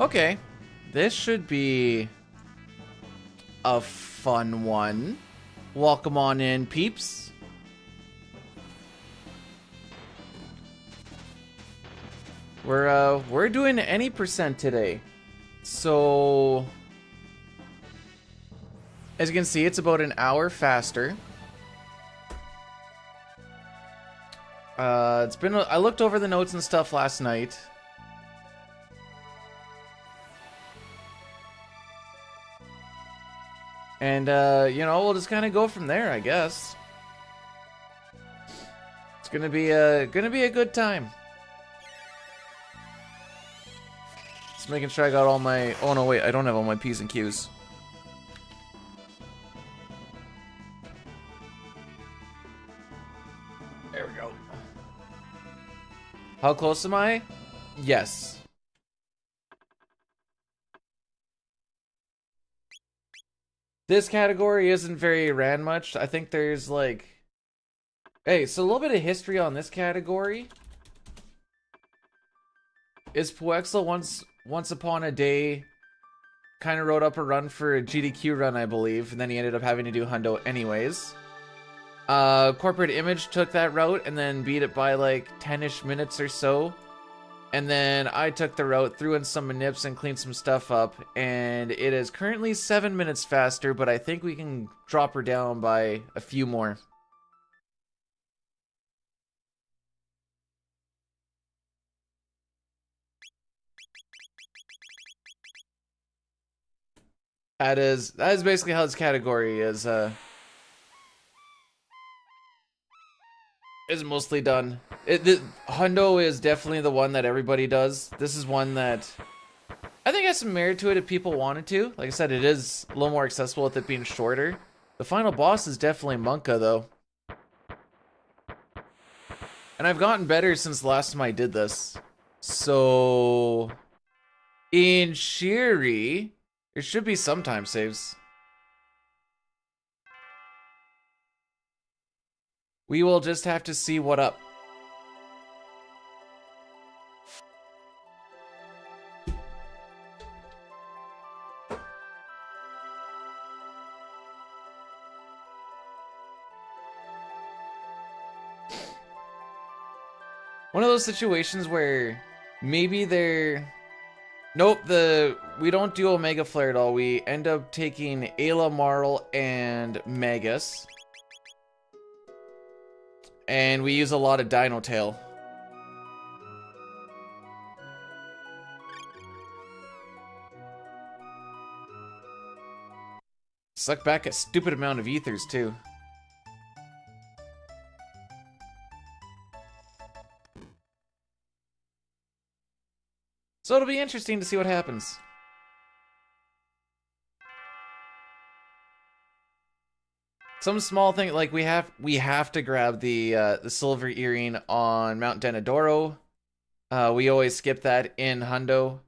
Okay. This should be a fun one. Welcome on in, peeps. We're doing any percent today. So as you can see, it's about an hour faster. It's been I looked over the notes and stuff last night. And you know, we'll just kind of go from there, I guess. It's gonna be a good time. Just making sure I got all my. Oh no, wait, I don't have all my P's and Q's. There we go. How close am I? Yes. This category isn't very ran much. I think there's like... Hey, so a little bit of history on this category. Is Puexel once upon a day kind of wrote up a run for a GDQ run, I believe, and then he ended up having to do Hundo anyways. Corporate Image took that route and then beat it by like 10-ish minutes or so. And then I took the route, threw in some manips and cleaned some stuff up, and it is currently 7 minutes faster, but I think we can drop her down by a few more. That is basically how this category is mostly done. Hundo is definitely the one that everybody does. This is one that I think has some merit to it if people wanted to. Like I said, it is a little more accessible with it being shorter. The final boss is definitely Monka, though. And I've gotten better since the last time I did this. So, in Shiri, there should be some time saves. We will just have to see what up. One of those situations where maybe they're... Nope, we don't do Omega Flare at all. We end up taking Ayla, Marl, and Magus. And we use a lot of Dino Tail. Suck back a stupid amount of ethers, too. So it'll be interesting to see what happens. Some small thing, like we have to grab the silver earring on Mount Denadoro. We always skip that in Hundo,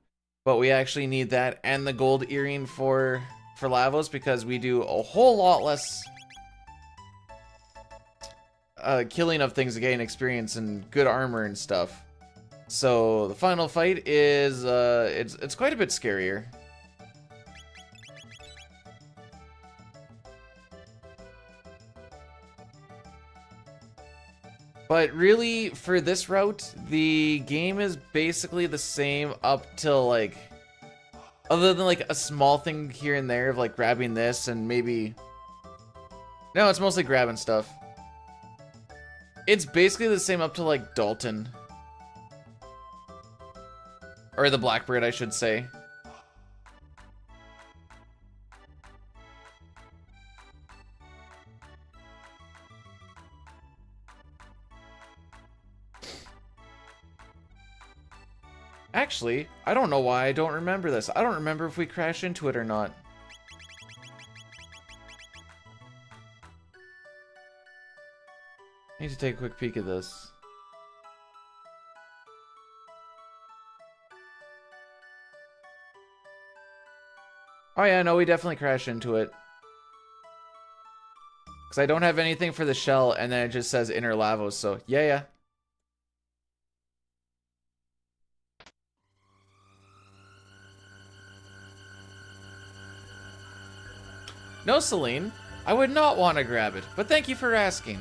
but we actually need that and the gold earring for Lavos because we do a whole lot less killing of things to gain experience and good armor and stuff. So the final fight is it's quite a bit scarier. But really, for this route, the game is basically the same up till, like... Other than, like, a small thing here and there of, like, grabbing this and maybe... No, it's mostly grabbing stuff. It's basically the same up to, like, Dalton. Or the Blackbird, I should say. Actually, I don't know why I don't remember this. I don't remember if we crash into it or not. I need to take a quick peek at this. Oh yeah, no, we definitely crash into it. Because I don't have anything for the shell, and then it just says Inner Lavos, so yeah. No, Celine. I would not want to grab it, but thank you for asking.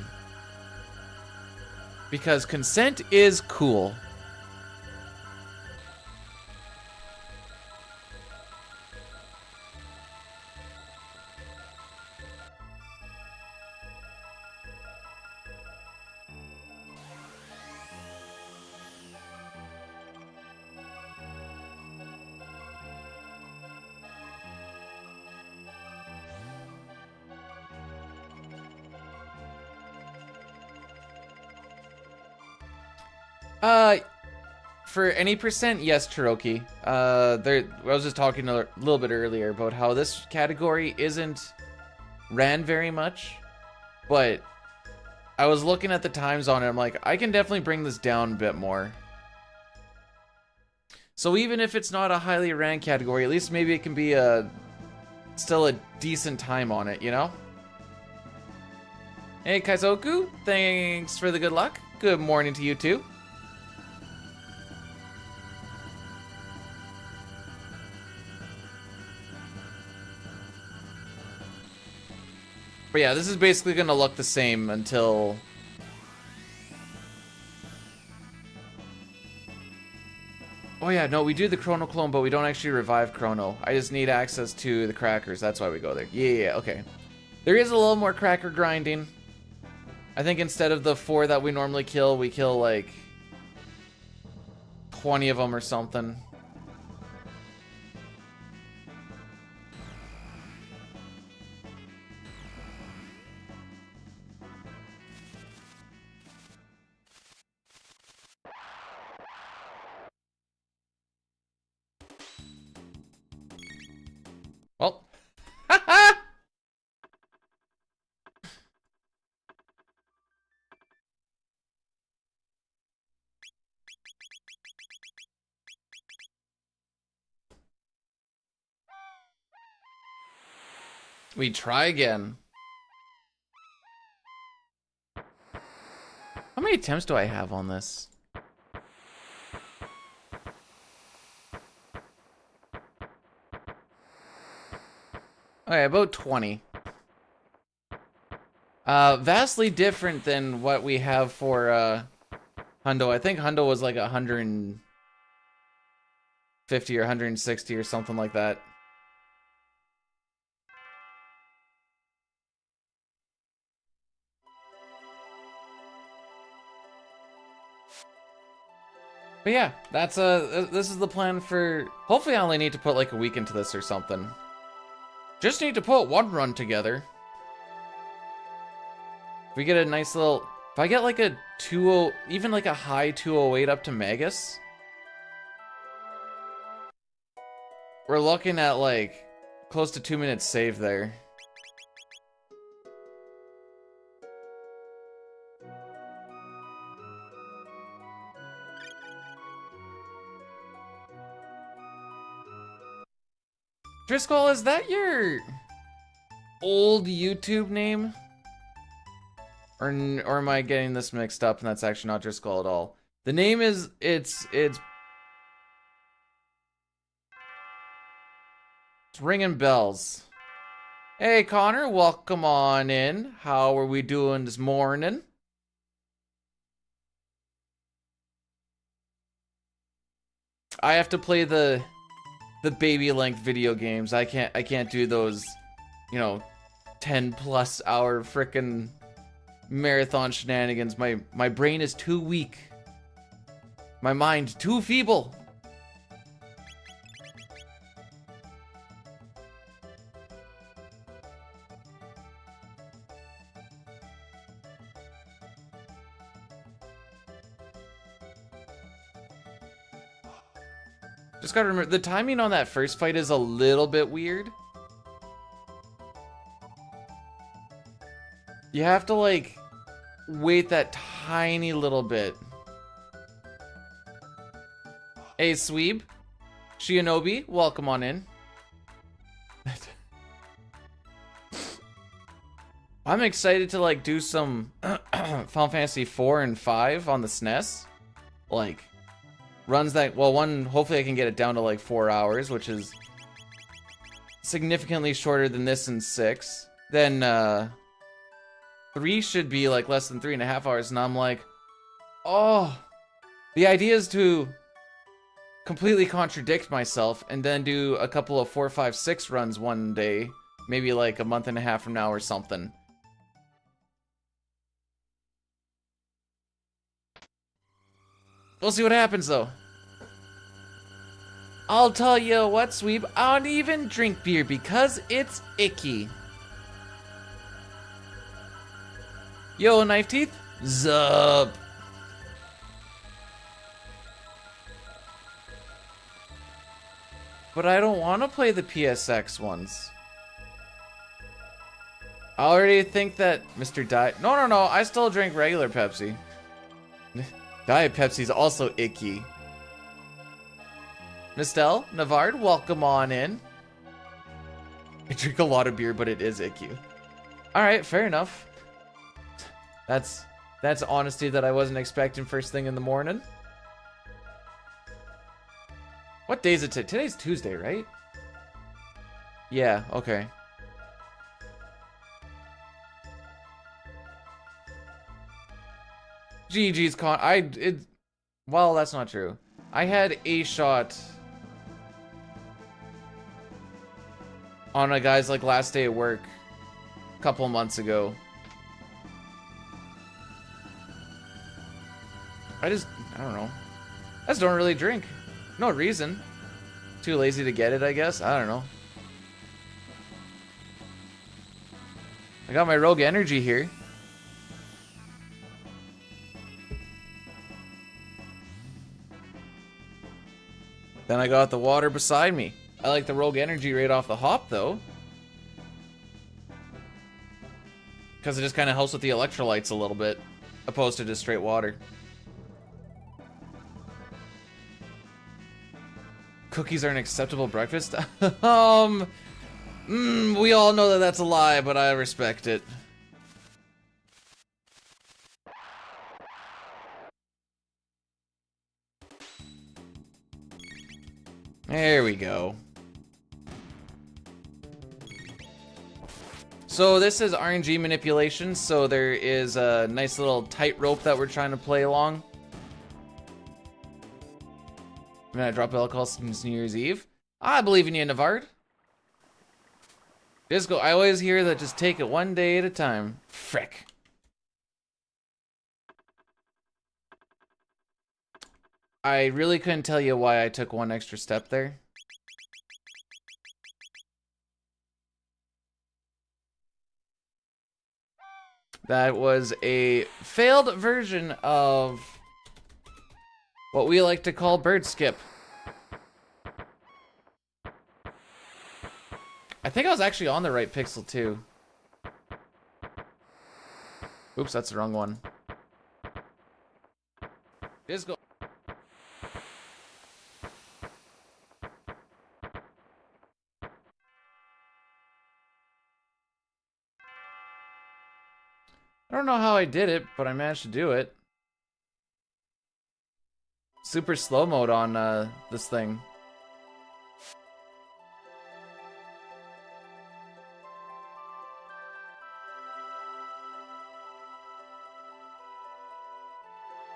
Because consent is cool. For any percent, yes, Cherokee. I was just talking a little bit earlier about how this category isn't ran very much, but I was looking at the times on it, I'm like, I can definitely bring this down a bit more. So even if it's not a highly ranked category, at least maybe it can be still a decent time on it, you know? Hey, Kaizoku, thanks for the good luck. Good morning to you too. But yeah, this is basically gonna look the same until... Oh yeah, no, we do the Chrono clone, but we don't actually revive Chrono. I just need access to the crackers, that's why we go there. Yeah, okay. There is a little more cracker grinding. I think instead of the 4 that we normally kill, we kill like 20 of them or something. Well, we try again. How many attempts do I have on this? Okay, about 20. Vastly different than what we have for Hundo. I think Hundo was like 150 or 160 or something like that. But yeah, that's this is the plan for... Hopefully I only need to put like a week into this or something. Just need to put one run together. If we get a nice little... If I get like a 2-0... Even like a high 208 up to Magus... We're looking at like... Close to 2 minutes save there. Driscoll, is that your old YouTube name? Or am I getting this mixed up and that's actually not Driscoll at all? The name is, it's ringing bells. Hey Connor, welcome on in. How are we doing this morning? I have to play the baby length video games. I can't do those, you know, 10+ hour frickin' marathon shenanigans. My brain is too weak. My mind too feeble. Just gotta remember, the timing on that first fight is a little bit weird. You have to, like, wait that tiny little bit. Hey, Sweeb. Shinobi, welcome on in. I'm excited to, like, do some Final Fantasy 4 and 5 on the SNES. Like... runs that, well, one, hopefully I can get it down to like 4 hours, which is significantly shorter than this in 6. Then 3 should be like less than 3.5 hours, and I'm like, oh, the idea is to completely contradict myself and then do a couple of 4, 5, 6 runs one day, maybe like a month and a half from now or something. We'll see what happens though. I'll tell you what, Sweep, I don't even drink beer because it's icky. Yo, Knife Teeth. Zup. But I don't want to play the PSX ones. I already think that Mr. Diet... No, I still drink regular Pepsi. Diet Pepsi's also icky. Mistel, Navard, welcome on in. I drink a lot of beer, but it is icky. Alright, fair enough. That's honesty that I wasn't expecting first thing in the morning. What day is it today? Today's Tuesday, right? Yeah, okay. GG's well, that's not true. I had a shot on a guy's like last day at work a couple months ago. I don't know. I just don't really drink. No reason. Too lazy to get it, I guess. I don't know. I got my Rogue Energy here. Then I got the water beside me. I like the Rogue Energy right off the hop, though. Because it just kind of helps with the electrolytes a little bit, opposed to just straight water. Cookies are an acceptable breakfast? We all know that that's a lie, but I respect it. There we go. So this is RNG manipulation, so there is a nice little tightrope that we're trying to play along. I'm gonna drop alcohol since New Year's Eve. I believe in you, Navard. Disco, I always hear that just take it one day at a time. Frick. I really couldn't tell you why I took one extra step there. That was a failed version of what we like to call bird skip. I think I was actually on the right pixel too. Oops, that's the wrong one. Disco. I don't know how I did it, but I managed to do it. Super slow mode on this thing.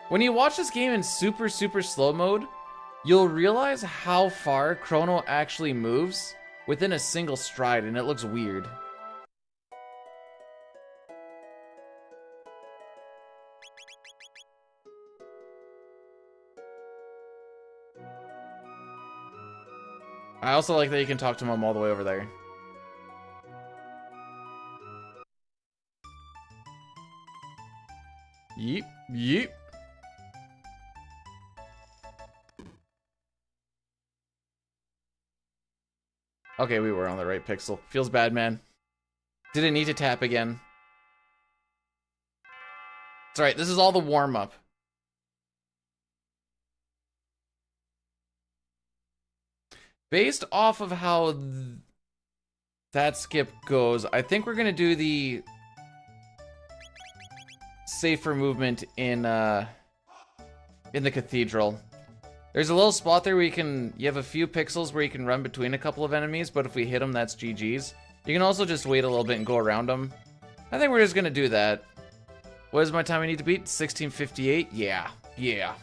When you watch this game in super slow mode, you'll realize how far Chrono actually moves within a single stride, and it looks weird. I also like that you can talk to Mom all the way over there. Yeep, yeep. Okay, we were on the right pixel. Feels bad, man. Didn't need to tap again. It's alright, this is all the warm-up. Based off of how that skip goes, I think we're gonna do the safer movement in the cathedral. There's a little spot there where you have a few pixels where you can run between a couple of enemies, but if we hit them, that's GG's. You can also just wait a little bit and go around them. I think we're just gonna do that. What is my time I need to beat? 16:58? Yeah. Yeah.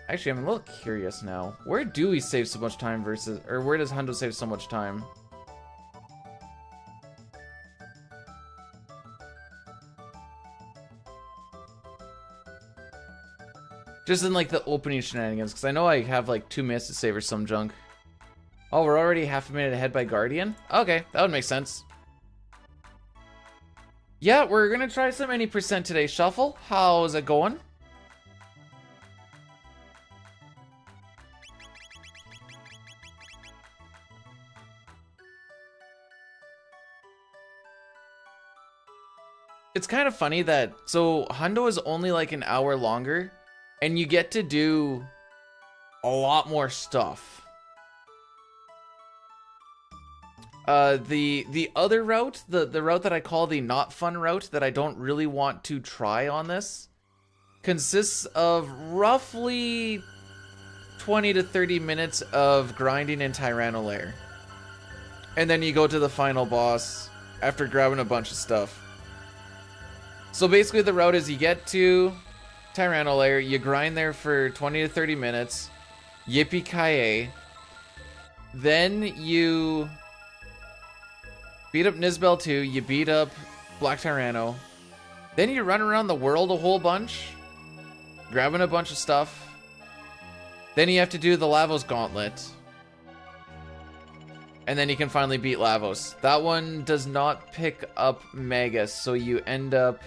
Actually, I'm a little curious now. Where do we save so much time versus... Or where does Hundo save so much time? Just in, like, the opening shenanigans. Because I know I have, like, 2 minutes to save or some junk. Oh, we're already half a minute ahead by Guardian? Okay, that would make sense. Yeah, we're gonna try some any percent today. Shuffle, how's it going? It's kind of funny that, so Hundo is only like an hour longer, and you get to do a lot more stuff. The other route, the route that I call the not fun route that I don't really want to try on this, consists of roughly 20 to 30 minutes of grinding in Tyranno Lair. And then you go to the final boss after grabbing a bunch of stuff. So basically the route is you get to Tyranno Lair, you grind there for 20 to 30 minutes, yippee-ki-yay, then you beat up Nizbel 2, you beat up Black Tyranno, then you run around the world a whole bunch, grabbing a bunch of stuff, then you have to do the Lavos Gauntlet, and then you can finally beat Lavos. That one does not pick up Magus, so you end up...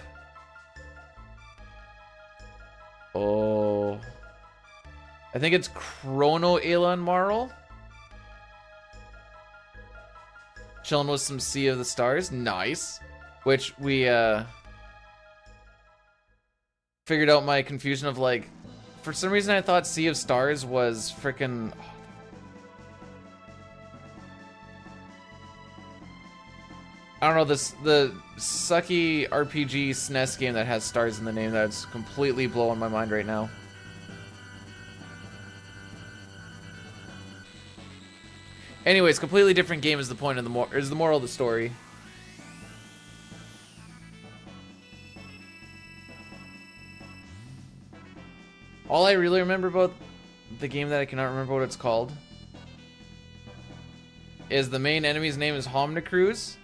Oh, I think it's Chrono Elan Marl. Chilling with some Sea of the Stars. Nice. Which we figured out my confusion of, like, for some reason I thought Sea of Stars was frickin'... I don't know, the sucky RPG SNES game that has stars in the name that's completely blowing my mind right now. Anyways, completely different game is the point of the moral of the story. All I really remember about the game that I cannot remember what it's called is the main enemy's name is Homnicruise.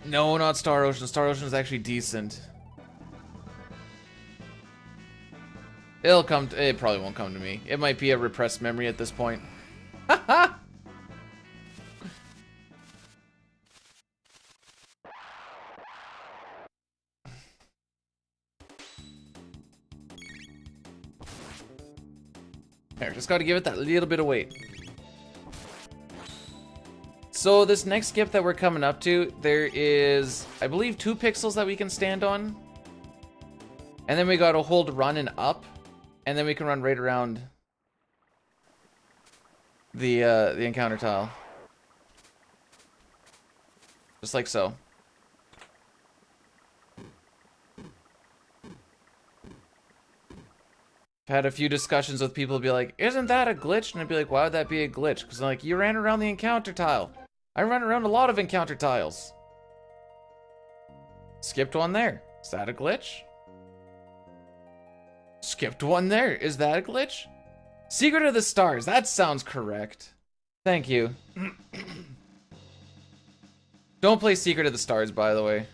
No, not Star Ocean. Star Ocean is actually decent. It probably won't come to me. It might be a repressed memory at this point. There, just gotta give it that little bit of weight. So this next skip that we're coming up to, there is, I believe, 2 pixels that we can stand on. And then we gotta hold run and up. And then we can run right around the encounter tile. Just like so. I've had a few discussions with people be like, isn't that a glitch? And I'd be like, why would that be a glitch? Because I'm like, you ran around the encounter tile. I run around a lot of encounter tiles. Skipped one there. Is that a glitch? Skipped one there. Is that a glitch? Secret of the Stars. That sounds correct. Thank you. Don't play Secret of the Stars, by the way.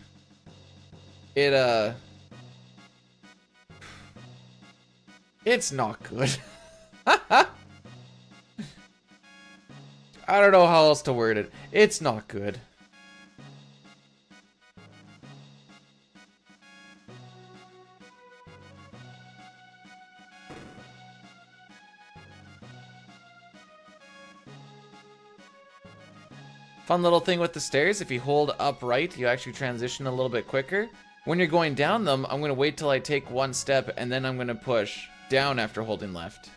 It's not good. I don't know how else to word it. It's not good. Fun little thing with the stairs, if you hold upright, you actually transition a little bit quicker. When you're going down them, I'm going to wait till I take one step, and then I'm going to push down after holding left.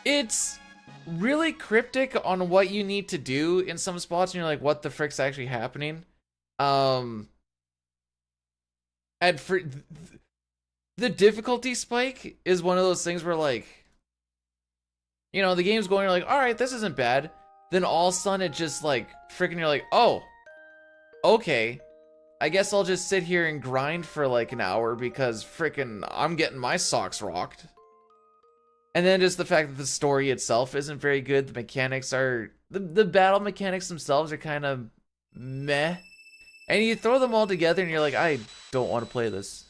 It's really cryptic on what you need to do in some spots, and you're like, what the frick's actually happening? And for the difficulty spike is one of those things where, like, you know, the game's going, you're like, all right, this isn't bad. Then all of a sudden it just like freaking, you're like, oh, okay. I guess I'll just sit here and grind for like an hour because freaking I'm getting my socks rocked. And then just the fact that the story itself isn't very good. The mechanics are, the battle mechanics themselves are kind of meh. And you throw them all together and you're like, I don't want to play this.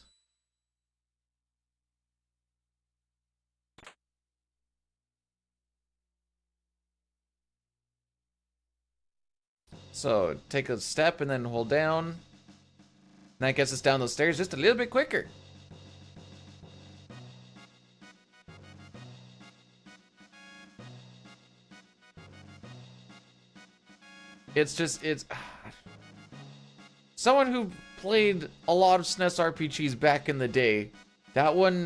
So take a step and then hold down. And that gets us down those stairs just a little bit quicker. It's just, it's... Someone who played a lot of SNES RPGs back in the day, that one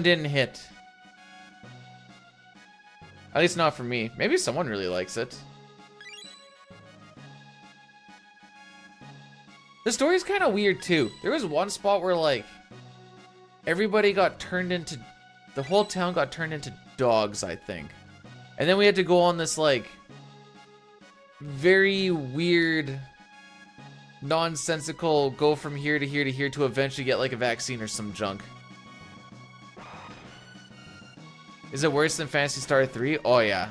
didn't hit. At least not for me. Maybe someone really likes it. The story's kind of weird too. There was one spot where like everybody got turned into, the whole town got turned into dogs, I think. And then we had to go on this like very weird, nonsensical go from here to here to here to eventually get like a vaccine or some junk. Is it worse than Phantasy Star 3? Oh yeah.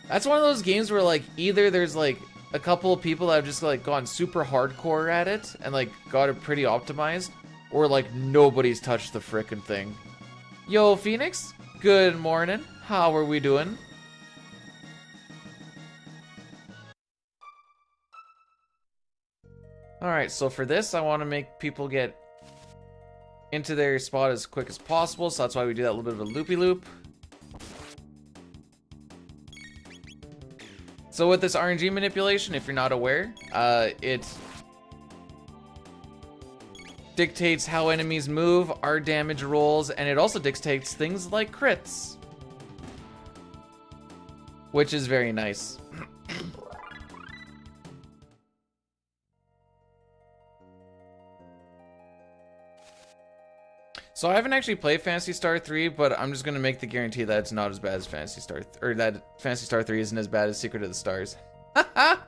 That's one of those games where like either there's like a couple of people that have just like gone super hardcore at it and like got it pretty optimized, or like nobody's touched the frickin' thing. Yo, Phoenix, good morning. How are we doing? Alright, so for this, I want to make people get into their spot as quick as possible, so that's why we do that little bit of a loopy-loop. So with this RNG manipulation, if you're not aware, it dictates how enemies move, our damage rolls, and it also dictates things like crits, which is very nice. So I haven't actually played Phantasy Star 3, but I'm just going to make the guarantee that it's not as bad as Phantasy Star, or that Phantasy Star 3 isn't as bad as Secret of the Stars. Am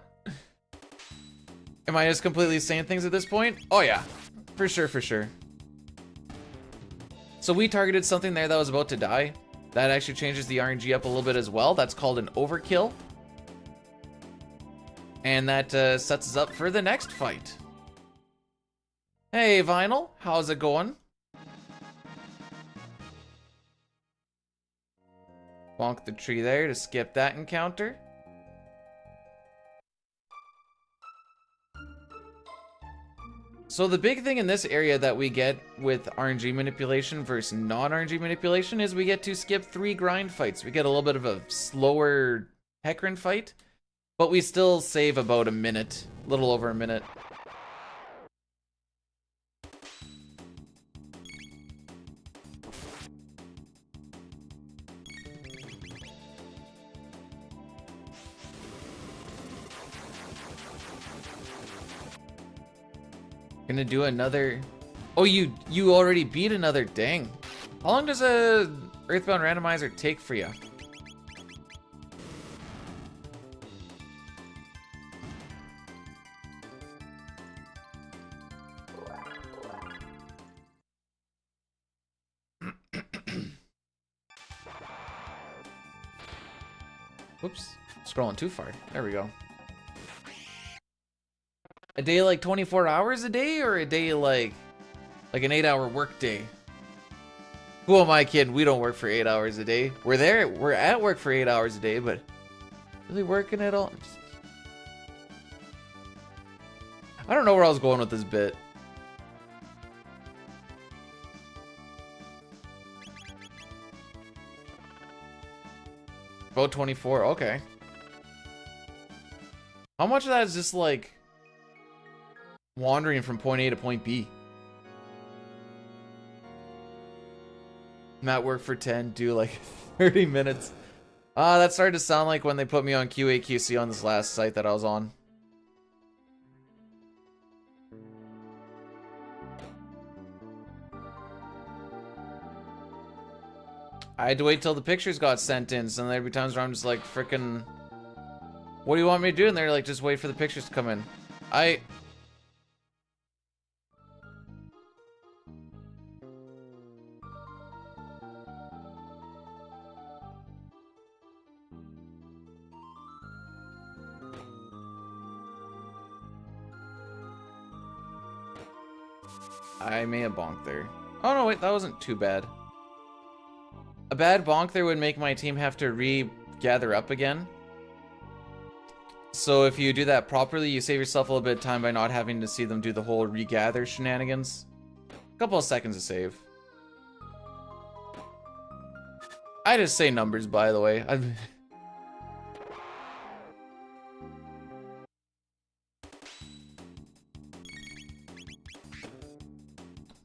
I just completely saying things at this point? Oh yeah, for sure, for sure. So we targeted something there that was about to die. That actually changes the RNG up a little bit as well. That's called an overkill. And that sets us up for the next fight. Hey Vinyl, how's it going? Bonk the tree there to skip that encounter. So the big thing in this area that we get with RNG manipulation versus non-RNG manipulation is we get to skip 3 grind fights. We get a little bit of a slower Hecarim fight, but we still save about a minute, a little over a minute. Gonna do another. Oh, you already beat another. Dang. How long does a Earthbound randomizer take for you? Whoops, scrolling too far. There we go. A day like 24 hours a day, or a day like an 8-hour work day? Who am I kidding? We don't work for 8 hours a day. We're at work for 8 hours a day, but really working at all? I don't know where I was going with this bit. About 24, okay. How much of that is just like wandering from point A to point B? Matt work for 10, do like 30 minutes. That started to sound like when they put me on QA/QC on this last site that I was on. I had to wait till the pictures got sent in, so there'd be times where I'm just like, frickin', what do you want me to do? And they're like, just wait for the pictures to come in. I may have bonked there. Oh no, wait, that wasn't too bad. A bad bonk there would make my team have to regather up again. So if you do that properly, you save yourself a little bit of time by not having to see them do the whole regather shenanigans. A couple of seconds to save. I just say numbers, by the way.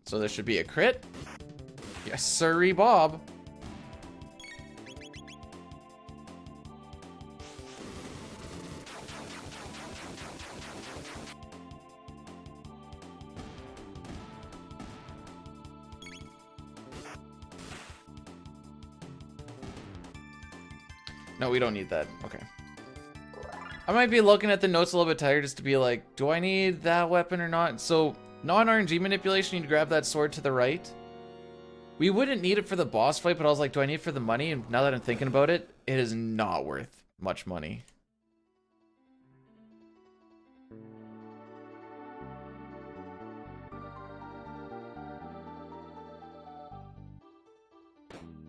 So there should be a crit. Yes, sirree, Bob. No, we don't need that. Okay. I might be looking at the notes a little bit tighter just to be like, do I need that weapon or not? So, non-RNG manipulation, you'd grab that sword to the right. We wouldn't need it for the boss fight, but I was like, do I need it for the money? And now that I'm thinking about it, it is not worth much money.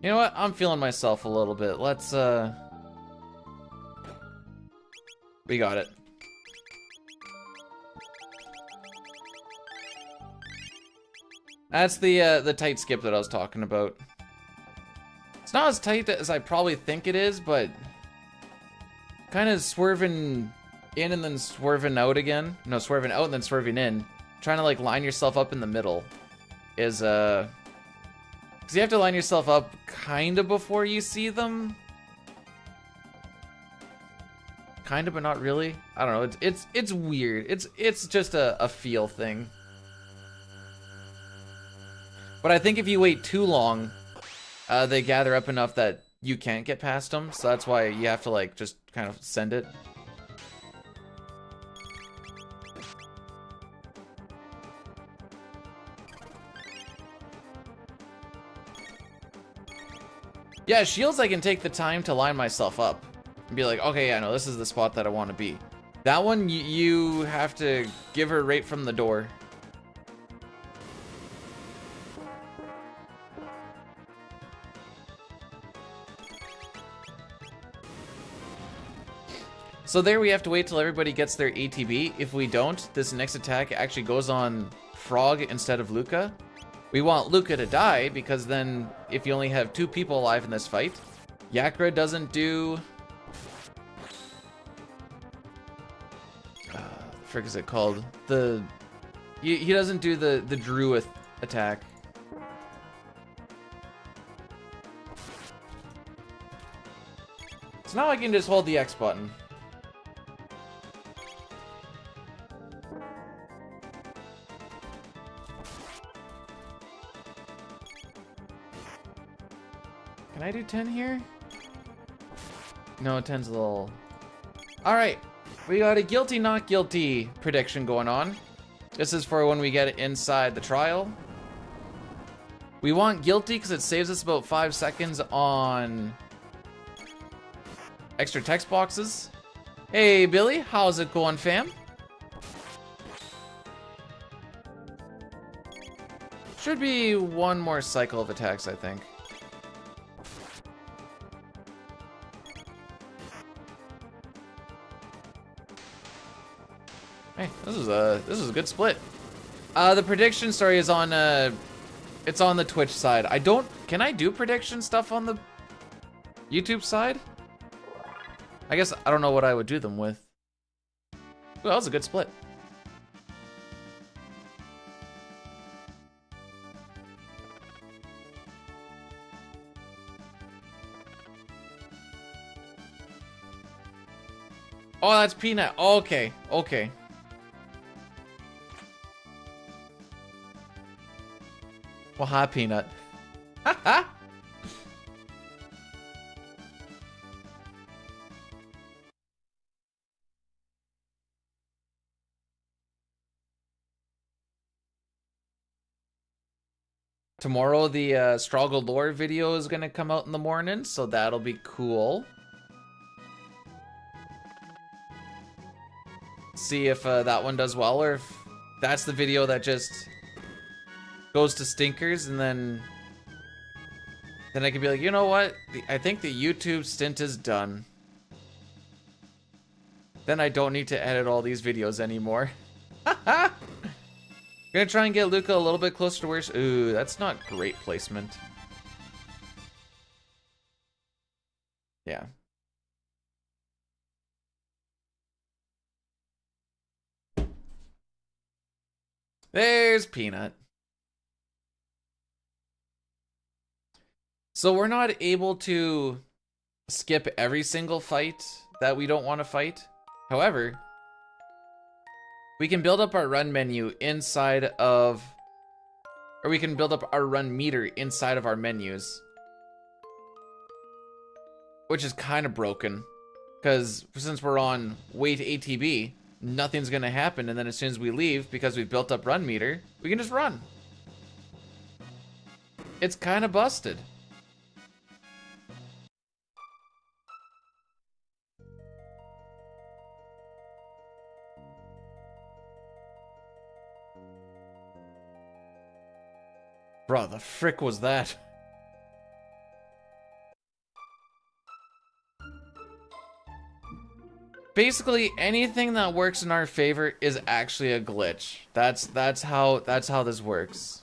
You know what? I'm feeling myself a little bit. Let's, we got it. That's the tight skip that I was talking about. It's not as tight as I probably think it is, but kind of swerving in and then swerving out again. No, swerving out and then swerving in. Trying to like line yourself up in the middle is because you have to line yourself up kind of before you see them. Kind of, but not really. I don't know. It's weird. It's just a feel thing. But I think if you wait too long, they gather up enough that you can't get past them. So that's why you have to like just kind of send it. Yeah, shields I can take the time to line myself up. And be like, okay, yeah, no, this is the spot that I want to be. That one, you have to give her right from the door. So there we have to wait till everybody gets their ATB. If we don't, this next attack actually goes on Frog instead of Luca. We want Luca to die because then if you only have 2 people alive in this fight, Yakra doesn't do... frick is it called? He doesn't do the Druid attack. So now I can just hold the X button. Can I do 10 here? No, 10's a little... Alright, we got a guilty, not guilty prediction going on. This is for when we get it inside the trial. We want guilty because it saves us about 5 seconds on extra text boxes. Hey, Billy, how's it going, fam? Should be 1 more cycle of attacks, I think. Hey, this is a good split. The prediction story is on it's on the Twitch side. Can I do prediction stuff on the YouTube side? I guess I don't know what I would do them with. Well, that was a good split. Oh, that's Peanut. Okay, okay. Well, hi, Peanut. Haha. Tomorrow, the Struggle Lore video is gonna come out in the morning, so that'll be cool. See if that one does well, or if that's the video that just goes to stinkers, and then I can be like, you know what? I think the YouTube stint is done. Then I don't need to edit all these videos anymore. Gonna try and get Luca a little bit closer to where... Ooh, that's not great placement. Yeah. There's Peanut. So we're not able to skip every single fight that we don't want to fight. However, we can build up our run menu inside of... Or we can build up our run meter inside of our menus. Which is kind of broken. Because since we're on wait ATB, nothing's going to happen. And then as soon as we leave, because we've built up run meter, we can just run. It's kind of busted. Bro, the frick was that? Basically, anything that works in our favor is actually a glitch. That's how this works.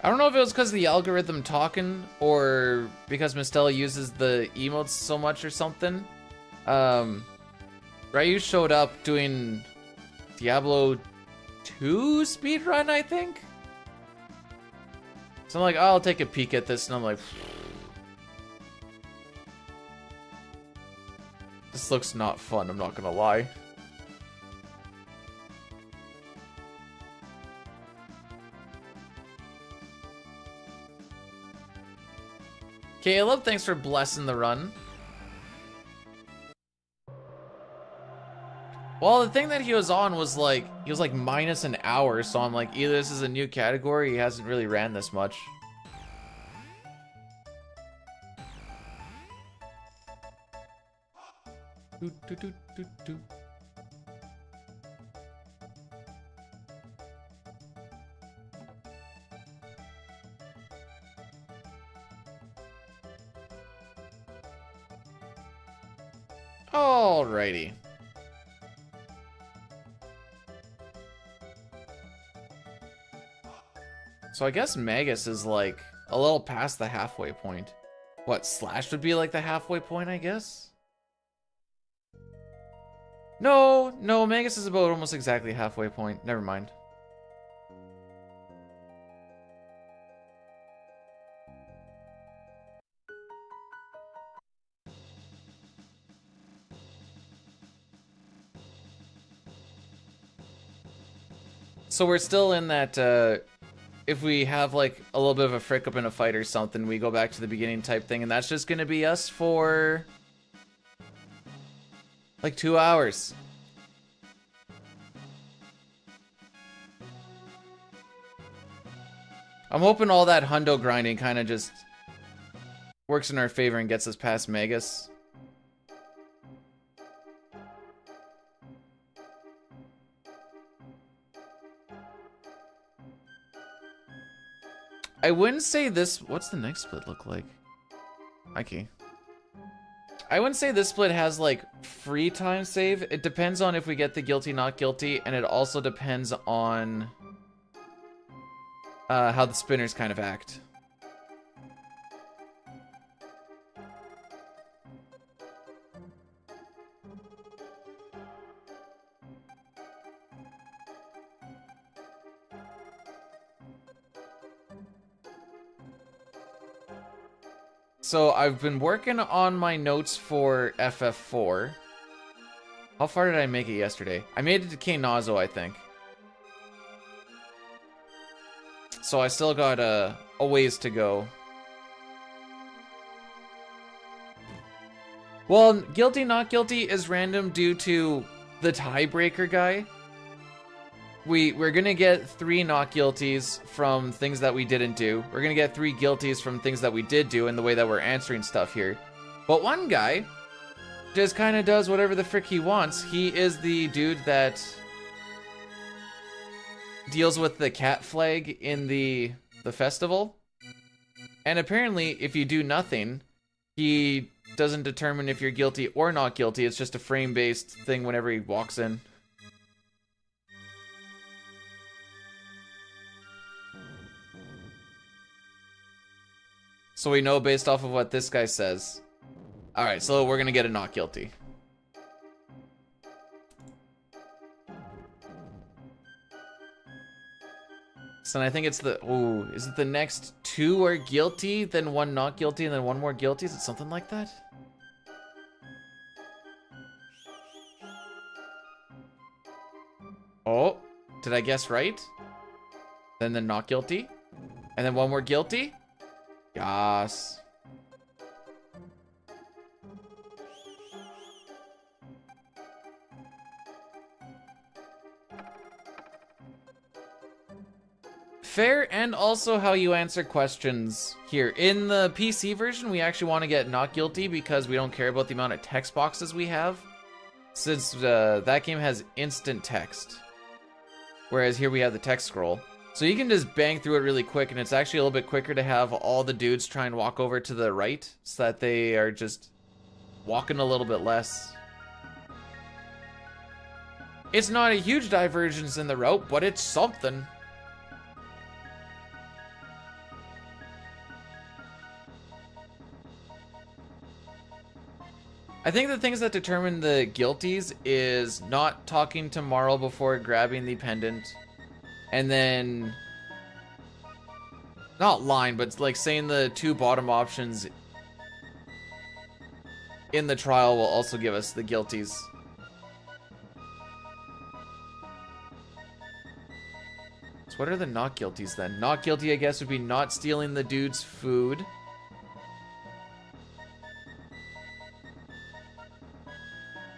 I don't know if it was because of the algorithm talking or because Mistella uses the emotes so much or something. Ryu showed up doing Diablo 2 speedrun, I think? So I'm like, oh, I'll take a peek at this, and I'm like... This looks not fun, I'm not gonna lie. Caleb, thanks for blessing the run. Well, the thing that he was on was like, he was like minus an hour, so I'm like, either this is a new category, he hasn't really ran this much. Alrighty. So I guess Magus is like a little past the halfway point. What, Slash would be like the halfway point, I guess? No, Magus is about almost exactly halfway point. Never mind. So we're still in that, if we have like a little bit of a frick up in a fight or something, we go back to the beginning type thing, and that's just gonna be us for like 2 hours. I'm hoping all that hundo grinding kind of just works in our favor and gets us past Magus. I wouldn't say this... What's the next split look like? Okay. I wouldn't say this split has, like, free time save. It depends on if we get the guilty, not guilty, and it also depends on how the spinners kind of act. So I've been working on my notes for FF4. How far did I make it yesterday? I made it to Knazo, I think. So I still got a ways to go. Well, guilty, not guilty is random due to the tiebreaker guy. We're gonna get 3 not guilties from things that we didn't do. We're gonna get 3 guilties from things that we did do in the way that we're answering stuff here. But one guy just kind of does whatever the frick he wants. He is the dude that deals with the cat flag in the festival. And apparently, if you do nothing, he doesn't determine if you're guilty or not guilty. It's just a frame-based thing whenever he walks in. So we know based off of what this guy says. Alright, so we're gonna get a not guilty. So I think it's the... Ooh, is it the next 2 are guilty, then 1 not guilty, and then 1 more guilty? Is it something like that? Oh, did I guess right? Then the not guilty? And then 1 more guilty? Yes. Fair, and also how you answer questions here. In the PC version, we actually want to get not guilty because we don't care about the amount of text boxes we have, since that game has instant text. Whereas here we have the text scroll. So you can just bang through it really quick, and it's actually a little bit quicker to have all the dudes try and walk over to the right so that they are just walking a little bit less. It's not a huge divergence in the route, but it's something. I think the things that determine the guilties is not talking to Marl before grabbing the pendant. And then... not lying, but like saying the 2 bottom options in the trial will also give us the guilties. So what are the not guilties then? Not guilty, I guess, would be not stealing the dude's food.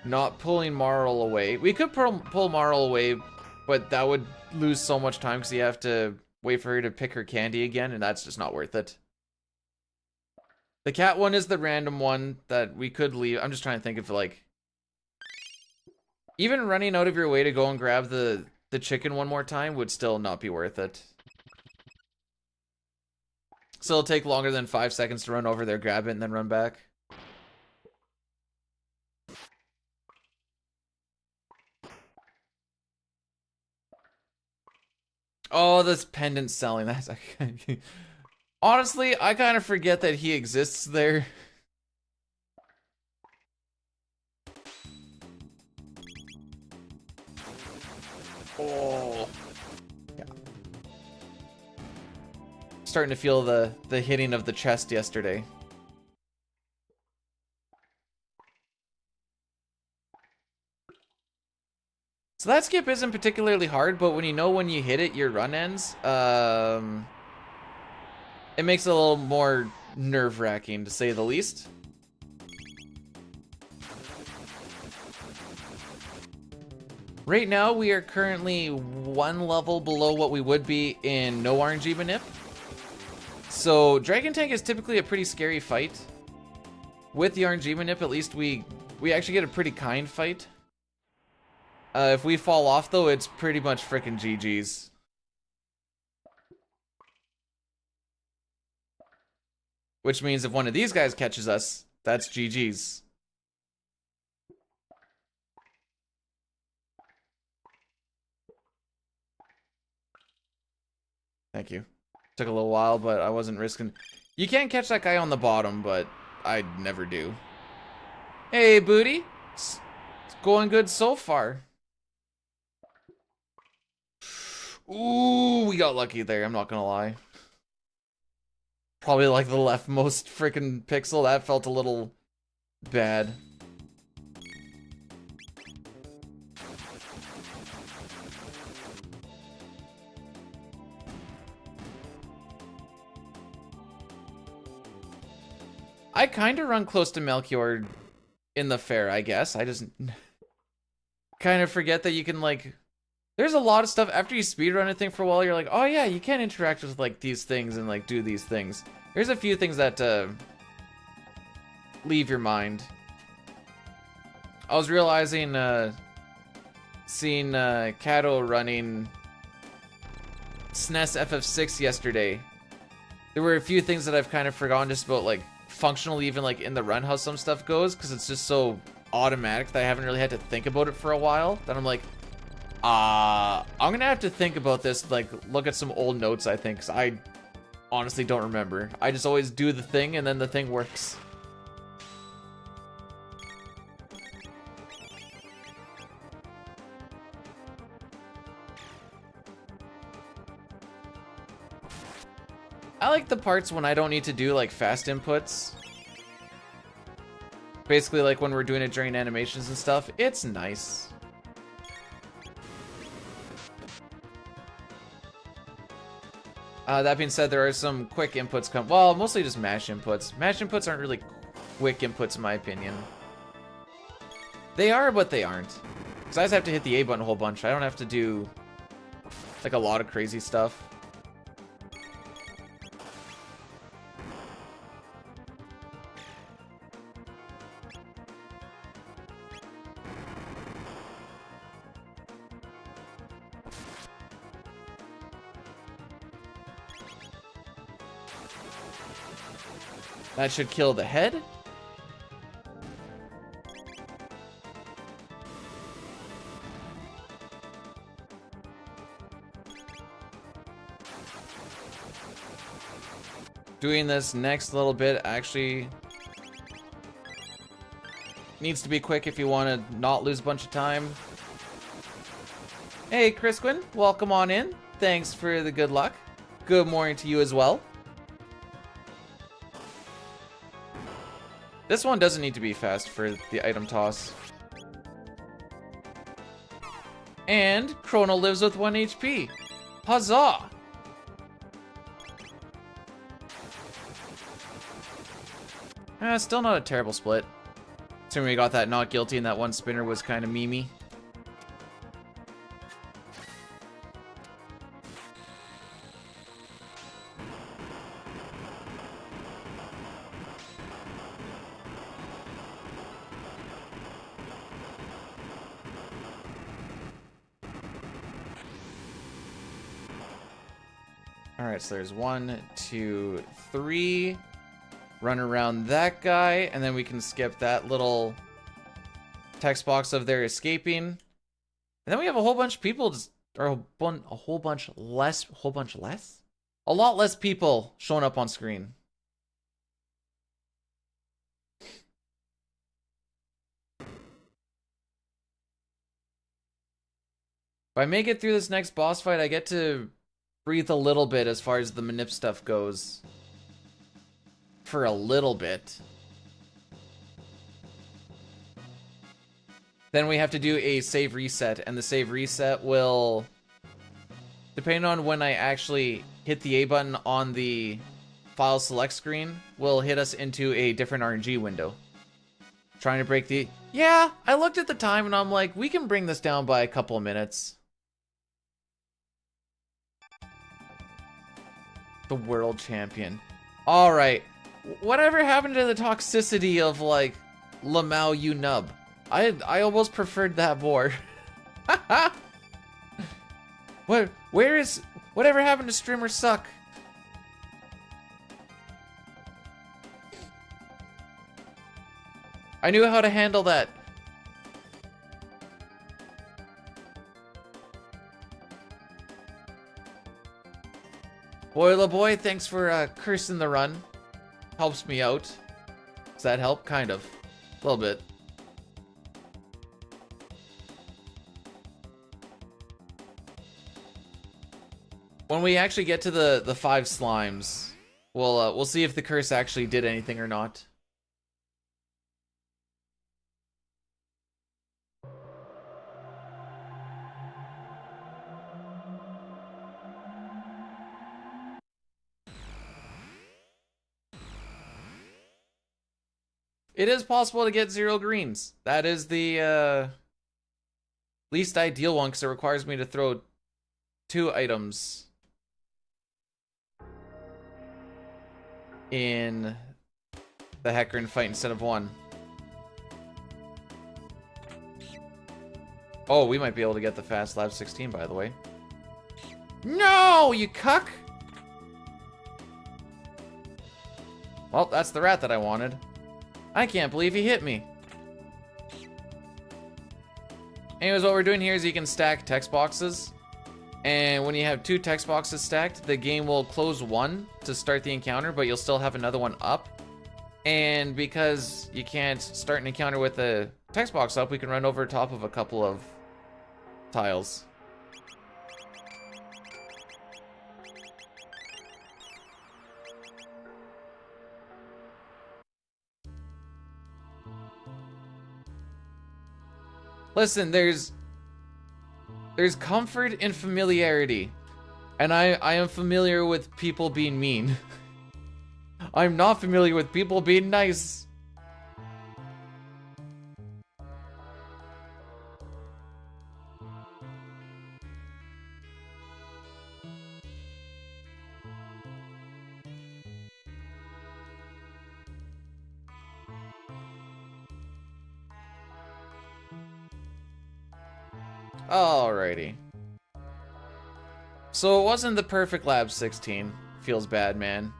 Not pulling Marl away. We could pull Marl away, but that would lose so much time because you have to wait for her to pick her candy again, and that's just not worth it. The cat one is the random one that we could leave. I'm just trying to think of, like... even running out of your way to go and grab the chicken one more time would still not be worth it. So it'll take longer than 5 seconds to run over there, grab it, and then run back. Oh, this pendant selling. That's honestly, I kind of forget that he exists there. Oh. Yeah. Starting to feel the hitting of the chest yesterday. So that skip isn't particularly hard, but when you know when you hit it, your run ends, it makes it a little more nerve-wracking, to say the least. Right now, we are currently 1 level below what we would be in no RNG manip. So Dragon Tank is typically a pretty scary fight. With the RNG manip, at least we actually get a pretty kind fight. If we fall off, though, it's pretty much frickin' GG's. Which means if one of these guys catches us, that's GG's. Thank you. Took a little while, but I wasn't risking... You can't catch that guy on the bottom, but I'd never do. Hey, booty. It's going good so far. Ooh, we got lucky there, I'm not gonna lie. Probably like the leftmost freaking pixel. That felt a little bad. I kind of run close to Melchior in the fair, I guess. I just kind of forget that you can, like... There's a lot of stuff, after you speedrun a thing for a while, you're like, oh yeah, you can interact with, like, these things and, like, do these things. There's a few things that, leave your mind. I was realizing, seeing, Kato running SNES FF6 yesterday. There were a few things that I've kind of forgotten just about, like, functionally even, like, in the run how some stuff goes, because it's just so automatic that I haven't really had to think about it for a while, that I'm like, I'm gonna have to think about this, like, look at some old notes, I think, because I honestly don't remember. I just always do the thing, and then the thing works. I like the parts when I don't need to do, like, fast inputs. Basically, like, when we're doing it during animations and stuff, it's nice. That being said, there are some quick inputs well, mostly just mash inputs. Mash inputs aren't really quick inputs in my opinion. They are, but they aren't. Because I just have to hit the A button a whole bunch. I don't have to do, like, a lot of crazy stuff. That should kill the head. Doing this next little bit actually needs to be quick if you want to not lose a bunch of time. Hey, Chrisquin, welcome on in. Thanks for the good luck. Good morning to you as well. This one doesn't need to be fast for the item toss. And Chrono lives with 1 HP. Huzzah! Still not a terrible split. Assuming we got that not guilty and that one spinner was kind of memey. Alright, so there's 1, 2, 3. Run around that guy, and then we can skip that little text box of there escaping. And then we have a whole bunch of people, or a lot less people showing up on screen. If I make it through this next boss fight, I get to breathe a little bit as far as the manip stuff goes. For a little bit. Then we have to do a save reset, and the save reset will, depending on when I actually hit the A button on the file select screen, will hit us into a different RNG window. Trying to break the... Yeah, I looked at the time and I'm like, we can bring this down by a couple of minutes. The world champion. Alright. Whatever happened to the toxicity of, like, Lamau you nub? I almost preferred that more. Whatever happened to Streamer Suck? I knew how to handle that. Boiler boy, thanks for cursing the run. Helps me out. Does that help? Kind of. A little bit. When we actually get to the 5 slimes, We'll see if the curse actually did anything or not. It is possible to get 0 greens. That is the least ideal one because it requires me to throw 2 items in the Hecarim fight instead of 1. Oh, we might be able to get the fast lab 16, by the way. No, you cuck! Well, that's the rat that I wanted. I can't believe he hit me. Anyways, what we're doing here is you can stack text boxes. And when you have 2 text boxes stacked, the game will close 1 to start the encounter, but you'll still have another one up. And because you can't start an encounter with a text box up, we can run over top of a couple of tiles. Listen, there's comfort in familiarity. And I am familiar with people being mean. I'm not familiar with people being nice. Alrighty. So it wasn't the perfect lab 16. Feels bad, man.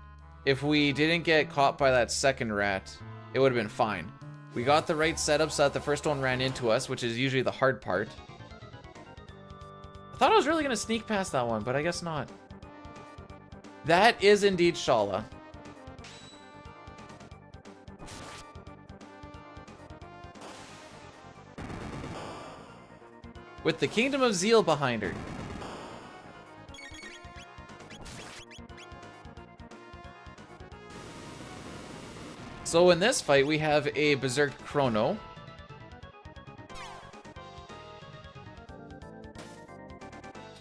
If we didn't get caught by that second rat, it would have been fine. We got the right setup so that the first one ran into us, which is usually the hard part. I thought I was really going to sneak past that one, but I guess not. That is indeed Shala. With the Kingdom of Zeal behind her. So in this fight, we have a Berserk Chrono.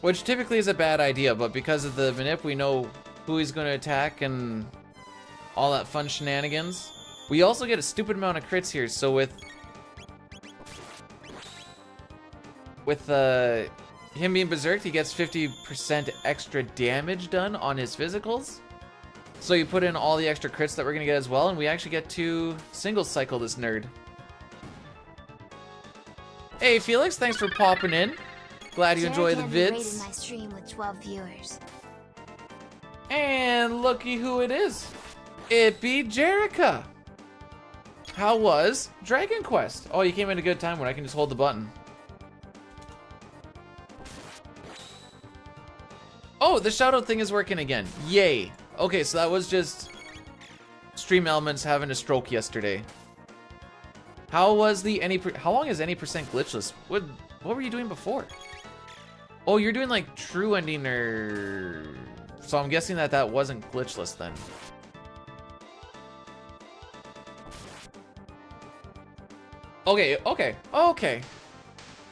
Which typically is a bad idea, but because of the manip, we know who he's going to attack and all that fun shenanigans. We also get a stupid amount of crits here, so with him being berserked, he gets 50% extra damage done on his physicals. So you put in all the extra crits that we're gonna get as well, and we actually get to single cycle this nerd. Hey Felix, thanks for popping in. Glad you enjoy the vids. My stream with 12 viewers. And looky who it is. It be Jerica. How was Dragon Quest? Oh, you came in a good time when I can just hold the button. Oh, the shoutout thing is working again. Yay. Okay, so that was just Stream Elements having a stroke yesterday. How was the how long is any percent glitchless? What were you doing before? Oh, you're doing like true ending or... So I'm guessing that wasn't glitchless then. Okay.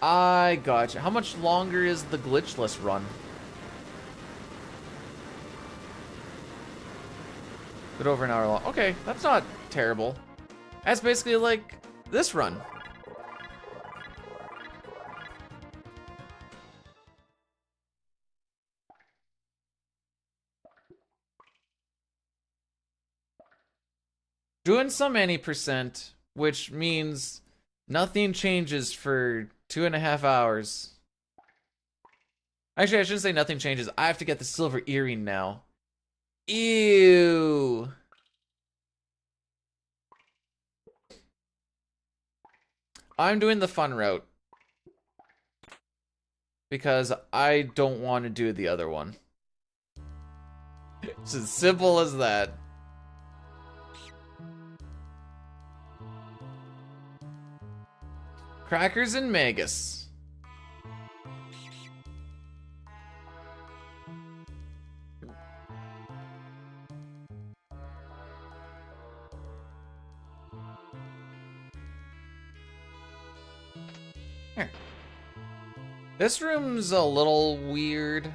I gotcha. How much longer is the glitchless run? Bit over an hour long. Okay, that's not terrible. That's basically like this run. Doing some any percent, which means nothing changes for 2.5 hours. Actually, I shouldn't say nothing changes. I have to get the silver earring now. Ew. I'm doing the fun route because I don't want to do the other one. It's as simple as that. Crackers and Magus. This room's a little weird.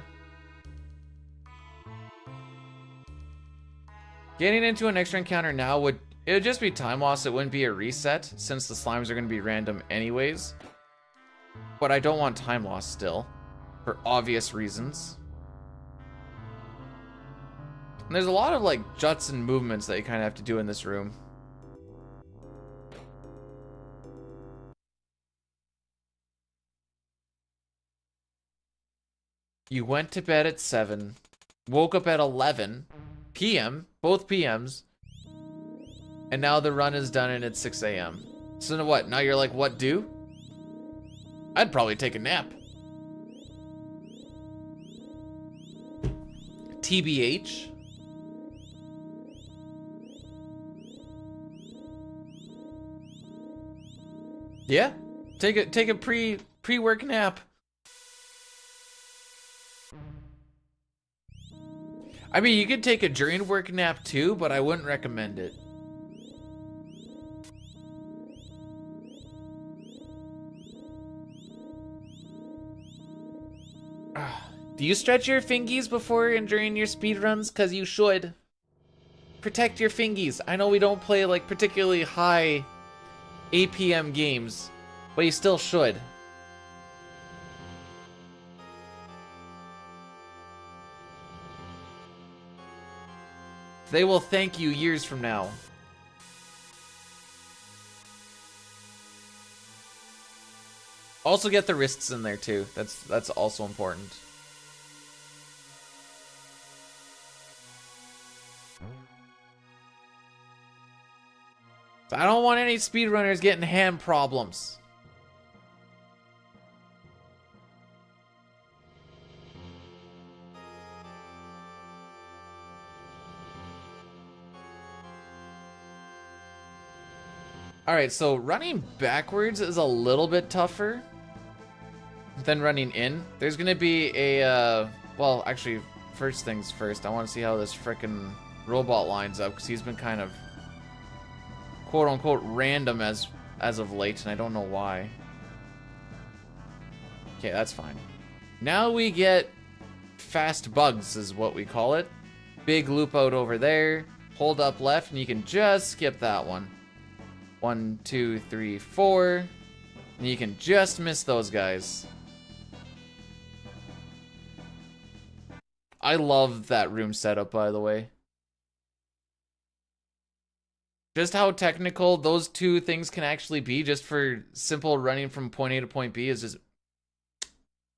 Getting into an extra encounter now would just be time loss. It wouldn't be a reset since the slimes are going to be random anyways. But I don't want time loss still, for obvious reasons. And there's a lot of like juts and movements that you kind of have to do in this room. You went to bed at 7, woke up at 11 p.m., both PMs, and now the run is done and it's 6 a.m. So what, now you're like, what do? I'd probably take a nap. TBH. Yeah, take a pre-work nap. I mean, you could take a during work nap too, but I wouldn't recommend it. Do you stretch your fingies before and during your speedruns? Cause you should. Protect your fingies. I know we don't play like particularly high APM games, but you still should. They will thank you years from now. Also get the wrists in there too. That's also important. I don't want any speedrunners getting hand problems. Alright, so running backwards is a little bit tougher than running in. There's gonna be a, well, actually, first things first, I want to see how this frickin' robot lines up, because he's been kind of quote-unquote random as of late, and I don't know why. Okay, that's fine. Now we get fast bugs, is what we call it. Big loop out over there, hold up left, and you can just skip that one. 1, 2, 3, 4. And you can just miss those guys. I love that room setup, by the way. Just how technical those two things can actually be, just for simple running from point A to point B, is just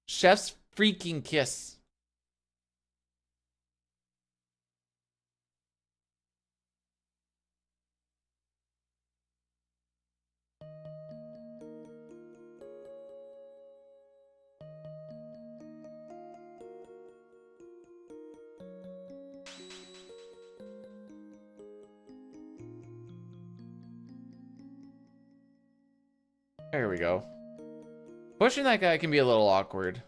chef's freaking kiss. There we go. Pushing that guy can be a little awkward.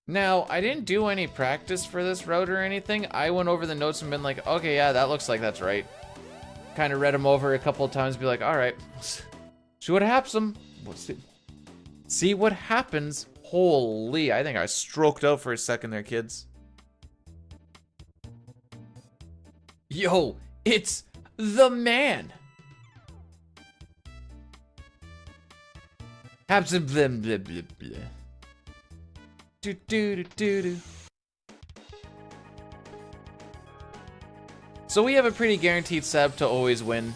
Now, I didn't do any practice for this route or anything. I went over the notes and been like, okay, yeah, that looks like that's right. Kind of read them over a couple of times, be like, all right, see what happens. See what happens. Holy, I think I stroked out for a second there, kids. Yo, it's the man. Absent blah blah blah blah. Do do do do do. So we have a pretty guaranteed setup to always win.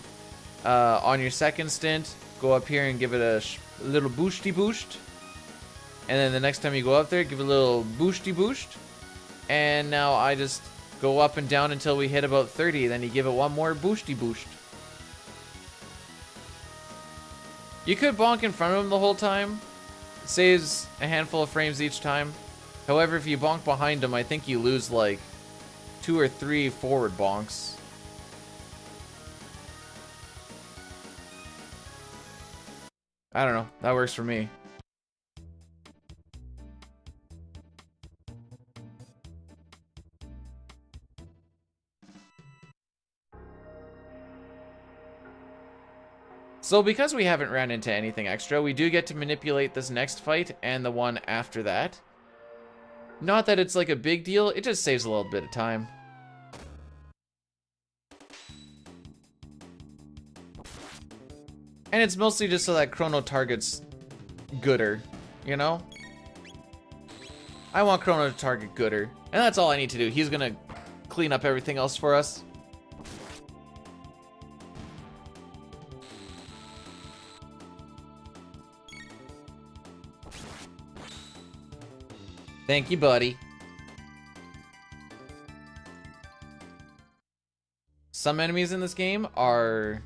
On your second stint, go up here and give it a little boosty boost. And then the next time you go up there, give it a little boosty boost. And now I just go up and down until we hit about 30. Then you give it one more boosty boost. You could bonk in front of him the whole time. It saves a handful of frames each time. However, if you bonk behind him, I think you lose like 2 or 3 forward bonks. I don't know. That works for me. So because we haven't ran into anything extra, we do get to manipulate this next fight and the one after that. Not that it's like a big deal, it just saves a little bit of time. And it's mostly just so that Chrono targets gooder, you know? I want Chrono to target gooder, and that's all I need to do. He's gonna clean up everything else for us. Thank you, buddy. Some enemies in this game are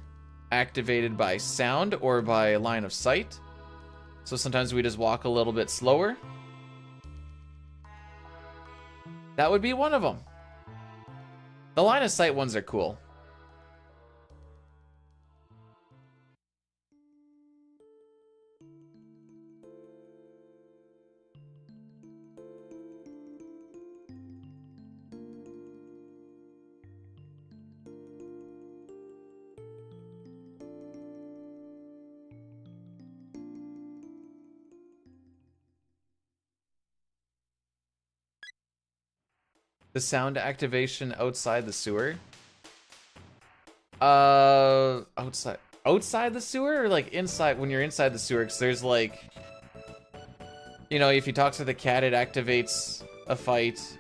activated by sound or by line of sight. So sometimes we just walk a little bit slower. That would be one of them. The line of sight ones are cool. The sound activation outside the sewer? Outside the sewer or like inside when you're inside the sewer? Because there's like, you know, if you talk to the cat, it activates a fight.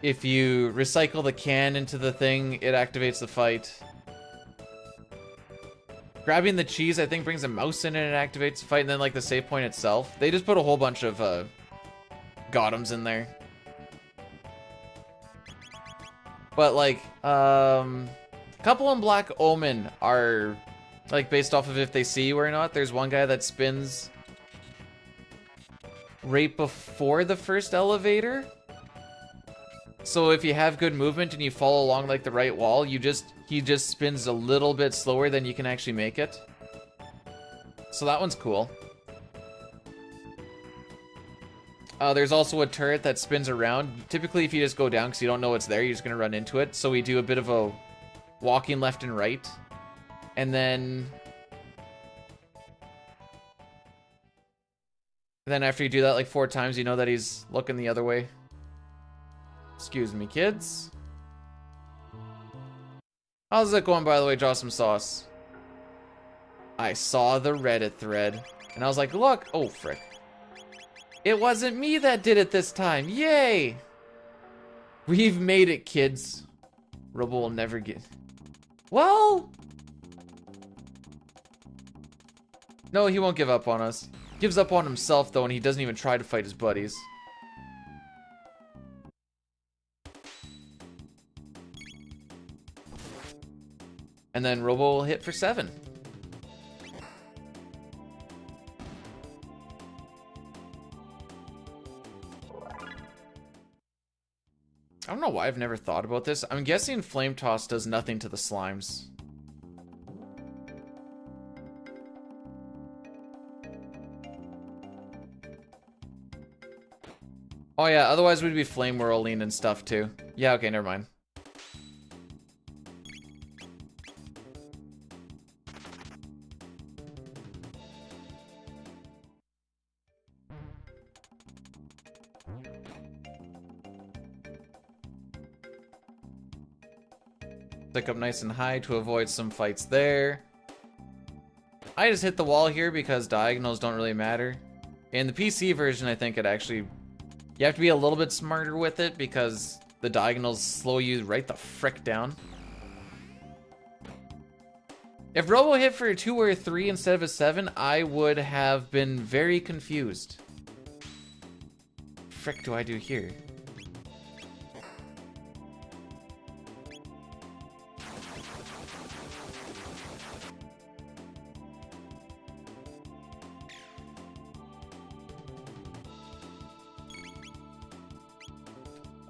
If you recycle the can into the thing, it activates the fight. Grabbing the cheese, I think, brings a mouse in and it activates the fight. And then like the save point itself. They just put a whole bunch of gotems in there. But like, Couple and Black Omen are like based off of if they see you or not. There's one guy that spins right before the first elevator. So if you have good movement and you follow along like the right wall, he just spins a little bit slower than you can actually make it. So that one's cool. There's also a turret that spins around. Typically, if you just go down because you don't know what's there, you're just going to run into it. So we do a bit of a walking left and right. And then after you do that like 4 times, you know that he's looking the other way. Excuse me, kids. How's it going, by the way? Draw some sauce. I saw the Reddit thread. And I was like, look. Oh, frick. It wasn't me that did it this time. Yay! We've made it, kids. Robo will never get... Well... No, he won't give up on us. Gives up on himself, though, and he doesn't even try to fight his buddies. And then Robo will hit for 7. I don't know why I've never thought about this. I'm guessing Flame Toss does nothing to the slimes. Oh yeah, otherwise we'd be Flame Whirling and stuff too. Yeah, okay, never mind. Stick up nice and high to avoid some fights there. I just hit the wall here because diagonals don't really matter. In the PC version, I think it actually... You have to be a little bit smarter with it because the diagonals slow you right the frick down. If Robo hit for a 2 or a 3 instead of a 7, I would have been very confused. Frick do I do here?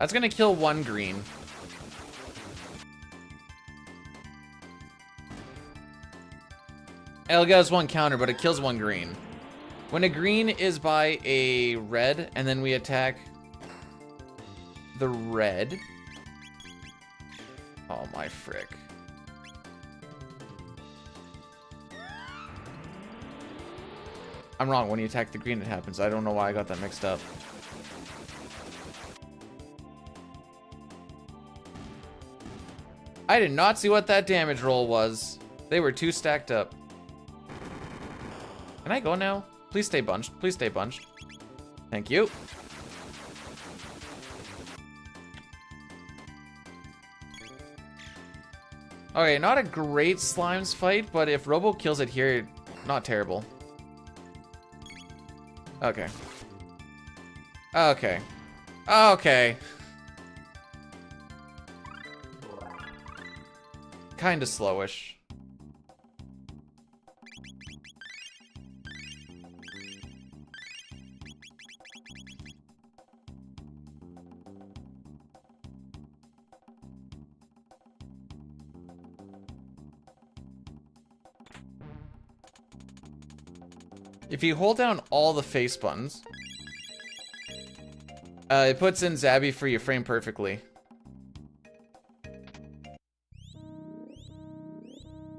That's gonna kill 1 green. It'll get us 1 counter, but it kills 1 green. When a green is by a red, and then we attack the red. Oh my frick. I'm wrong. When you attack the green, it happens. I don't know why I got that mixed up. I did not see what that damage roll was. They were too stacked up. Can I go now? Please stay bunched. Please stay bunched. Thank you. Okay, not a great slimes fight, but if Robo kills it here, not terrible. Okay. Okay. Okay. Kinda slowish. If you hold down all the face buttons, it puts in Zabby for your frame perfectly.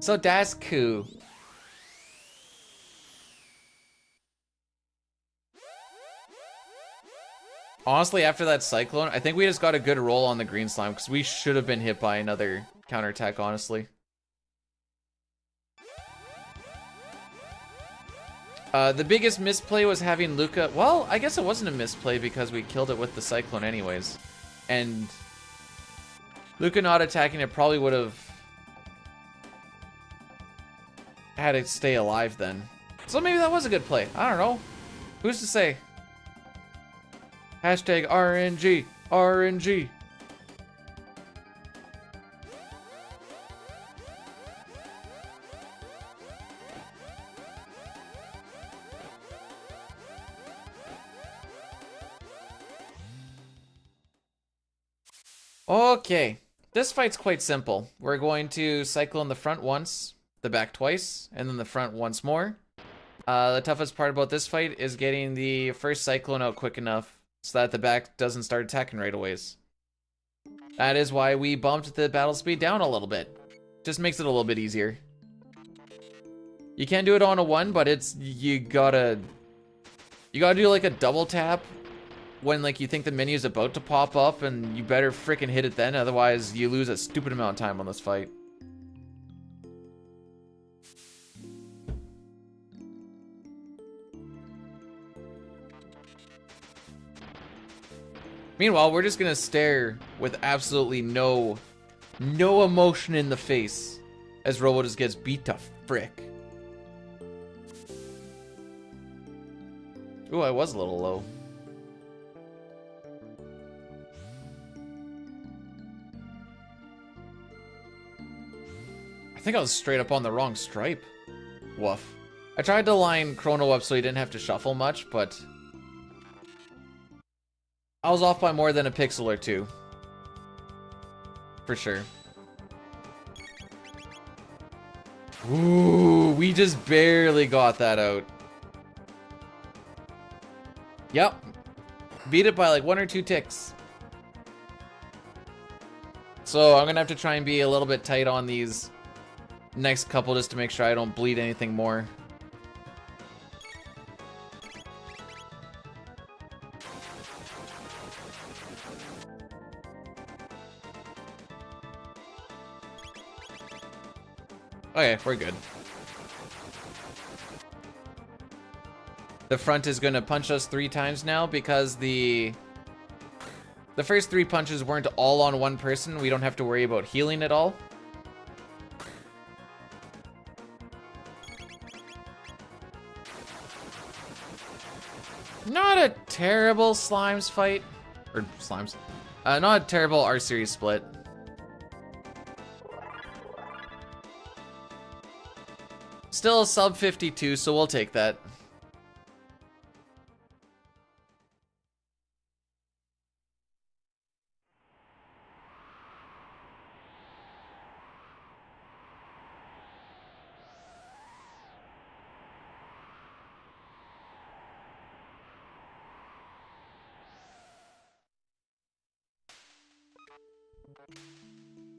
So that's cool. Honestly, after that cyclone, I think we just got a good roll on the green slime because we should have been hit by another counterattack, honestly. The biggest misplay was having Luca. Well, I guess it wasn't a misplay because we killed it with the cyclone anyways. And Luca not attacking it probably would have had it stay alive then. So maybe that was a good play. I don't know. Who's to say? Hashtag RNG. RNG. Okay, this fight's quite simple. We're going to cycle in the front once, the back twice, and then the front once more. The toughest part about this fight is getting the first cyclone out quick enough so that the back doesn't start attacking right away. That is why we bumped the battle speed down a little bit. Just makes it a little bit easier. You can do it on a 1, but it's you gotta do like a double tap when like you think the menu is about to pop up, and you better freaking hit it then, otherwise you lose a stupid amount of time on this fight. Meanwhile, we're just gonna stare with absolutely no emotion in the face as Robo just gets beat to frick. Ooh, I was a little low. I think I was straight up on the wrong stripe. Woof. I tried to line Chrono up so he didn't have to shuffle much, but I was off by more than a pixel or two. For sure. Ooh, we just barely got that out. Yep. Beat it by like 1 or 2 ticks. So I'm gonna have to try and be a little bit tight on these next couple just to make sure I don't bleed anything more. Okay, we're good. The front is gonna punch us 3 times now because the first 3 punches weren't all on one person. We don't have to worry about healing at all. Not a terrible slimes fight. Or slimes. Not a terrible R-Series split. Still a sub 52, so we'll take that.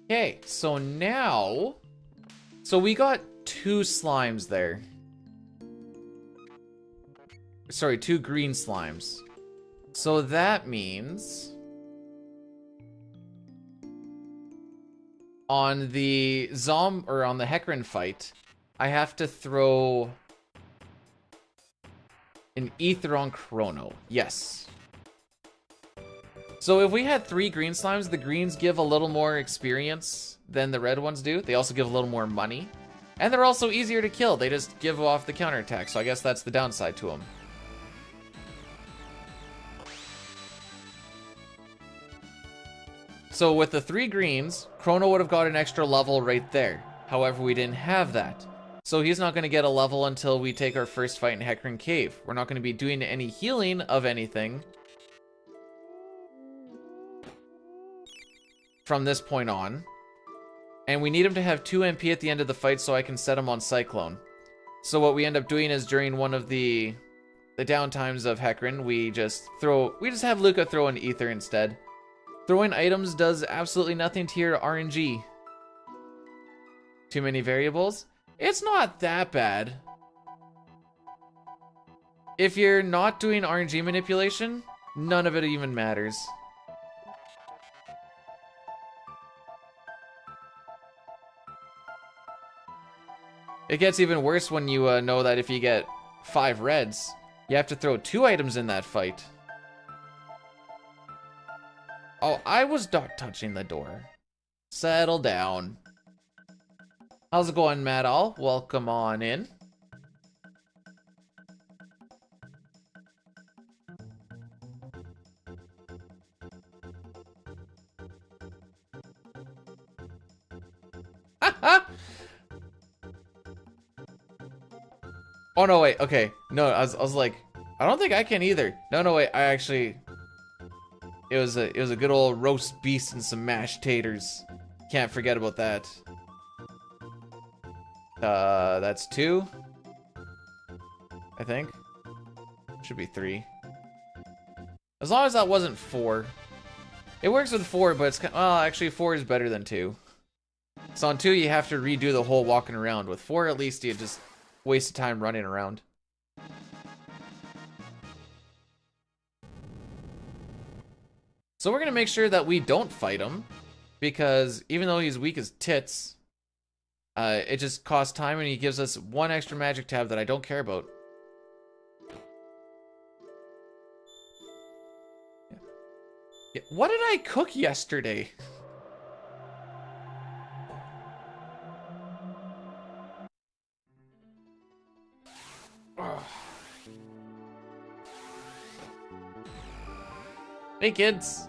Okay, so now... So we got 2 slimes there. Sorry, 2 green slimes. So that means on the on the Hecarim fight, I have to throw an ether on Chrono. Yes. So if we had 3 green slimes, the greens give a little more experience than the red ones do. They also give a little more money. And they're also easier to kill. They just give off the counterattack. So I guess that's the downside to them. So with the 3 greens, Chrono would have got an extra level right there. However, we didn't have that. So he's not going to get a level until we take our first fight in Hecarim Cave. We're not going to be doing any healing of anything from this point on. And we need him to have 2 MP at the end of the fight so I can set him on Cyclone. So what we end up doing is during one of the downtimes of Hecarim, we just have Luca throw an ether instead. Throwing items does absolutely nothing to your RNG. Too many variables? It's not that bad. If you're not doing RNG manipulation, none of it even matters. It gets even worse when you know that if you get 5 reds, you have to throw 2 items in that fight. Oh, I was not touching the door. Settle down. How's it going, Matt All? Welcome on in. Oh no, wait, okay. No, I was like, I don't think I can either. No, wait, I actually... It was a good old roast beef and some mashed taters. Can't forget about that. That's 2. I think. Should be 3. As long as that wasn't 4. It works with 4, but it's well, actually 4 is better than 2. So on 2 you have to redo the whole walking around. With 4 at least you just waste time running around. So we're gonna make sure that we don't fight him, because even though he's weak as tits, it just costs time and he gives us 1 extra magic tab that I don't care about. Yeah. What did I cook yesterday? Hey kids.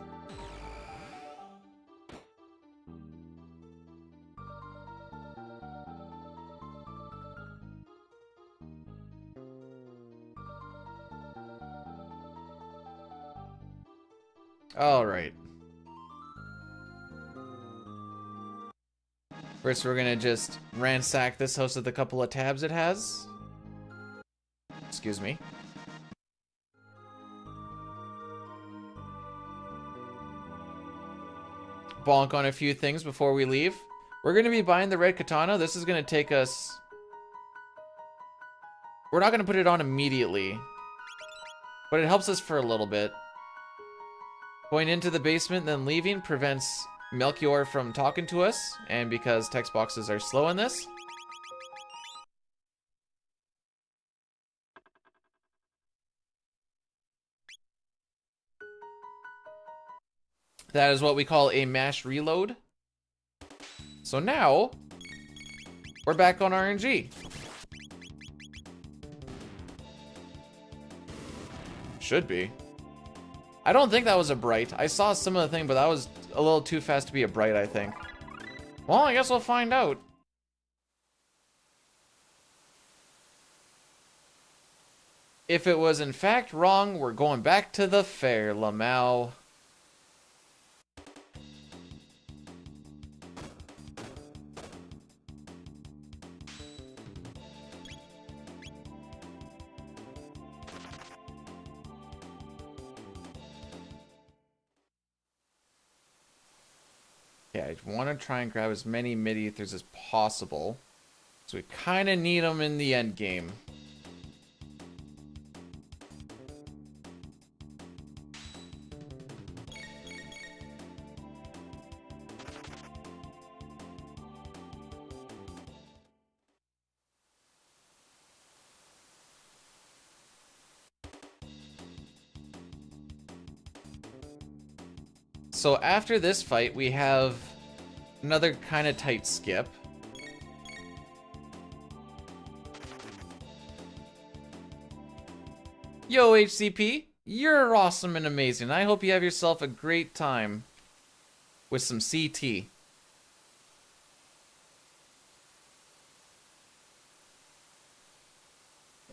All right. First, we're gonna just ransack this house with a couple of tabs it has. Excuse me. Bonk on a few things before we leave. We're gonna be buying the red katana. This is gonna take us... We're not gonna put it on immediately, but it helps us for a little bit. Going into the basement, then leaving prevents Melchior from talking to us, and because text boxes are slow in this. That is what we call a mash reload. So now, we're back on RNG. Should be. I don't think that was a bright. I saw some of the thing, but that was a little too fast to be a bright, I think. Well, I guess we'll find out. If it was in fact wrong, we're going back to the fair, Lamau. Yeah, I want to try and grab as many mid-ethers as possible. So we kind of need them in the end game. So after this fight, we have another kind of tight skip. Yo, HCP, you're awesome and amazing. I hope you have yourself a great time with some CT.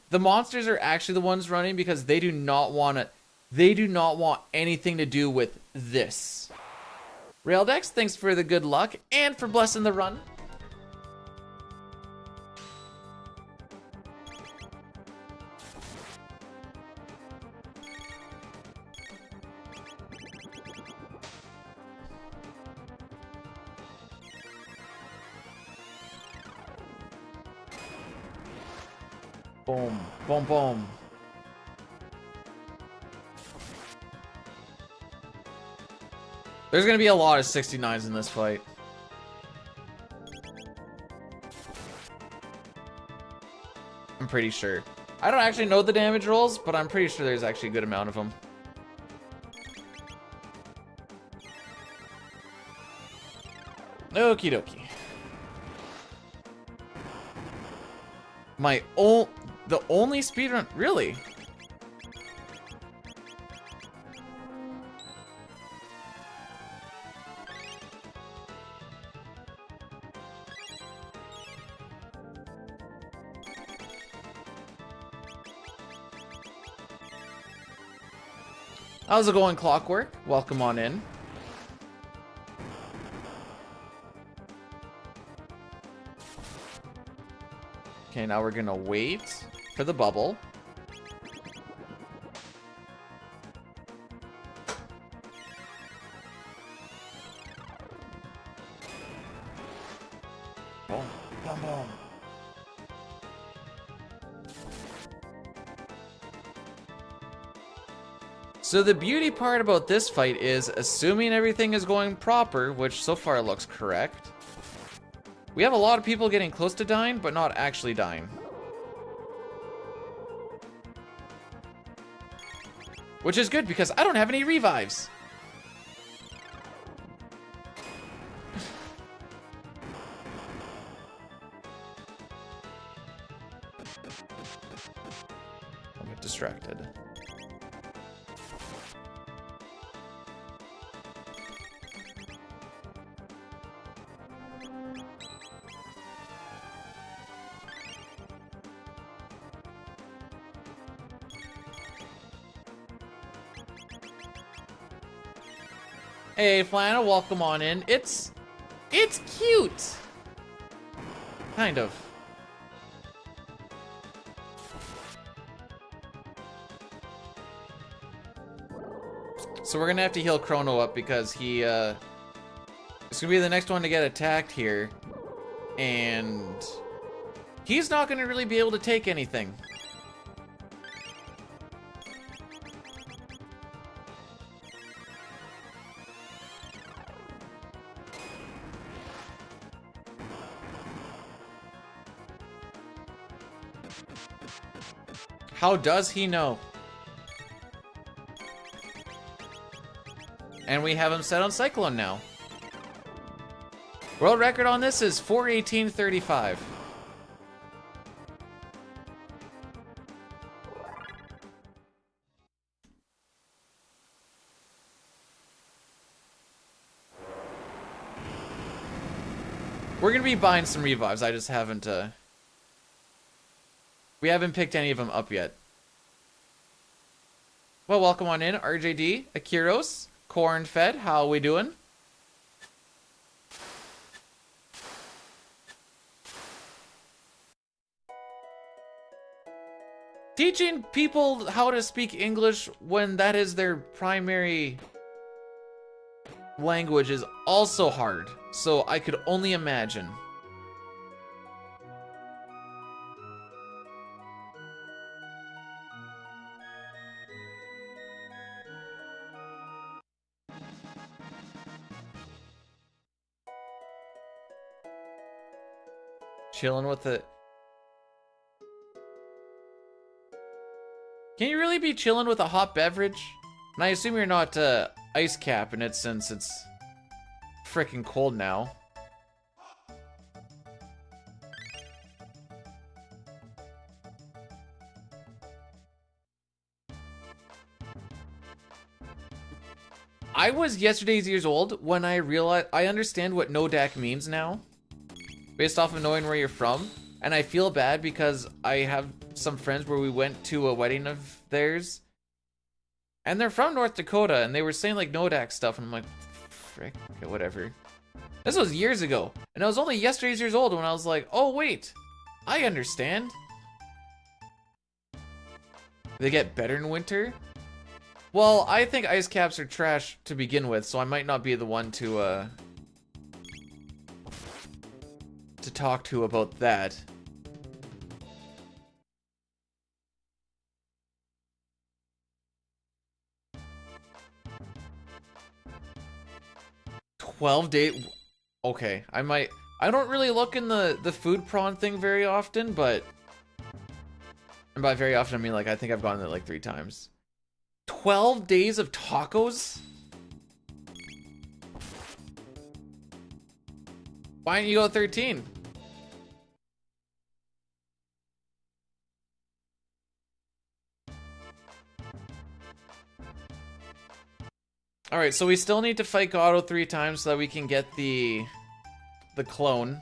The monsters are actually the ones running because they do not want anything to do with this. Raildex, thanks for the good luck and for blessing the run. Boom, boom, boom. There's gonna be a lot of 69s in this fight. I'm pretty sure. I don't actually know the damage rolls, but I'm pretty sure there's actually a good amount of them. Okie dokie. The only speedrun, really? How's it going, Clockwork? Welcome on in. Okay, now we're gonna wait for the bubble. Boom, boom, boom. So the beauty part about this fight is, assuming everything is going proper, which so far looks correct, we have a lot of people getting close to dying, but not actually dying. Which is good, because I don't have any revives. I'll get distracted. Hey, Flannel, welcome on in. It's cute. Kind of. So we're gonna have to heal Chrono up because he, it's gonna be the next one to get attacked here. And he's not gonna really be able to take anything. How does he know? And we have him set on Cyclone now. World record on this is 4:18:35. We're gonna be buying some revives. I just haven't, we haven't picked any of them up yet. Well, welcome on in, RJD, Akiros, Cornfed, how we doing? Teaching people how to speak English when that is their primary language is also hard, so I could only imagine. Chilling with it. Can you really be chilling with a hot beverage? And I assume you're not ice capping it since it's frickin' cold now. I was yesterday's years old when I realized I understand what no DAC means now, based off of knowing where you're from. And I feel bad because I have some friends where we went to a wedding of theirs, and they're from North Dakota, and they were saying like no DAC stuff, and I'm like, frick, okay, whatever. This was years ago, and I was only yesterday's years old when I was like, oh wait, I understand. They get better in winter? Well, I think ice caps are trash to begin with, so I might not be the one to talk to about that. $12. Okay, I don't really look in the food prawn thing very often, but, and by very often I mean like I think I've gone there like 3 times. 12 days of tacos? Why didn't you go 13? Alright, so we still need to fight Gato 3 times so that we can get the clone.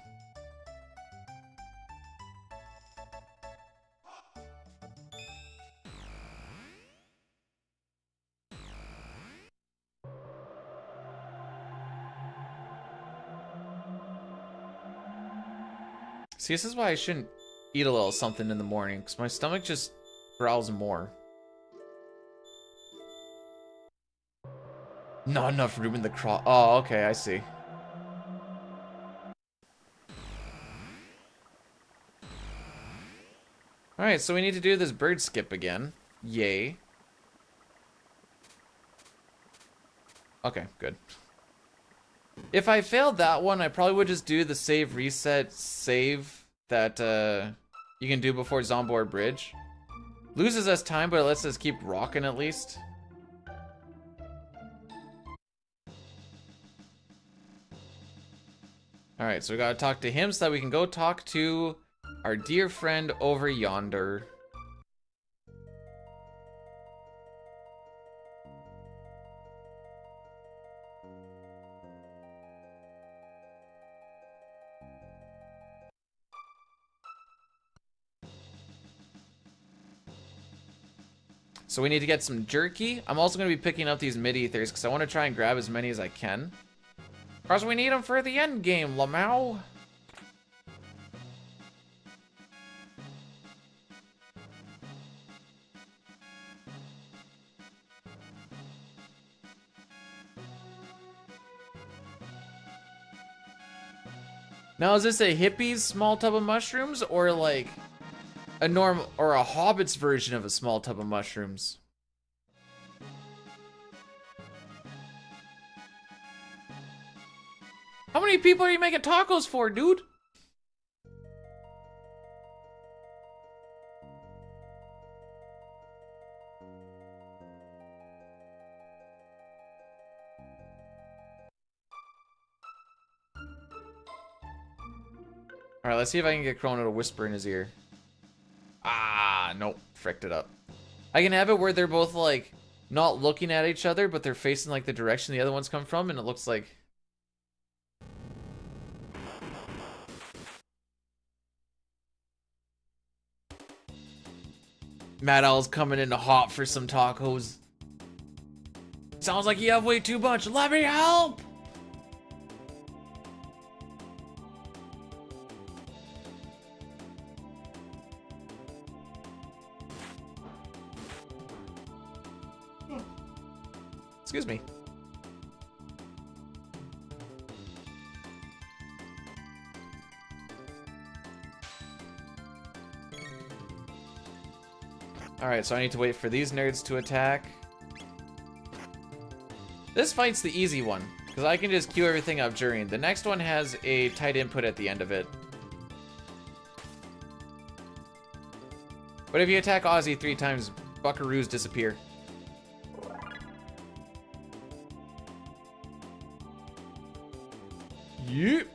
See, this is why I shouldn't eat a little something in the morning, because my stomach just growls more. Not enough room in the craw. Oh, okay, I see. Alright, so we need to do this bird skip again. Yay. Okay, good. If I failed that one, I probably would just do the save reset save that you can do before Zomboard Bridge. Loses us time, but it lets us keep rocking at least. Alright, so we gotta talk to him so that we can go talk to our dear friend over yonder. So we need to get some jerky. I'm also going to be picking up these mid-ethers because I want to try and grab as many as I can. Because we need them for the end game, Lamau. Now, is this a hippie's small tub of mushrooms or like a normal or a hobbit's version of a small tub of mushrooms? How many people are you making tacos for, dude? Alright, let's see if I can get Chrono to whisper in his ear. Ah, nope. Fricked it up. I can have it where they're both, like, not looking at each other, but they're facing, like, the direction the other ones come from, and it looks like... Mad Owl's coming in to hop for some tacos. Sounds like you have way too much. Let me help! Excuse me. Alright, so I need to wait for these nerds to attack. This fight's the easy one, because I can just queue everything up during. The next one has a tight input at the end of it. But if you attack Ozzy 3 times, buckaroos disappear. Yep.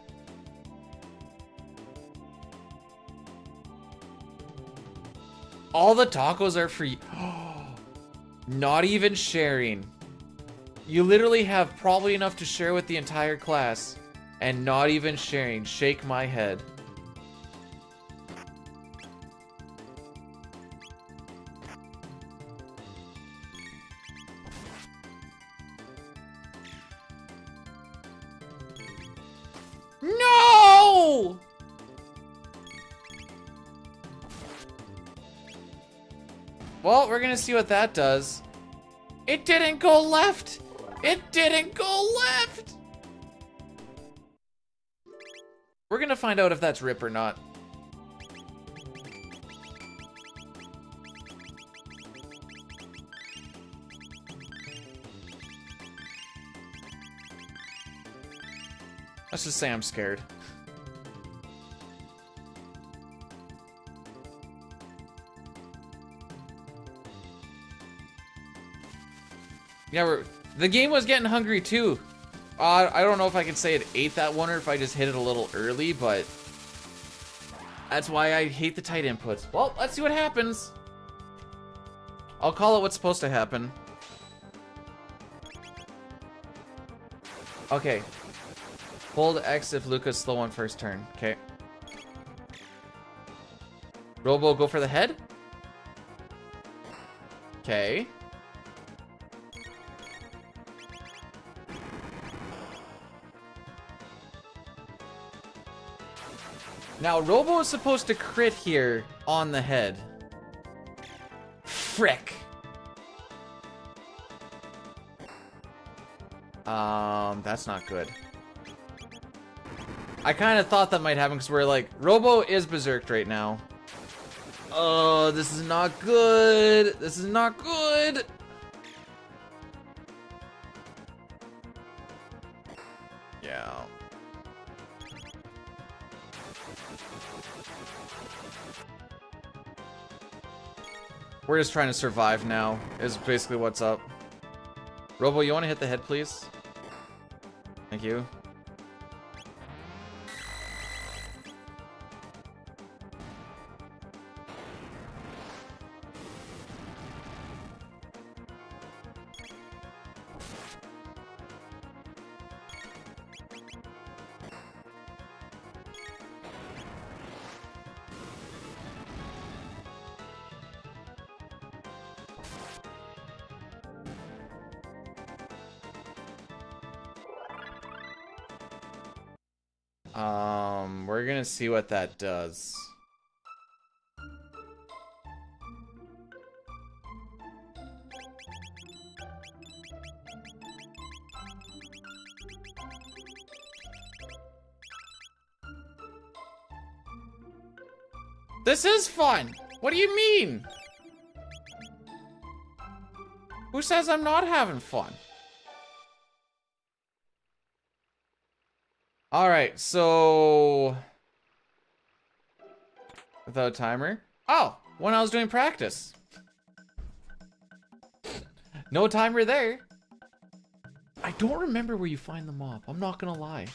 All the tacos are free. Not even sharing. You literally have probably enough to share with the entire class. And not even sharing. Shake my head. No! Well, we're gonna see what that does. It didn't go left! It didn't go left! We're gonna find out if that's RIP or not. Let's just say I'm scared. Yeah, the game was getting hungry too. I don't know if I can say it ate that one or if I just hit it a little early, but that's why I hate the tight inputs. Well, let's see what happens. I'll call it what's supposed to happen. Okay. Hold X if Luca's slow on first turn. Okay. Robo, go for the head. Okay. Now, Robo is supposed to crit here on the head. Frick. That's not good. I kind of thought that might happen because we're like, Robo is berserked right now. Oh, this is not good. This is not good. Yeah. We're just trying to survive now, is basically what's up. Robo, you want to hit the head, please? Thank you. We're gonna see what that does. This is fun! What do you mean? Who says I'm not having fun? Alright, so... Without timer? Oh, when I was doing practice. No timer there. I don't remember where you find the mob. I'm not gonna lie.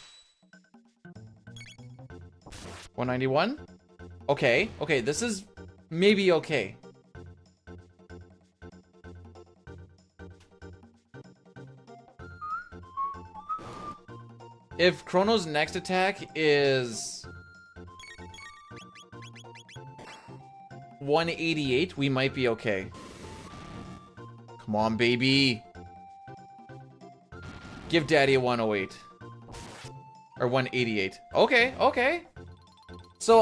191? Okay, okay, this is maybe okay. If Chrono's next attack is 188, we might be okay. Come on, baby. Give Daddy a 108. Or 188. Okay, okay. So,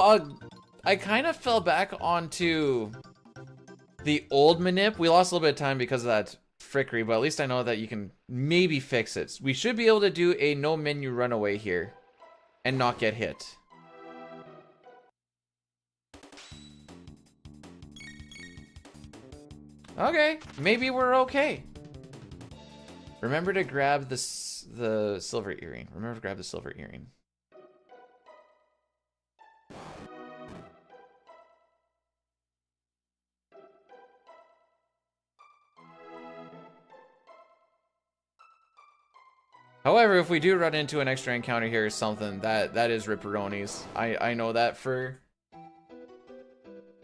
I kind of fell back onto the old manip. We lost a little bit of time because of that frickery, but at least I know that you can maybe fix it. We should be able to do a no menu runaway here and not get hit. Okay, maybe we're okay. Remember to grab the silver earring. Remember to grab the silver earring. However, if we do run into an extra encounter here or something, that is ripperonis. I know that for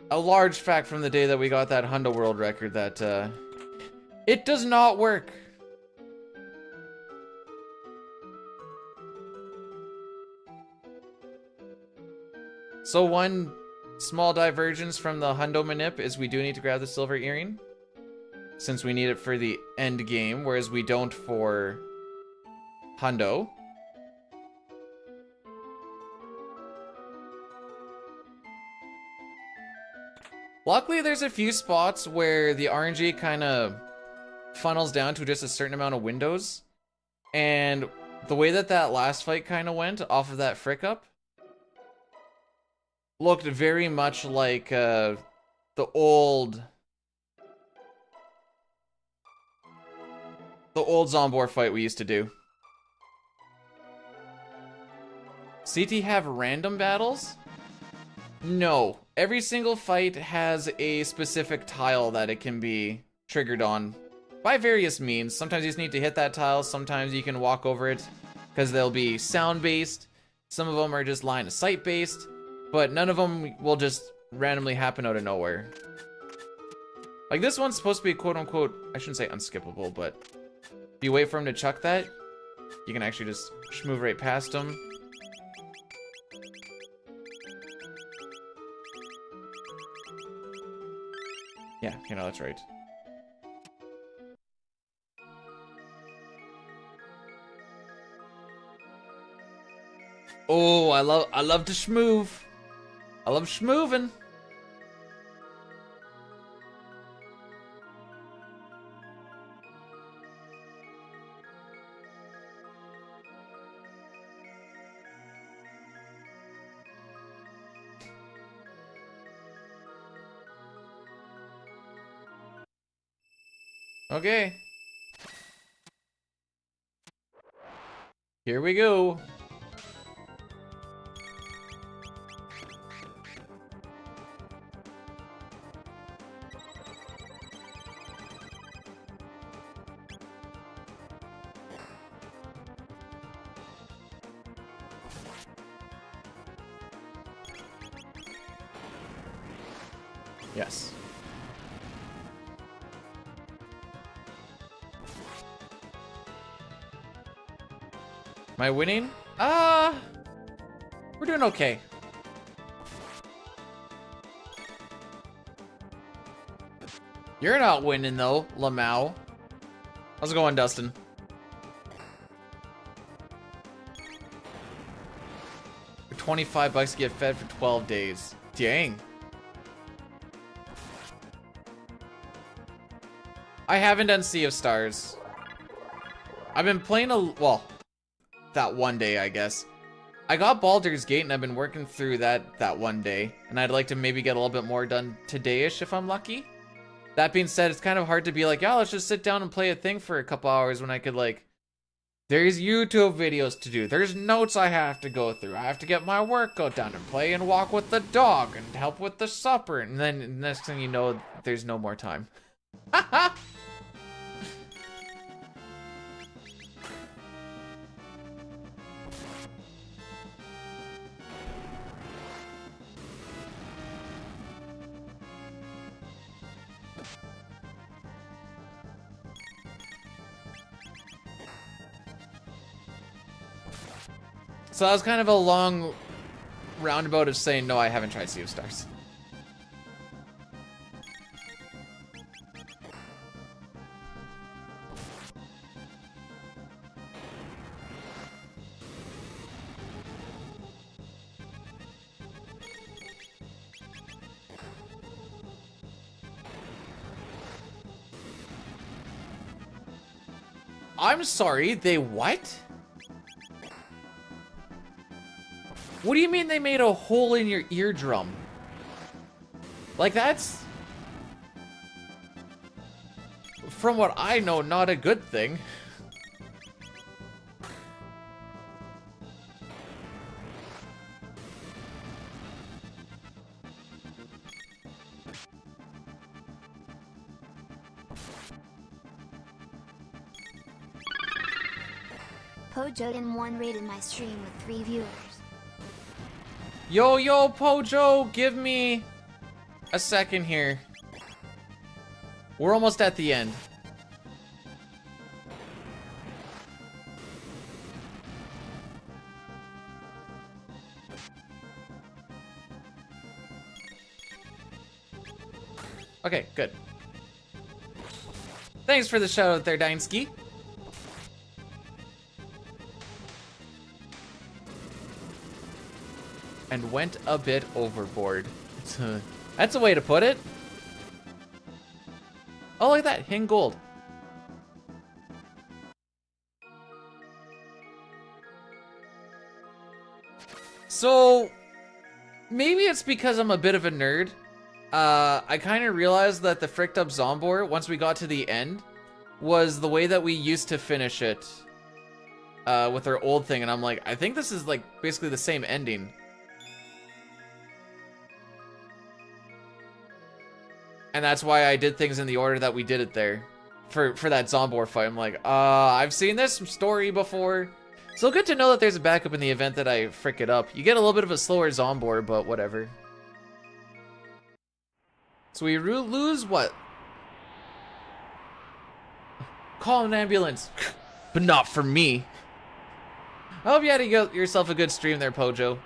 a large fact from the day that we got that Hundo World record that it does not work. So one small divergence from the Hundo manip is we do need to grab the silver earring, since we need it for the end game, whereas we don't for Hundo. Luckily, there's a few spots where the RNG kind of funnels down to just a certain amount of windows. And the way that that last fight kind of went off of that frick up looked very much like the old Zombor fight we used to do. CT have random battles? No. Every single fight has a specific tile that it can be triggered on by various means. Sometimes you just need to hit that tile, sometimes you can walk over it because they'll be sound-based. Some of them are just line of sight based, but none of them will just randomly happen out of nowhere. Like this one's supposed to be quote-unquote, I shouldn't say unskippable, but if you wait for him to chuck that, you can actually just move right past him. Yeah, you know, that's right. Oh, I love to schmoove. I love schmoovin'. Okay. Here we go. Yes. Am I winning? We're doing okay. You're not winning though, Lamau. How's it going, Dustin? For 25 bucks to get fed for 12 days. Dang. I haven't done Sea of Stars. I've been playing well, that one day, I guess. I got Baldur's Gate and I've been working through that one day, and I'd like to maybe get a little bit more done today-ish if I'm lucky. That being said, it's kind of hard to be like, yeah, let's just sit down and play a thing for a couple hours when I could, like, there's YouTube videos to do, there's notes I have to go through, I have to get my workout done and play and walk with the dog and help with the supper, and then the next thing you know, there's no more time. Haha! So that was kind of a long roundabout of saying, no, I haven't tried Sea of Stars. I'm sorry, they what? What do you mean they made a hole in your eardrum? Like, that's, from what I know, not a good thing. Pojo1 rated my stream with 3 viewers. Yo, Pojo, give me a second here. We're almost at the end. Okay, good. Thanks for the shout out there, Dainsky. And went a bit overboard. That's a way to put it. Oh, look at that. Hing gold. So, maybe it's because I'm a bit of a nerd. I kind of realized that the fricked up Zombor, once we got to the end, was the way that we used to finish it with our old thing. And I'm like, I think this is like basically the same ending. And that's why I did things in the order that we did it there. For that Zombor fight. I'm like, I've seen this story before. So good to know that there's a backup in the event that I frick it up. You get a little bit of a slower Zombor, but whatever. So we lose what? Call an ambulance. But not for me. I hope you had yourself a good stream there, Pojo.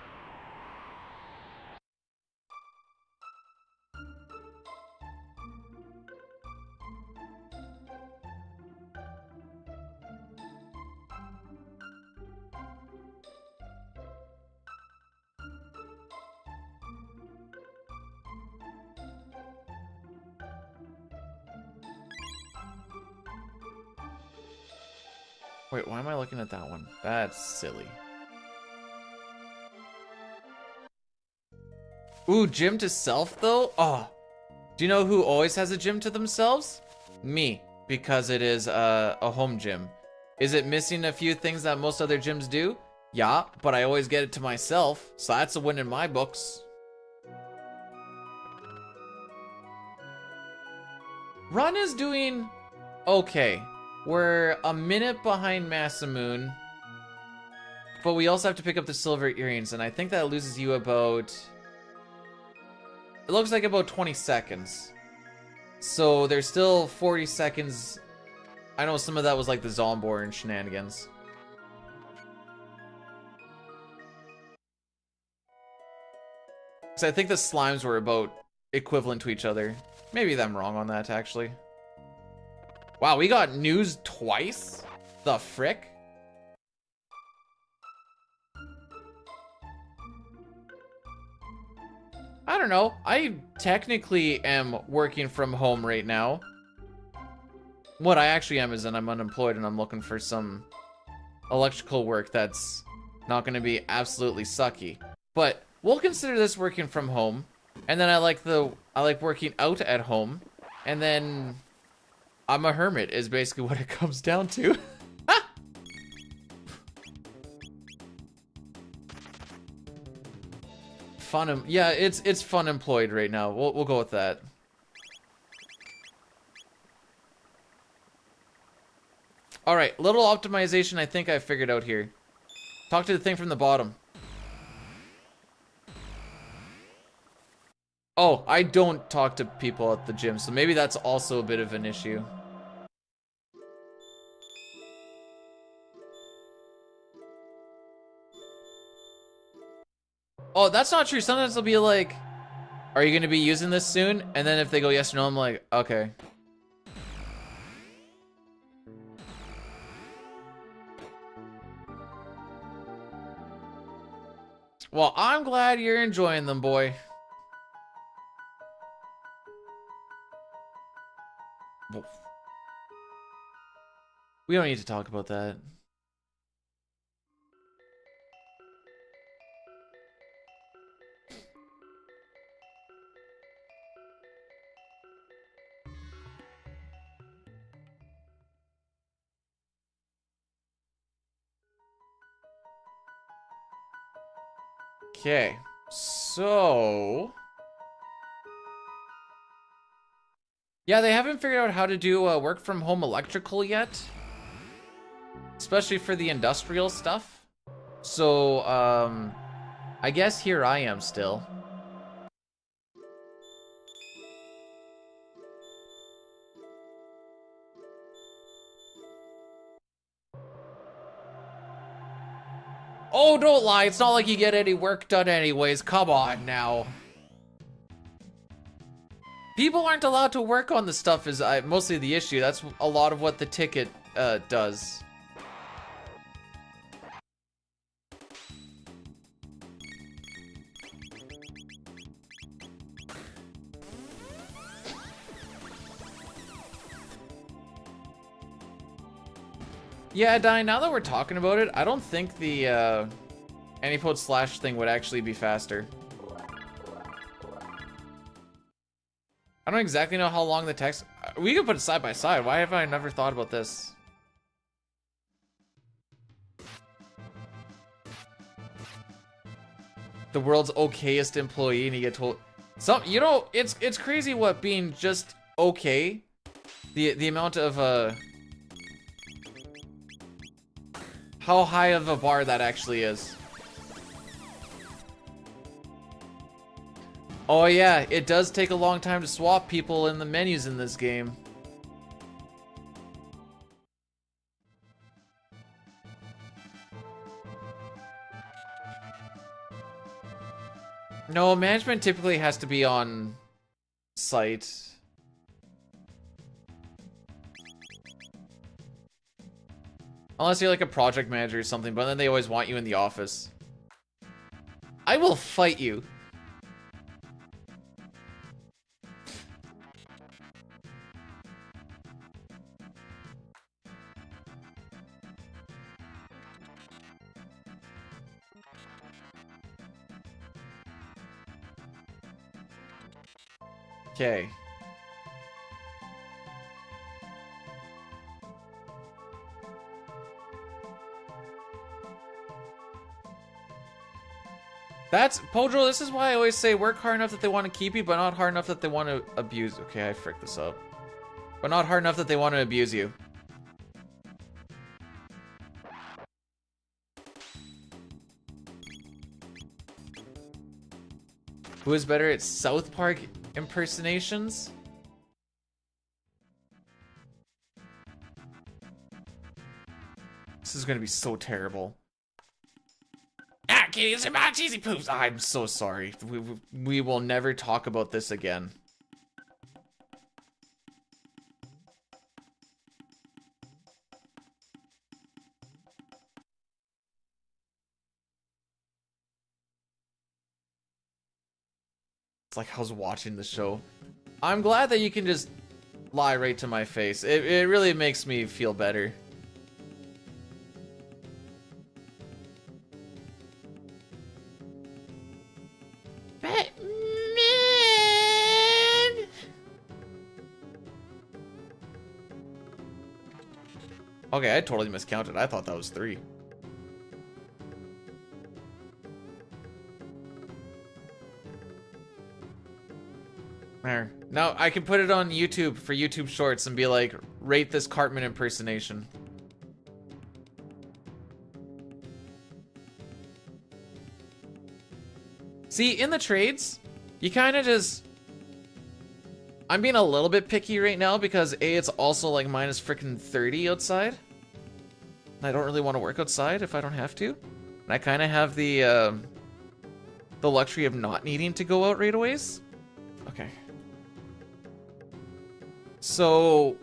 Wait, why am I looking at that one? That's silly. Ooh, gym to self though? Oh, do you know who always has a gym to themselves? Me, because it is a home gym. Is it missing a few things that most other gyms do? Yeah, but I always get it to myself, so that's a win in my books. Run is doing okay. We're a minute behind Masamune, but we also have to pick up the silver earrings, and I think that loses you about... It looks like about 20 seconds. So there's still 40 seconds. I know some of that was like the Zombor and shenanigans. Because I think the slimes were about equivalent to each other. Maybe I'm wrong on that, actually. Wow, we got news twice? The frick? I don't know. I technically am working from home right now. What I actually am is that I'm unemployed and I'm looking for some electrical work that's not going to be absolutely sucky. But we'll consider this working from home. And then I like working out at home. And then I'm a hermit is basically what it comes down to. Yeah, it's fun employed right now. We'll go with that. All right, little optimization I think I figured out here. Talk to the thing from the bottom. Oh, I don't talk to people at the gym, so maybe that's also a bit of an issue. Oh, that's not true. Sometimes they'll be like, are you going to be using this soon? And then if they go yes or no, I'm like, okay. Well, I'm glad you're enjoying them, boy. We don't need to talk about that. Okay, so... yeah, they haven't figured out how to do work from home electrical yet. especially for the industrial stuff. So, I guess here I am still. Oh, don't lie. It's not like you get any work done anyways. Come on now. People aren't allowed to work on the stuff is mostly the issue. That's a lot of what the ticket does. Yeah, Dine, now that we're talking about it, I don't think the Antipode Slash thing would actually be faster. I don't exactly know how long the text... We could put it side by side. Why have I never thought about this? The world's okayest employee, and you get told... You know, it's crazy what being just okay, the amount of how high of a bar that actually is. Oh yeah, it does take a long time to swap people in the menus in this game. No, management typically has to be on site. Unless you're like a project manager or something, but then they always want you in the office. I will fight you. Okay. That's Podro, this is why I always say work hard enough that they want to keep you, but not hard enough that they want to abuse. Okay, I fricked this up. But not hard enough that they want to abuse you. Who is better at South Park impersonations? This is gonna be so terrible. Ah, kitties are my cheesy poops. I'm so sorry. We will never talk about this again. It's like I was watching the show. I'm glad that you can just lie right to my face. It really makes me feel better. Batman! Okay, I totally miscounted. I thought that was 3. There. Now I can put it on YouTube for YouTube Shorts and be like, rate this Cartman impersonation. See, in the trades, you kind of just... I'm being a little bit picky right now because A, it's also like minus frickin' 30 outside. And I don't really want to work outside if I don't have to. And I kind of have the luxury of not needing to go out right away. Okay. So,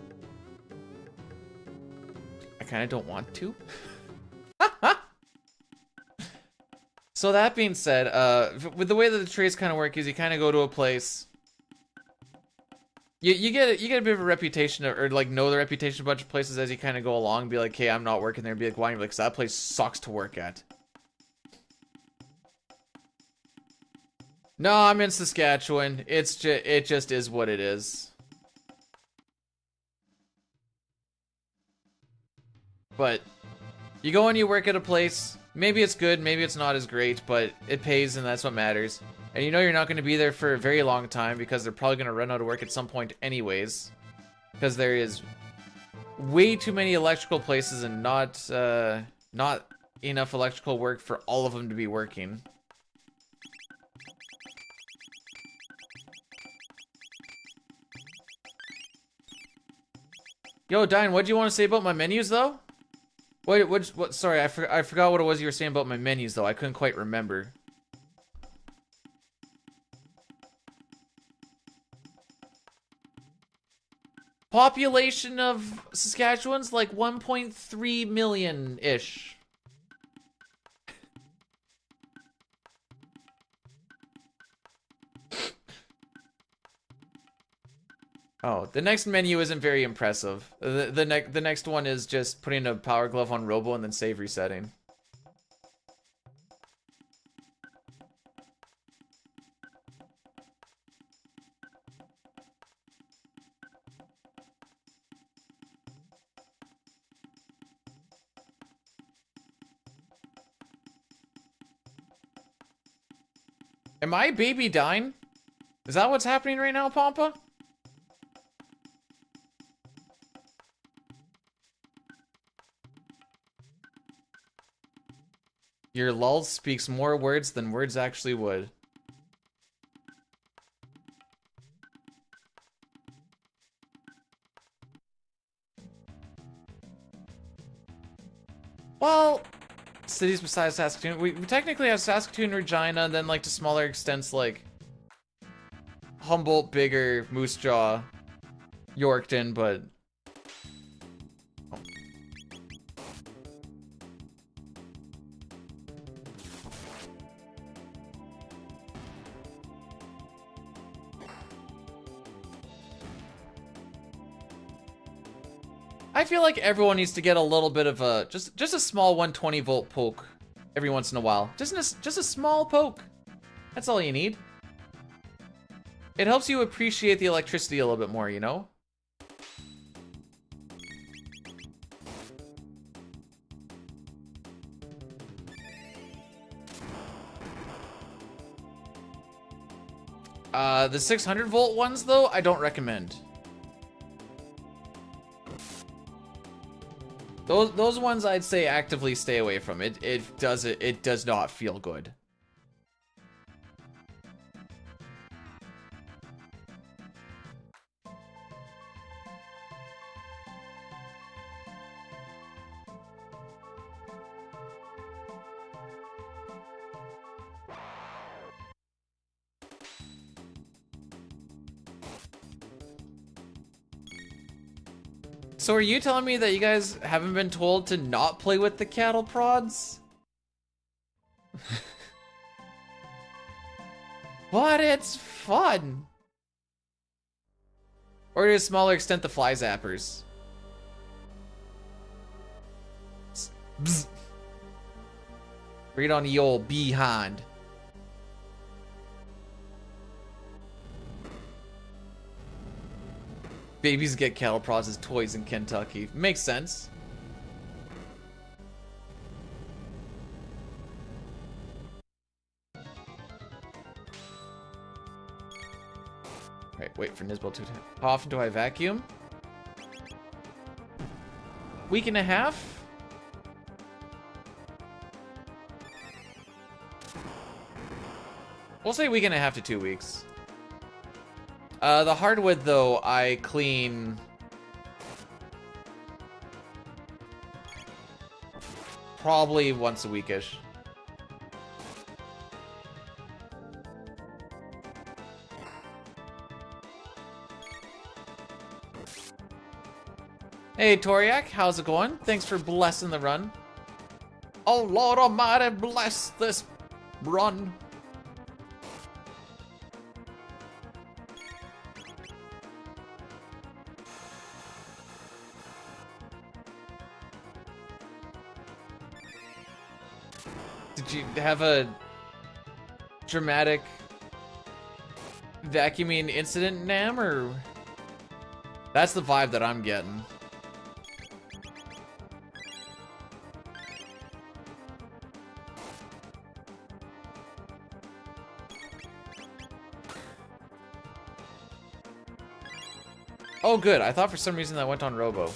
I kind of don't want to. So that being said, with the way that the trades kind of work is you kind of go to a place. You get a bit of a reputation or like know the reputation of a bunch of places as you kind of go along. Be like, hey, I'm not working there. Be like, why? And you're like, 'cause that place sucks to work at. No, I'm in Saskatchewan. It just is what it is. But you go and you work at a place, maybe it's good, maybe it's not as great, but it pays and that's what matters. And you know you're not going to be there for a very long time because they're probably going to run out of work at some point anyways. Because there is way too many electrical places and not enough electrical work for all of them to be working. Yo, Dine, what do you want to say about my menus, though? What? Sorry, I forgot what it was you were saying about my menus, though. I couldn't quite remember. Population of Saskatchewan's like 1.3 million-ish. Oh, the next menu isn't very impressive. The next one is just putting a power glove on Robo and then save resetting. Am I baby dying? Is that what's happening right now, Pampa? Your lull speaks more words than words actually would. Well, cities besides Saskatoon. We technically have Saskatoon, Regina, and then like to smaller extents like Humboldt, Bigger, Moose Jaw, Yorkton, but I feel like everyone needs to get a little bit of a just a small 120 volt poke every once in a while. Just a small poke. That's all you need. It helps you appreciate the electricity a little bit more, you know? The 600 volt ones though, I don't recommend. Those ones I'd say actively stay away from. It does not feel good. So are you telling me that you guys haven't been told to not play with the cattle prods? But it's fun. Or to a smaller extent, the fly zappers. Bzz. Right on the old behind. Babies get cattle prods as toys in Kentucky. Makes sense. Right, wait for Nisbel to... How often do I vacuum? Week and a half? We'll say week and a half to 2 weeks. The hardwood, though, I clean... probably once a weekish. Hey, Toriak, how's it going? Thanks for blessing the run. Oh, Lord Almighty, bless this run. Did you have a dramatic vacuuming incident, Nam, or? That's the vibe that I'm getting. Oh, good. I thought for some reason that went on Robo.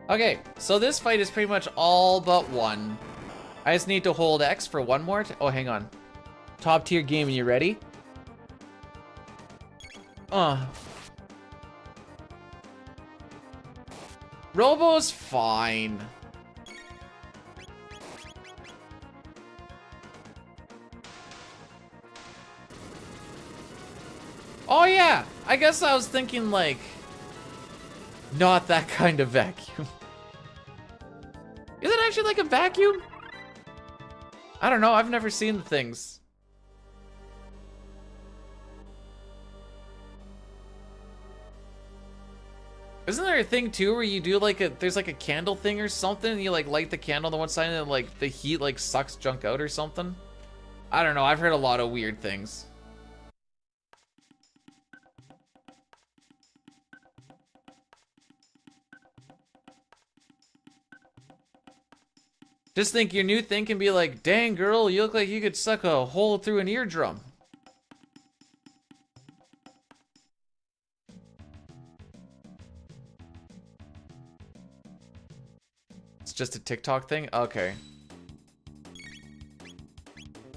Okay, so this fight is pretty much all but won. I just need to hold X for one more. Oh, hang on. Top tier game, you ready? Robo's fine. Oh yeah, I guess I was thinking like, not that kind of vacuum. Is it actually like a vacuum? I don't know, I've never seen the things. Isn't there a thing too where you do like there's like a candle thing or something and you like light the candle on the one side and then like the heat like sucks junk out or something? I don't know, I've heard a lot of weird things. Just think your new thing can be like, dang girl, you look like you could suck a hole through an eardrum. It's just a TikTok thing? Okay.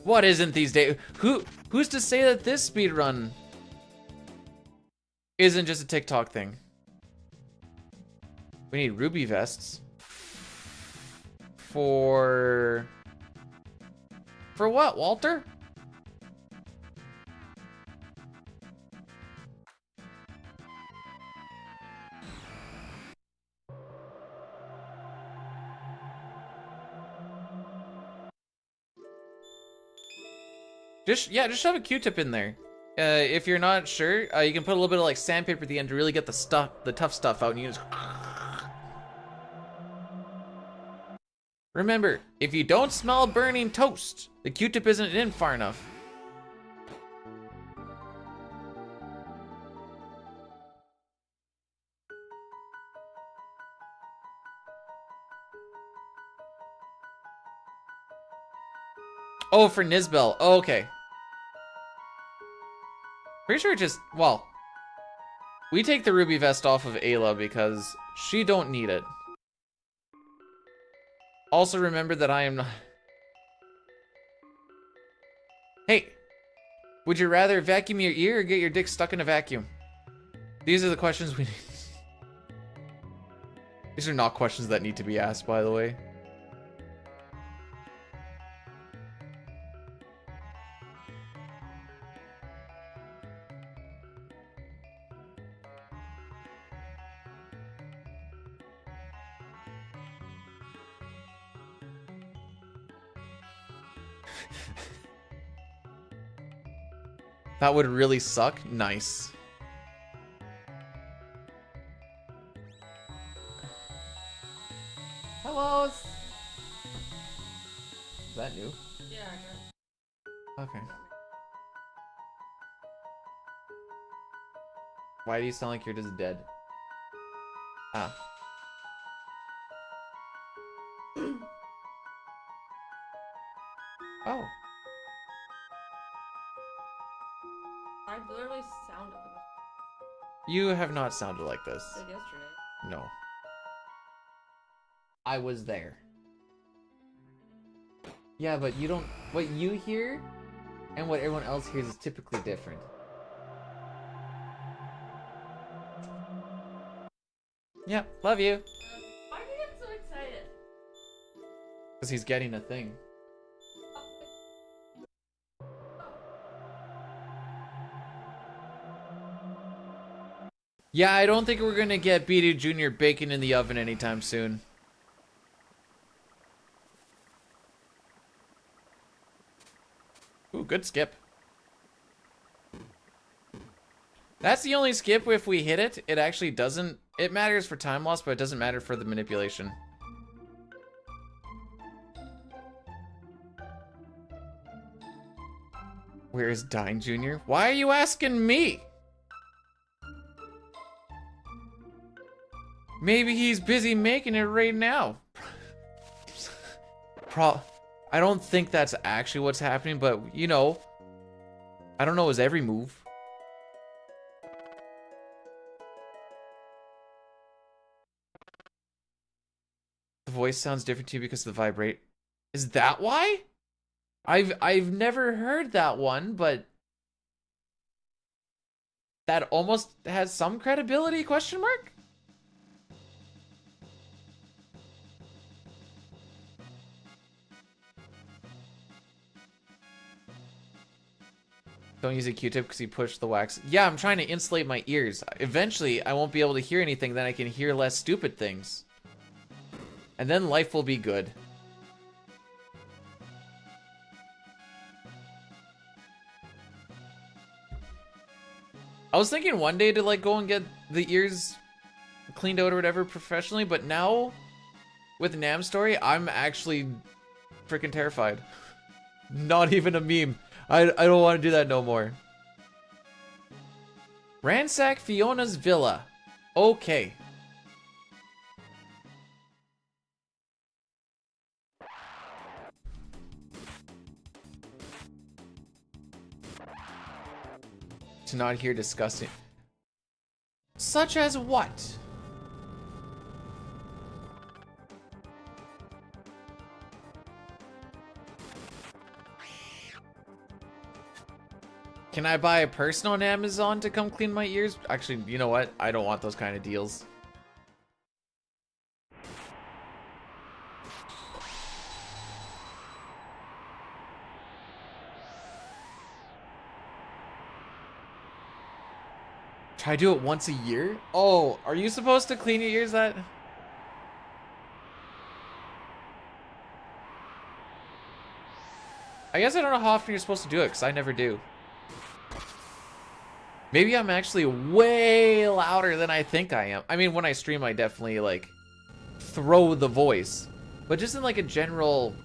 What isn't these days? Who's to say that this speedrun isn't just a TikTok thing? We need ruby vests. For what, Walter? Just shove a Q-tip in there. If you're not sure, you can put a little bit of like sandpaper at the end to really get the tough stuff out, and you just. Remember, if you don't smell burning toast, the Q-tip isn't in far enough. Oh, for Nizbel. Oh, okay. Pretty sure it just, well, we take the ruby vest off of Ayla because she don't need it. Also remember that I am not... Hey, would you rather vacuum your ear or get your dick stuck in a vacuum? These are the questions we need. These are not questions that need to be asked, by the way. That would really suck. Nice. Hello. Is that new? Yeah, Okay. Why do you sound like you're just dead? Ah. Oh. I literally sounded like You have not sounded like this. this yesterday. No. I was there. Yeah, but you don't... What you hear and what everyone else hears is typically different. Yeah, love you. Why do you get so excited? Because he's getting a thing. Yeah, I don't think we're gonna get BD Jr. bacon in the oven anytime soon. Ooh, good skip. That's the only skip if we hit it. It actually doesn't... It matters for time loss, but it doesn't matter for the manipulation. Where is Dine Jr.? Why are you asking me? Maybe he's busy making it right now. I don't think that's actually what's happening, but you know, I don't know his every move. voice sounds different to you because of the vibrate. Is that why? I've never heard that one, but that almost has some credibility, question mark? Don't use a Q-tip because you push the wax. Yeah, I'm trying to insulate my ears. Eventually, I won't be able to hear anything, then I can hear less stupid things. And then life will be good. I was thinking one day to like go and get the ears cleaned out or whatever professionally, but now with Nam Story, I'm actually freaking terrified. Not even a meme. I don't want to do that no more. Ransack Fiona's villa. Okay. To not hear disgusting. Such as what? Can I buy a person on Amazon to come clean my ears? Actually, you know what? I don't want those kind of deals. Try to do it once a year? Oh, are you supposed to clean your ears that? I guess I don't know how often you're supposed to do it, because I never do. Maybe I'm actually way louder than I think I am. I mean, when I stream, I definitely, like, throw the voice. But just in, like, a general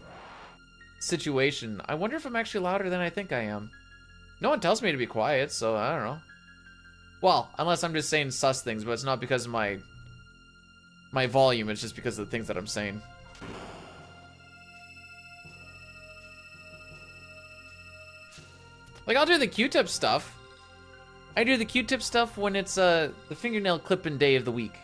situation, I wonder if I'm actually louder than I think I am. No one tells me to be quiet, so I don't know. Well, unless I'm just saying sus things, but it's not because of my volume, it's just because of the things that I'm saying. Like, I'll do the Q-tip stuff. I do the Q-tip stuff when it's the fingernail clipping day of the week.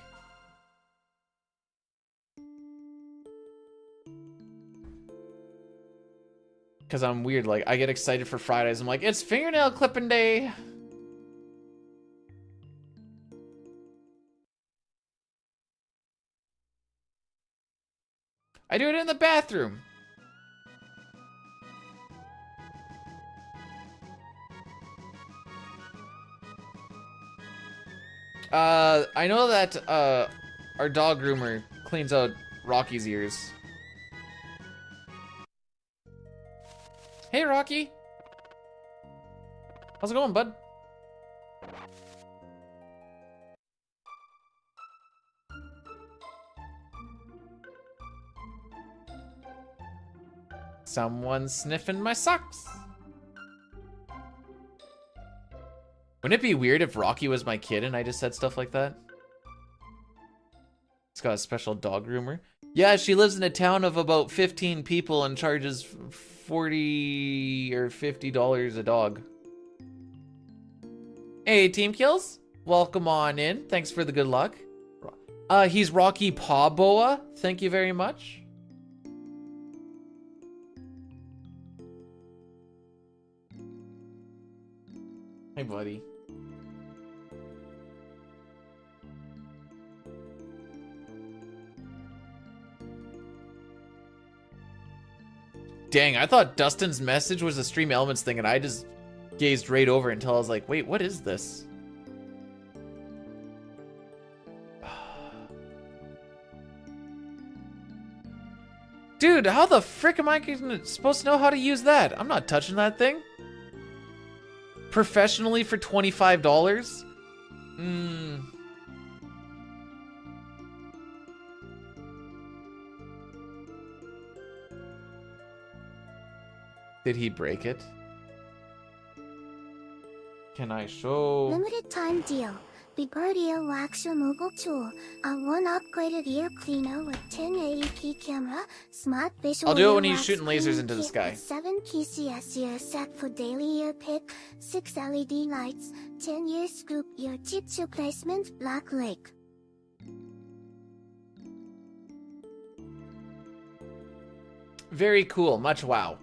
Because I'm weird, like, I get excited for Fridays. I'm like, it's fingernail clipping day! I do it in the bathroom. I know that, our dog groomer cleans out Rocky's ears. Hey, Rocky. How's it going, bud? Someone's sniffing my socks. Wouldn't it be weird if Rocky was my kid and I just said stuff like that? It's got a special dog groomer. Yeah, she lives in a town of about 15 people and charges $40 or $50 a dog. Hey, Team Kills. Welcome on in. Thanks for the good luck. He's Rocky Pawboa. Thank you very much. Hey, buddy. Dang, I thought Dustin's message was a Stream Elements thing, and I just gazed right over it until I was like, wait, what is this? Dude, how the frick am I supposed to know how to use that? I'm not touching that thing. Professionally for $25? Did he break it? Can I show? Limited time deal. Big ear wax removal tool. A one upgraded ear cleaner with 1080p camera, smart visual. I'll do it when ear he's wax shooting lasers cleaning into the kit sky. with 7 PCS ear set for daily ear pick, 6 LED lights, 10 ear scoop ear tip placement, black lake. Very cool. Much wow.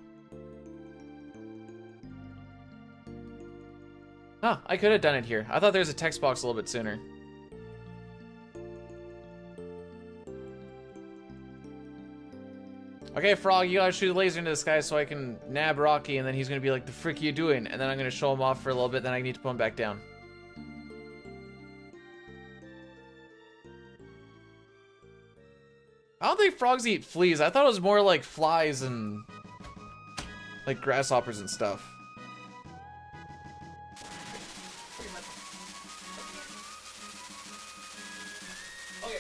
Huh, I could have done it here. I thought there was a text box a little bit sooner. Okay, Frog, you gotta shoot a laser into the sky so I can nab Rocky, and then he's gonna be like, the frick are you doing? And then I'm gonna show him off for a little bit, then I need to put him back down. I don't think frogs eat fleas. I thought it was more like flies and like grasshoppers and stuff. Okay.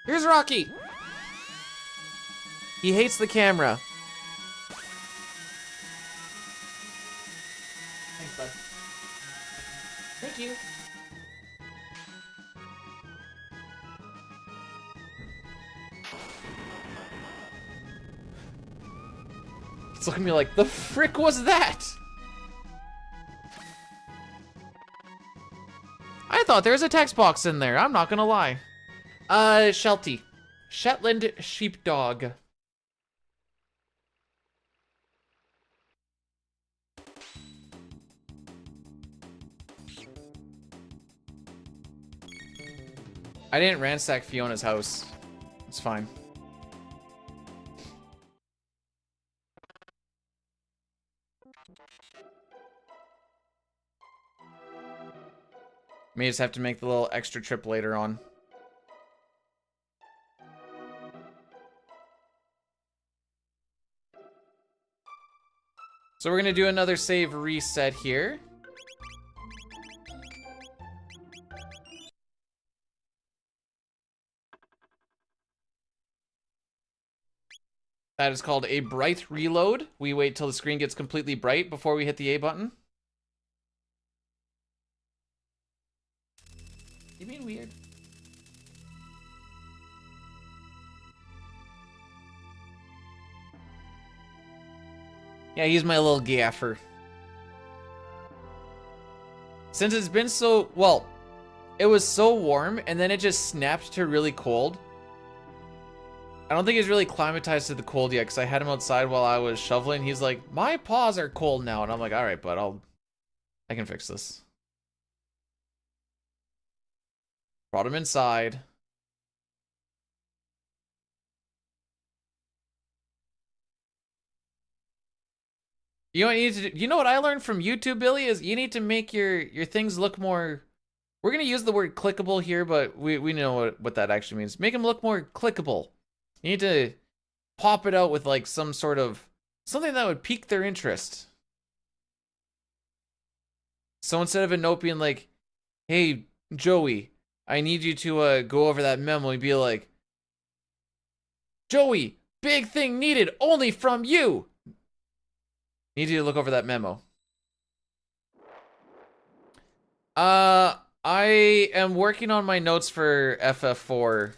Here's Rocky. He hates the camera. Thanks, bud. Thank you. It's looking at me like, the frick was that? I thought there was a text box in there. I'm not gonna lie. Sheltie. Shetland sheepdog. I didn't ransack Fiona's house. It's fine. May just have to make the little extra trip later on. So we're gonna do another save reset here. That is called a bright reload. We wait till the screen gets completely bright before we hit the A button. You being weird? Yeah, he's my little gaffer. Since it's been so, well, it was so warm and then it just snapped to really cold. I don't think he's really climatized to the cold yet because I had him outside while I was shoveling. He's like, my paws are cold now. And I'm like, all right, bud, I can fix this. Brought him inside. You know what you need to do? You know what I learned from YouTube, Billy, is you need to make your things look more. We're gonna use the word clickable here, but we know what that actually means. Make them look more clickable. You need to pop it out with like some sort of something that would pique their interest. So instead of a note being like, "Hey Joey, I need you to go over that memo," you'd be like, "Joey, big thing needed only from you. Need you to look over that memo." I am working on my notes for FF4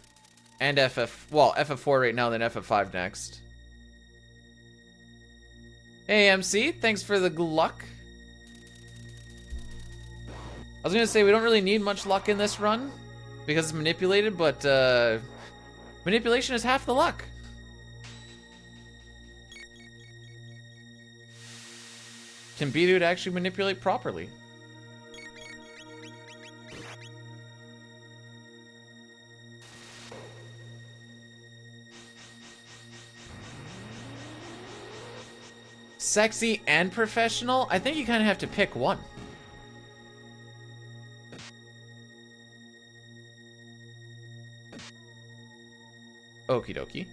and FF4 right now, then FF5 next. Hey MC, thanks for the luck. I was gonna say we don't really need much luck in this run because it's manipulated, but manipulation is half the luck. Can B-Dude actually manipulate properly? Sexy and professional? I think you kind of have to pick one. Okie dokie.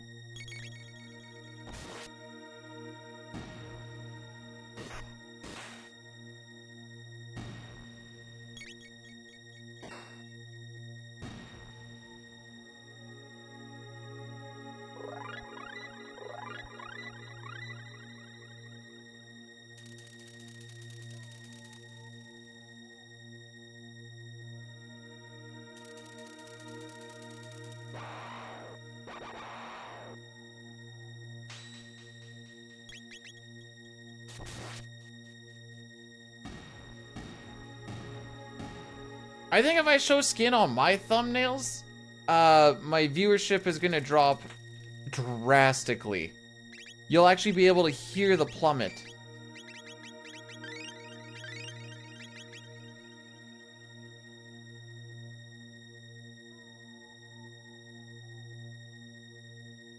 I think if I show skin on my thumbnails, my viewership is gonna drop drastically. You'll actually be able to hear the plummet.